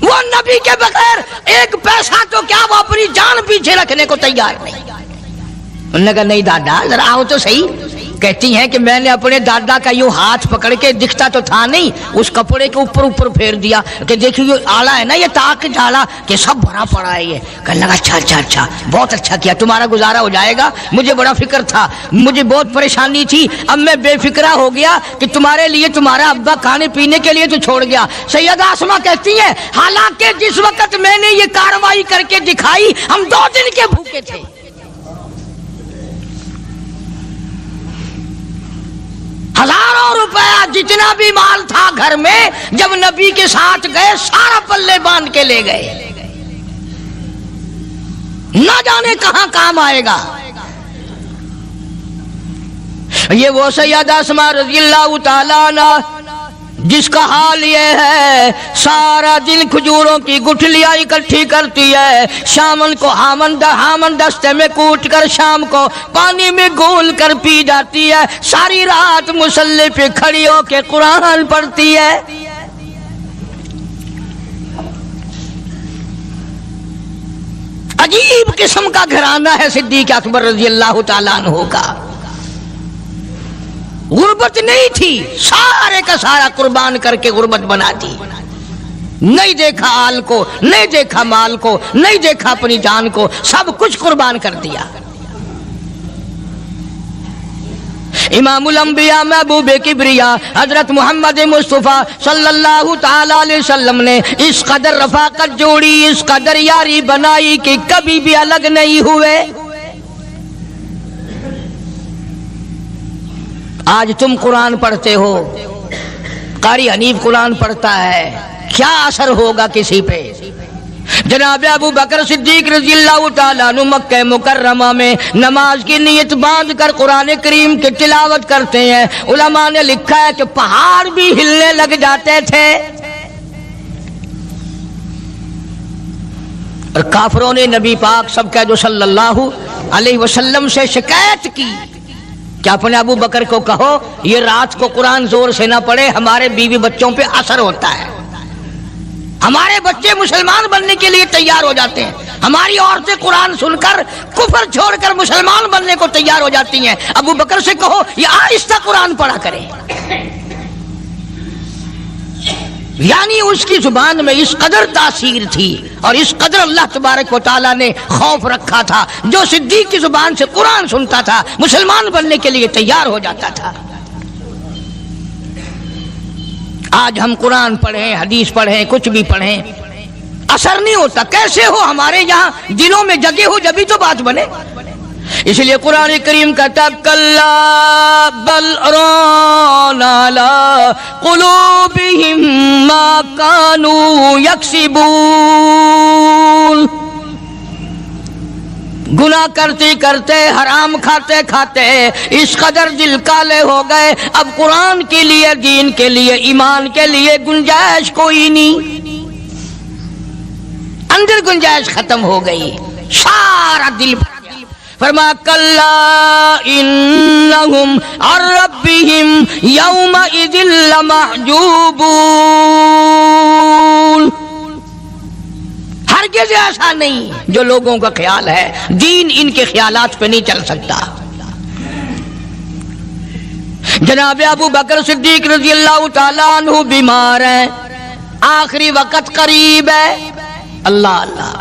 وہ نبی کے بغیر ایک پیسہ تو کیا وہ اپنی جان پیچھے رکھنے کو تیار نہیں۔ انہوں نے کہا نہیں دادا ذرا آؤ تو صحیح۔ کہتی ہیں کہ میں نے اپنے دادا کا یوں ہاتھ پکڑ کے، دکھتا تو تھا نہیں، اس کپڑے کے اوپر پھیر دیا کہ دیکھیے یہ آلہ ہے نا، یہ تاک جھالا کہ سب بھرا پڑا ہے۔ یہ کہنے لگا اچھا بہت اچھا کیا، تمہارا گزارا ہو جائے گا، مجھے بڑا فکر تھا، مجھے بہت پریشانی تھی، اب میں بے فکرہ ہو گیا کہ تمہارے لیے تمہارا ابا کھانے پینے کے لیے تو چھوڑ گیا۔ سیدہ اسماء کہتی ہیں حالانکہ جس وقت میں نے یہ کارروائی کر کے دکھائی ہم 2 دن کے بھوکے تھے۔ ہزاروں روپیہ جتنا بھی مال تھا گھر میں، جب نبی کے ساتھ گئے سارا پلے باندھ کے لے گئے، نہ جانے کہاں کام آئے گا۔ یہ وہ سیدہ اسماء رضی اللہ تعالی عنہ جس کا حال یہ ہے سارا دن کھجوروں کی گٹھلیاں اکٹھی کرتی ہے، شامن کو ہامن دستے میں کوٹ کر شام کو پانی میں گھول کر پی جاتی ہے، ساری رات مصلی پہ کھڑی ہو کے قرآن پڑھتی ہے۔ عجیب قسم کا گھرانہ ہے صدیق اکبر رضی اللہ تعالیٰ عنہ کا۔ غربت نہیں تھی، سارے کا سارا قربان کر کے غربت بنا دی۔ نہیں دیکھا آل کو، نہیں دیکھا مال کو، نہیں دیکھا اپنی جان کو، سب کچھ قربان کر دیا۔ امام الانبیاء محبوب کبریا حضرت محمد مصطفیٰ صلی اللہ تعالی علیہ وسلم نے اس قدر رفاقت جوڑی، اس قدر یاری بنائی کہ کبھی بھی الگ نہیں ہوئے۔ آج تم قرآن پڑھتے ہو، قاری حنیف قرآن پڑھتا ہے، کیا اثر ہوگا کسی پہ؟ جناب ابو بکر صدیق رضی اللہ تعالیٰ عنہ مکہ مکرمہ میں نماز کی نیت باندھ کر قرآن کریم کی تلاوت کرتے ہیں۔ علماء نے لکھا ہے کہ پہاڑ بھی ہلنے لگ جاتے تھے، اور کافروں نے نبی پاک سب کا جو صلی اللہ علیہ وسلم سے شکایت کی کہ اپنے ابو بکر کو کہو یہ رات کو قرآن زور سے نہ پڑھے، ہمارے بیوی بچوں پہ اثر ہوتا ہے، ہمارے بچے مسلمان بننے کے لیے تیار ہو جاتے ہیں، ہماری عورتیں قرآن سن کر کفر چھوڑ کر مسلمان بننے کو تیار ہو جاتی ہیں، ابو بکر سے کہو یہ آہستہ قرآن پڑھا کرے۔ یعنی اس کی زبان میں اس قدر تاثیر تھی اور اس قدر اللہ تبارک و تعالیٰ نے خوف رکھا تھا، جو صدیق کی زبان سے قرآن سنتا تھا مسلمان بننے کے لیے تیار ہو جاتا تھا۔ آج ہم قرآن پڑھیں، حدیث پڑھیں، کچھ بھی پڑھیں، اثر نہیں ہوتا۔ کیسے ہو؟ ہمارے یہاں دلوں میں جگہ ہو جبھی تو بات بنے۔ اس لیے قرآن کریم کہتا ہے کلا بل ران علی قلوبہم ما کانوا یکسبون، گناہ کرتے کرتے، حرام کھاتے کھاتے اس قدر دل کالے ہو گئے، اب قرآن کے لیے، دین کے لیے، ایمان کے لیے گنجائش کوئی نہیں، اندر گنجائش ختم ہو گئی، سارا دل بھر گیا۔ فرمایا کلا انہم عن ربہم یومئذ لمحجوبون، ہرگز ایسا نہیں جو لوگوں کا خیال ہے، دین ان کے خیالات پہ نہیں چل سکتا۔ جناب ابو بکر صدیق رضی اللہ تعالیٰ عنہ بیمار ہیں، آخری وقت قریب ہے، اللہ اللہ۔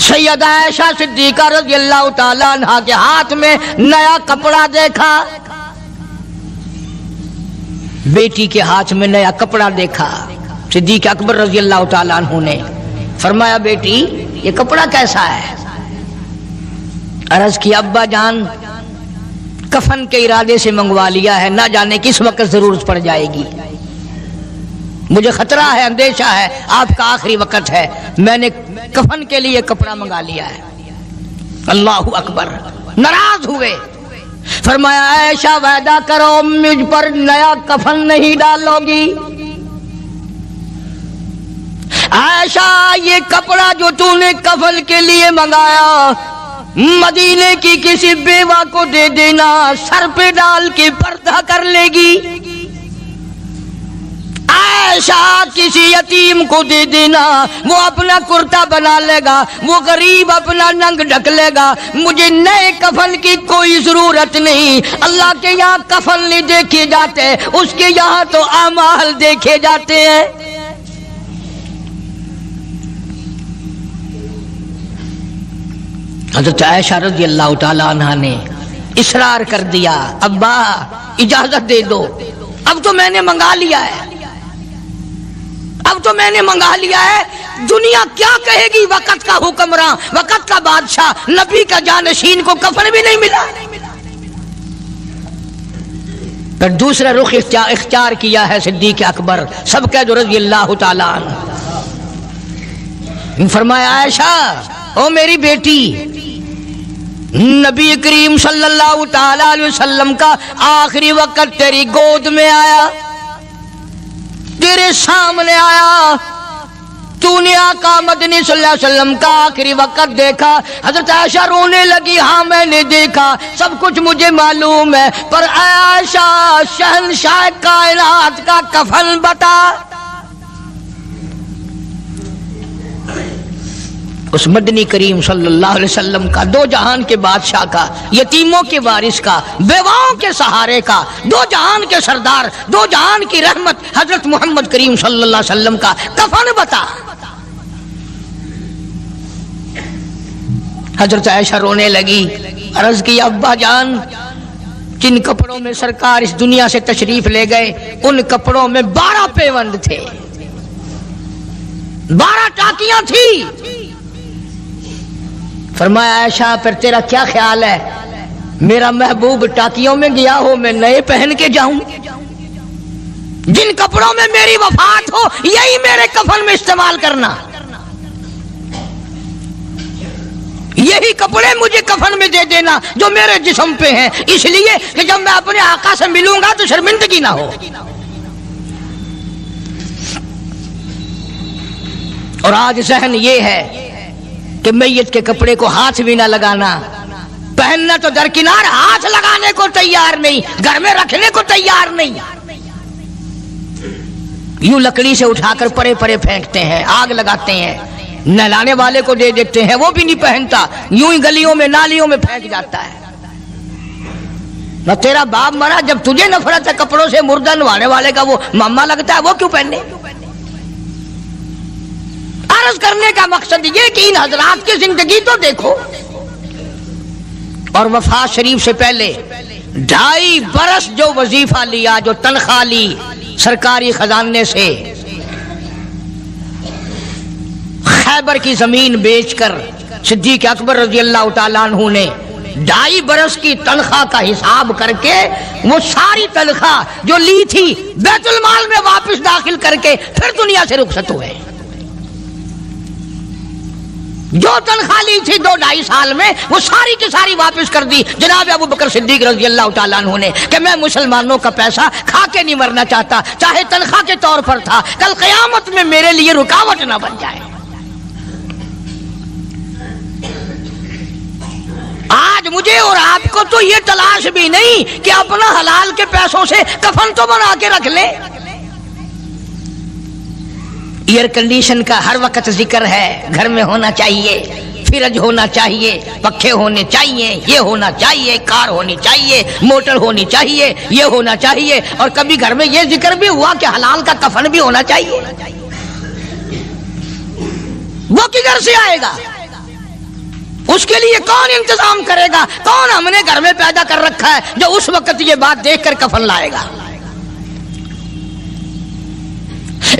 سیدہ عائشہ صدیقہ رضی اللہ تعالیٰ عنہ کے ہاتھ میں نیا کپڑا دیکھا، بیٹی کے ہاتھ میں نیا کپڑا دیکھا، صدیق اکبر رضی اللہ تعالیٰ عنہ نے فرمایا بیٹی یہ کپڑا کیسا ہے؟ عرض کی ابا جان کفن کے ارادے سے منگوا لیا ہے، نہ جانے کس وقت ضرورت پڑ جائے گی، مجھے خطرہ ہے، اندیشہ ہے، آپ کا آخری وقت ہے، میں نے کفن کے لیے کپڑا منگا لیا ہے۔ اللہ اکبر۔ ناراض ہوئے، فرمایا عائشہ وعدہ کرو مجھ پر نیا کفن نہیں ڈالو گی۔ عائشہ یہ کپڑا جو تو نے کفن کے لیے منگایا مدینے کی کسی بیوہ کو دے دینا، سر پہ ڈال کے پردہ کر لے گی۔ عائشہ کسی یتیم کو دے دینا، وہ اپنا کرتا بنا لے گا، وہ غریب اپنا ننگ ڈھک لے گا، مجھے نئے کفن کی کوئی ضرورت نہیں۔ اللہ کے یہاں کفن نہیں دیکھے جاتے، اس کے یہاں تو اعمال دیکھے جاتے ہیں۔ حضرت عائشہ رضی اللہ تعالیٰ عنہ نے اصرار کر دیا، ابا اجازت دے دو، اب تو میں نے منگا لیا ہے، اب تو میں نے منگا لیا ہے، دنیا کیا کہے گی؟ وقت کا حکمراں، وقت کا بادشاہ، نبی کا جانشین کو کفن بھی نہیں ملا۔ پھر دوسرا رخ اختیار کیا ہے صدیق اکبر سب کا جو رضی اللہ تعالیٰ عنہ، فرمایا عائشہ او میری بیٹی، نبی کریم صلی اللہ تعالی علیہ وسلم کا آخری وقت تیری گود میں آیا، تیرے سامنے آیا، تو نے آقا مدنی صلی اللہ علیہ وسلم کا آخری وقت دیکھا۔ حضرت عائشہ رونے لگی، ہاں میں نے دیکھا، سب کچھ مجھے معلوم ہے، پر اے عائشہ شہنشاہ کائنات کا کفن بتا۔ اس مدنی کریم صلی اللہ علیہ وسلم کا، دو جہان کے بادشاہ کا، یتیموں کے وارث کا، بیواؤں کے سہارے کا، دو جہان کے سردار، دو جہان کی رحمت حضرت محمد کریم صلی اللہ علیہ وسلم کا کفن بتا۔ حضرت عائشہ رونے لگی، عرض کی ابا جان جن کپڑوں میں سرکار اس دنیا سے تشریف لے گئے ان کپڑوں میں 12 پیوند تھے، 12 ٹاکیاں تھی۔ فرمایا عائشہ پھر تیرا کیا خیال ہے، میرا محبوب ٹاکیوں میں گیا ہو میں نئے پہن کے جاؤں؟ جن کپڑوں میں میری وفات ہو یہی میرے کفن میں استعمال کرنا، یہی کپڑے مجھے کفن میں دے دینا جو میرے جسم پہ ہیں، اس لیے کہ جب میں اپنے آقا سے ملوں گا تو شرمندگی نہ ہو۔ اور آج ذہن یہ ہے کہ میت کے کپڑے کو ہاتھ بھی نہ لگانا، پہننا تو درکنار، ہاتھ لگانے کو تیار نہیں، گھر میں رکھنے کو تیار نہیں، یوں لکڑی سے اٹھا کر پرے پرے پھینکتے ہیں، آگ لگاتے ہیں، نہلانے والے کو دے دیتے ہیں، وہ بھی نہیں پہنتا، یوں ہی گلیوں میں نالیوں میں پھینک جاتا ہے۔ نہ تیرا باپ مرا، جب تجھے نفرت ہے کپڑوں سے، مردہ نوانے والے کا وہ ماما لگتا ہے، وہ کیوں پہنے؟ عرض کرنے کا مقصد یہ کہ ان حضرات کی زندگی تو دیکھو، اور وفات شریف سے پہلے 2.5 برس جو وظیفہ لیا، جو تنخواہ لی سرکاری خزانے سے، خیبر کی زمین بیچ کر صدیق اکبر رضی اللہ تعالیٰ عنہ نے 2.5 برس کی تنخواہ کا حساب کر کے وہ ساری تنخواہ جو لی تھی بیت المال میں واپس داخل کر کے پھر دنیا سے رخصت ہوئے۔ جو تنخواہ لی تھی 2-2.5 سال میں وہ ساری کی ساری واپس کر دی جناب ابو بکر صدیق رضی اللہ تعالیٰ عنہ نے، کہ میں مسلمانوں کا پیسہ کھا کے نہیں مرنا چاہتا، چاہے تنخواہ کے طور پر تھا، کل قیامت میں میرے لیے رکاوٹ نہ بن جائے۔ آج مجھے اور آپ کو تو یہ تلاش بھی نہیں کہ اپنا حلال کے پیسوں سے کفن تو بنا کے رکھ لیں۔ ایئر کنڈیشن کا ہر وقت ذکر ہے، گھر میں ہونا چاہیے، فریج ہونا چاہیے، پنکھے ہونے چاہیے، یہ ہونا چاہیے، کار ہونی چاہیے، موٹر ہونی چاہیے، یہ ہونا چاہیے، اور کبھی گھر میں یہ ذکر بھی ہوا کہ حلال کا کفن بھی ہونا چاہیے۔ وہ کدھر سے آئے گا؟ اس کے لیے کون انتظام کرے گا؟ کون ہم نے گھر میں پیدا کر رکھا ہے جو اس وقت یہ بات دیکھ کر کفن لائے گا؟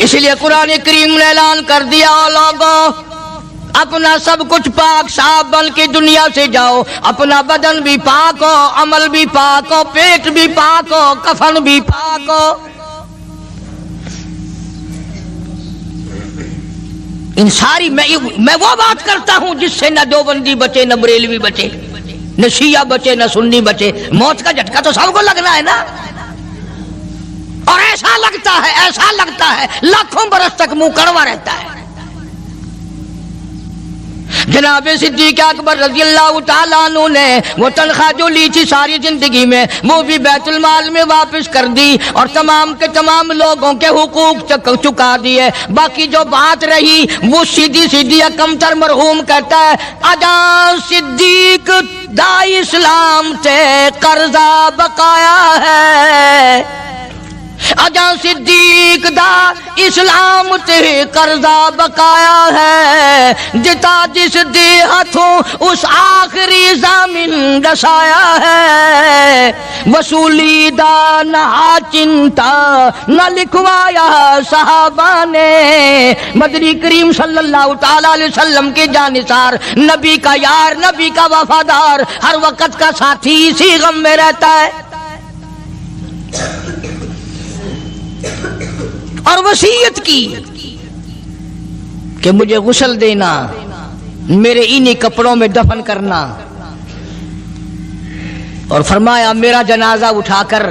اس لیے قرآن کریم نے اعلان کر دیا، لوگوں اپنا سب کچھ پاک صاف بن کے دنیا سے جاؤ، اپنا بدن بھی پاک ہو، عمل بھی پاک ہو، پیٹ بھی پاک ہو، کفن بھی پاک ہو۔ ان ساری میں وہ بات کرتا ہوں جس سے نہ دیوبندی بچے، نہ بریلوی بچے، نہ شیعہ بچے، نہ سنی بچے۔ موت کا جھٹکا تو سب کو لگنا ہے نا، اور ایسا لگتا ہے لاکھوں برس تک منہ کڑوا رہتا ہے۔ جناب صدیق اکبر رضی اللہ تعالیٰ عنہ نے وہ تنخواہ جو لی تھی ساری زندگی میں وہ بھی بیت المال میں واپس کر دی، اور تمام کے تمام لوگوں کے حقوق چکا دیے۔ باقی جو بات رہی وہ سیدھی کمتر مرحوم کہتا ہے، اجا صدیق دا اسلام تے قرضہ بقایا ہے، اجا صدیق دا اسلام تے قرضہ بقایا ہے، جتا جس دے ہاتھوں اس آخری ضامن رسایا ہے، وصولی دا نہ چنتا نہ لکھوایا صحابہ نے۔ مدنی کریم صلی اللہ تعالی علیہ وسلم کے جانثار، نبی کا یار، نبی کا وفادار، ہر وقت کا ساتھی اسی غم میں رہتا ہے، اور وصیت کی کہ مجھے غسل دینا، میرے انہی کپڑوں میں دفن کرنا، اور فرمایا میرا جنازہ اٹھا کر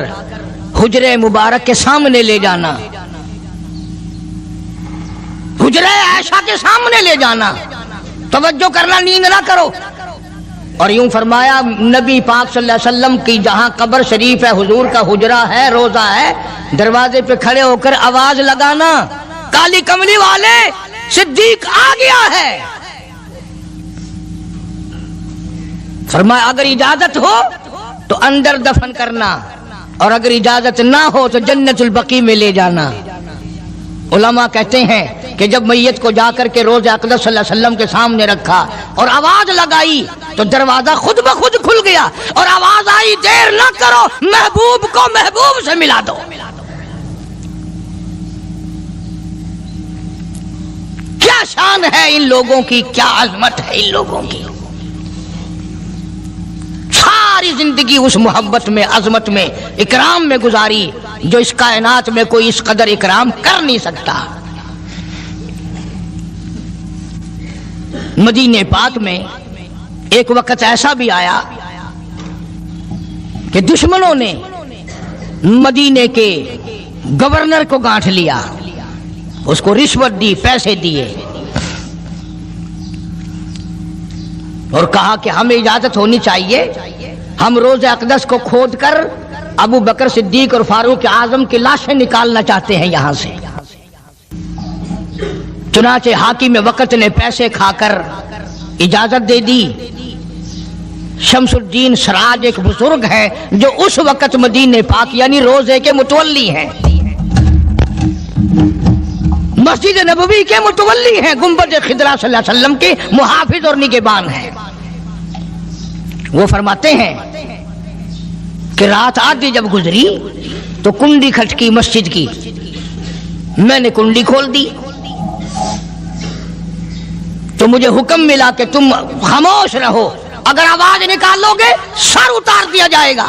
حجرے مبارک کے سامنے لے جانا، عائشہ کے سامنے لے جانا، توجہ کرنا، نیند نہ کرو۔ اور یوں فرمایا نبی پاک صلی اللہ علیہ وسلم کی جہاں قبر شریف ہے، حضور کا حجرہ ہے، روضہ ہے، دروازے پہ کھڑے ہو کر آواز لگانا، کالی کملی والے صدیق آ گیا ہے۔ فرمایا اگر اجازت ہو تو اندر دفن کرنا، اور اگر اجازت نہ ہو تو جنت البقیع میں لے جانا۔ علماء کہتے ہیں کہ جب میت کو جا کر کے روضہ اقدس صلی اللہ علیہ وسلم کے سامنے رکھا اور آواز لگائی تو دروازہ خود بخود کھل گیا، اور آواز آئی دیر نہ کرو، محبوب کو محبوب سے ملا دو۔ کیا شان ہے ان لوگوں کی، کیا عظمت ہے ان لوگوں کی۔ ساری زندگی اس محبت میں، عظمت میں، اکرام میں گزاری جو اس کائنات میں کوئی اس قدر اکرام کر نہیں سکتا۔ مدینہ پاک میں ایک وقت ایسا بھی آیا کہ دشمنوں نے مدینے کے گورنر کو گانٹھ لیا، اس کو رشوت دی، پیسے دیے، اور کہا کہ ہمیں اجازت ہونی چاہیے، ہم روضہ اقدس کو کھود کر ابو بکر صدیق اور فاروق اعظم کی لاشیں نکالنا چاہتے ہیں یہاں سے۔ چنانچہ حاکم وقت نے پیسے کھا کر اجازت دے دی۔ شمس الدین سراج ایک بزرگ ہے جو اس وقت مدینہ پاک یعنی روضے کے متولی ہیں، مسجد نبوی کے متولی ہیں، گنبد خضرا صلی اللہ علیہ وسلم کے محافظ اور نگہبان ہیں۔ وہ فرماتے ہیں کہ رات آدھی جب گزری تو کنڈی کھٹکی مسجد کی، میں نے کنڈی کھول دی تو مجھے حکم ملا کہ تم خاموش رہو، اگر آواز نکالو گے سر اتار دیا جائے گا۔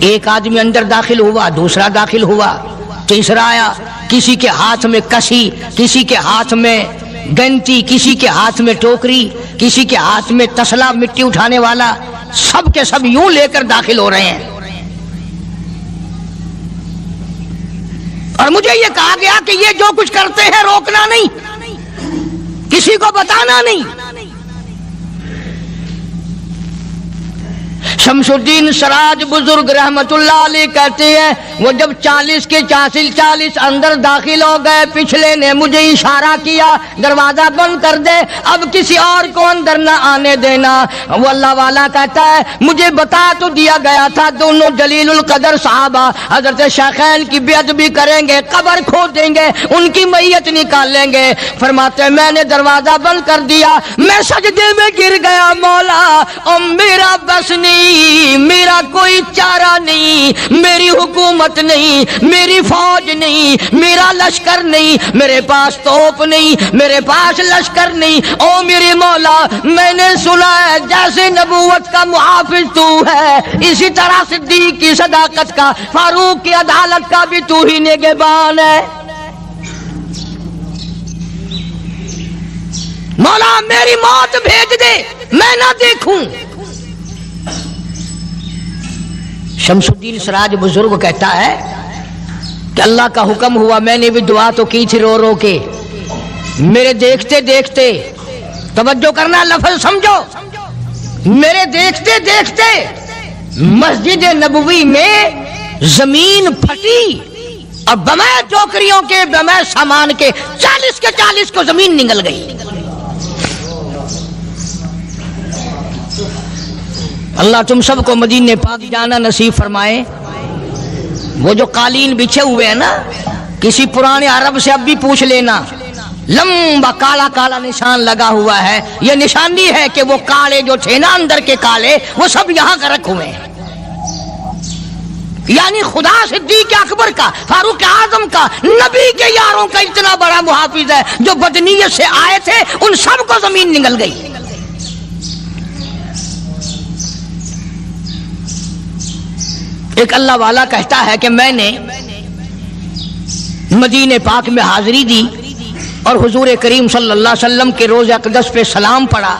ایک آدمی اندر داخل ہوا، دوسرا داخل ہوا، تیسرا آیا، کسی کے ہاتھ میں کسی، کسی کے ہاتھ میں گنتی، کسی کے ہاتھ میں ٹوکری، کسی کے ہاتھ میں تسلا مٹی اٹھانے والا، سب کے سب یوں لے کر داخل ہو رہے ہیں۔ اور مجھے یہ کہا گیا کہ یہ جو کچھ کرتے ہیں روکنا نہیں، کسی کو بتانا نہیں۔ شمس الدین سراج بزرگ رحمت اللہ علیہ کہتے ہیں وہ جب 40 کے 40 اندر داخل ہو گئے، پچھلے نے مجھے اشارہ کیا دروازہ بند کر دے، اب کسی اور کو اندر نہ آنے دینا۔ وہ اللہ والا کہتا ہے مجھے بتا تو دیا گیا تھا دونوں جلیل القدر صحابہ حضرت شیخین کی بے ادبی کریں گے، قبر کھود دیں گے، ان کی میت نکالیں گے۔ فرماتے میں نے دروازہ بند کر دیا، میں سجدے میں گر گیا، مولا او میرا بس نہیں، میرا کوئی چارہ نہیں، میری حکومت نہیں، میری فوج نہیں، میرا لشکر نہیں، میرے پاس توپ نہیں، میرے پاس لشکر نہیں، او میرے مولا میں نے سنا ہے جیسے نبوت کا محافظ تو ہے، اسی طرح صدیق کی صداقت کا، فاروق کی عدالت کا بھی تو ہی نگہبان ہے۔ مولا میری موت بھیج دے، میں نہ دیکھوں۔ شمس الدین سراج بزرگ کہتا ہے کہ اللہ کا حکم ہوا، میں نے بھی دعا تو کی تھی رو رو کے، میرے دیکھتے دیکھتے، توجہ کرنا لفظ سمجھو، میرے دیکھتے دیکھتے مسجد نبوی میں زمین پھٹی اور بمے ٹوکریوں کے، بمے سامان کے 40 کے 40 کو زمین نگل گئی۔ اللہ تم سب کو مدینہ پاک جانا نصیب فرمائے۔ وہ جو قالین بچھے ہوئے ہیں نا، کسی پرانے عرب سے اب بھی پوچھ لینا، لمبا کالا کالا نشان لگا ہوا ہے، یہ نشانی ہے کہ وہ کالے جو تھے نا اندر کے کالے، وہ سب یہاں کا رکھ ہوئے ہیں۔ یعنی خدا صدیق اکبر کا، فاروق اعظم کا، نبی کے یاروں کا اتنا بڑا محافظ ہے، جو بدنیت سے آئے تھے ان سب کو زمین نگل گئی۔ ایک اللہ والا کہتا ہے کہ میں نے مدینہ پاک میں حاضری دی اور حضور کریم صلی اللہ علیہ وسلم کے روضہ اقدس پہ سلام پڑھا،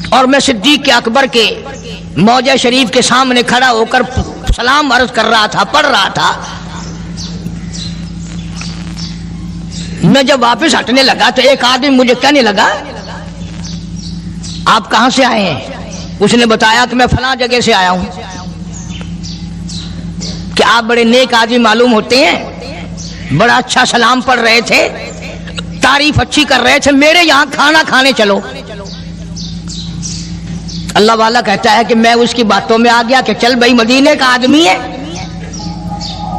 اور میں صدیق اکبر کے موضع شریف کے سامنے کھڑا ہو کر سلام عرض کر رہا تھا، پڑھ رہا تھا۔ میں جب واپس ہٹنے لگا تو ایک آدمی مجھے کہنے لگا آپ کہاں سے آئے ہیں؟ اس نے بتایا کہ میں فلاں جگہ سے آیا ہوں۔ کہ آپ بڑے نیک آدمی معلوم ہوتے ہیں، بڑا اچھا سلام پڑھ رہے تھے، تعریف اچھی کر رہے تھے، میرے یہاں کھانا کھانے چلو۔ اللہ والا کہتا ہے کہ میں اس کی باتوں میں آ گیا کہ چل بھائی، مدینے کا آدمی ہے،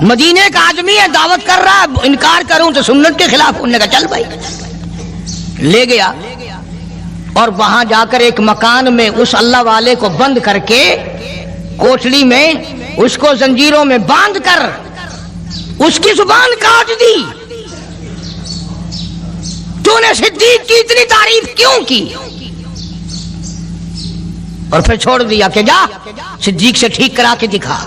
مدینے کا آدمی ہے، دعوت کر رہا ہے، انکار کروں تو سنت کے خلاف، انہوں نے کہا چل بھائی، لے گیا۔ اور وہاں جا کر ایک مکان میں اس اللہ والے کو بند کر کے، کوٹڑی میں اس کو زنجیروں میں باندھ کر اس کی زبان کاٹ دی۔ تو نے صدیق کی اتنی تعریف کیوں کی؟ اور پھر چھوڑ دیا کہ جا صدیق سے ٹھیک کرا کے دکھا۔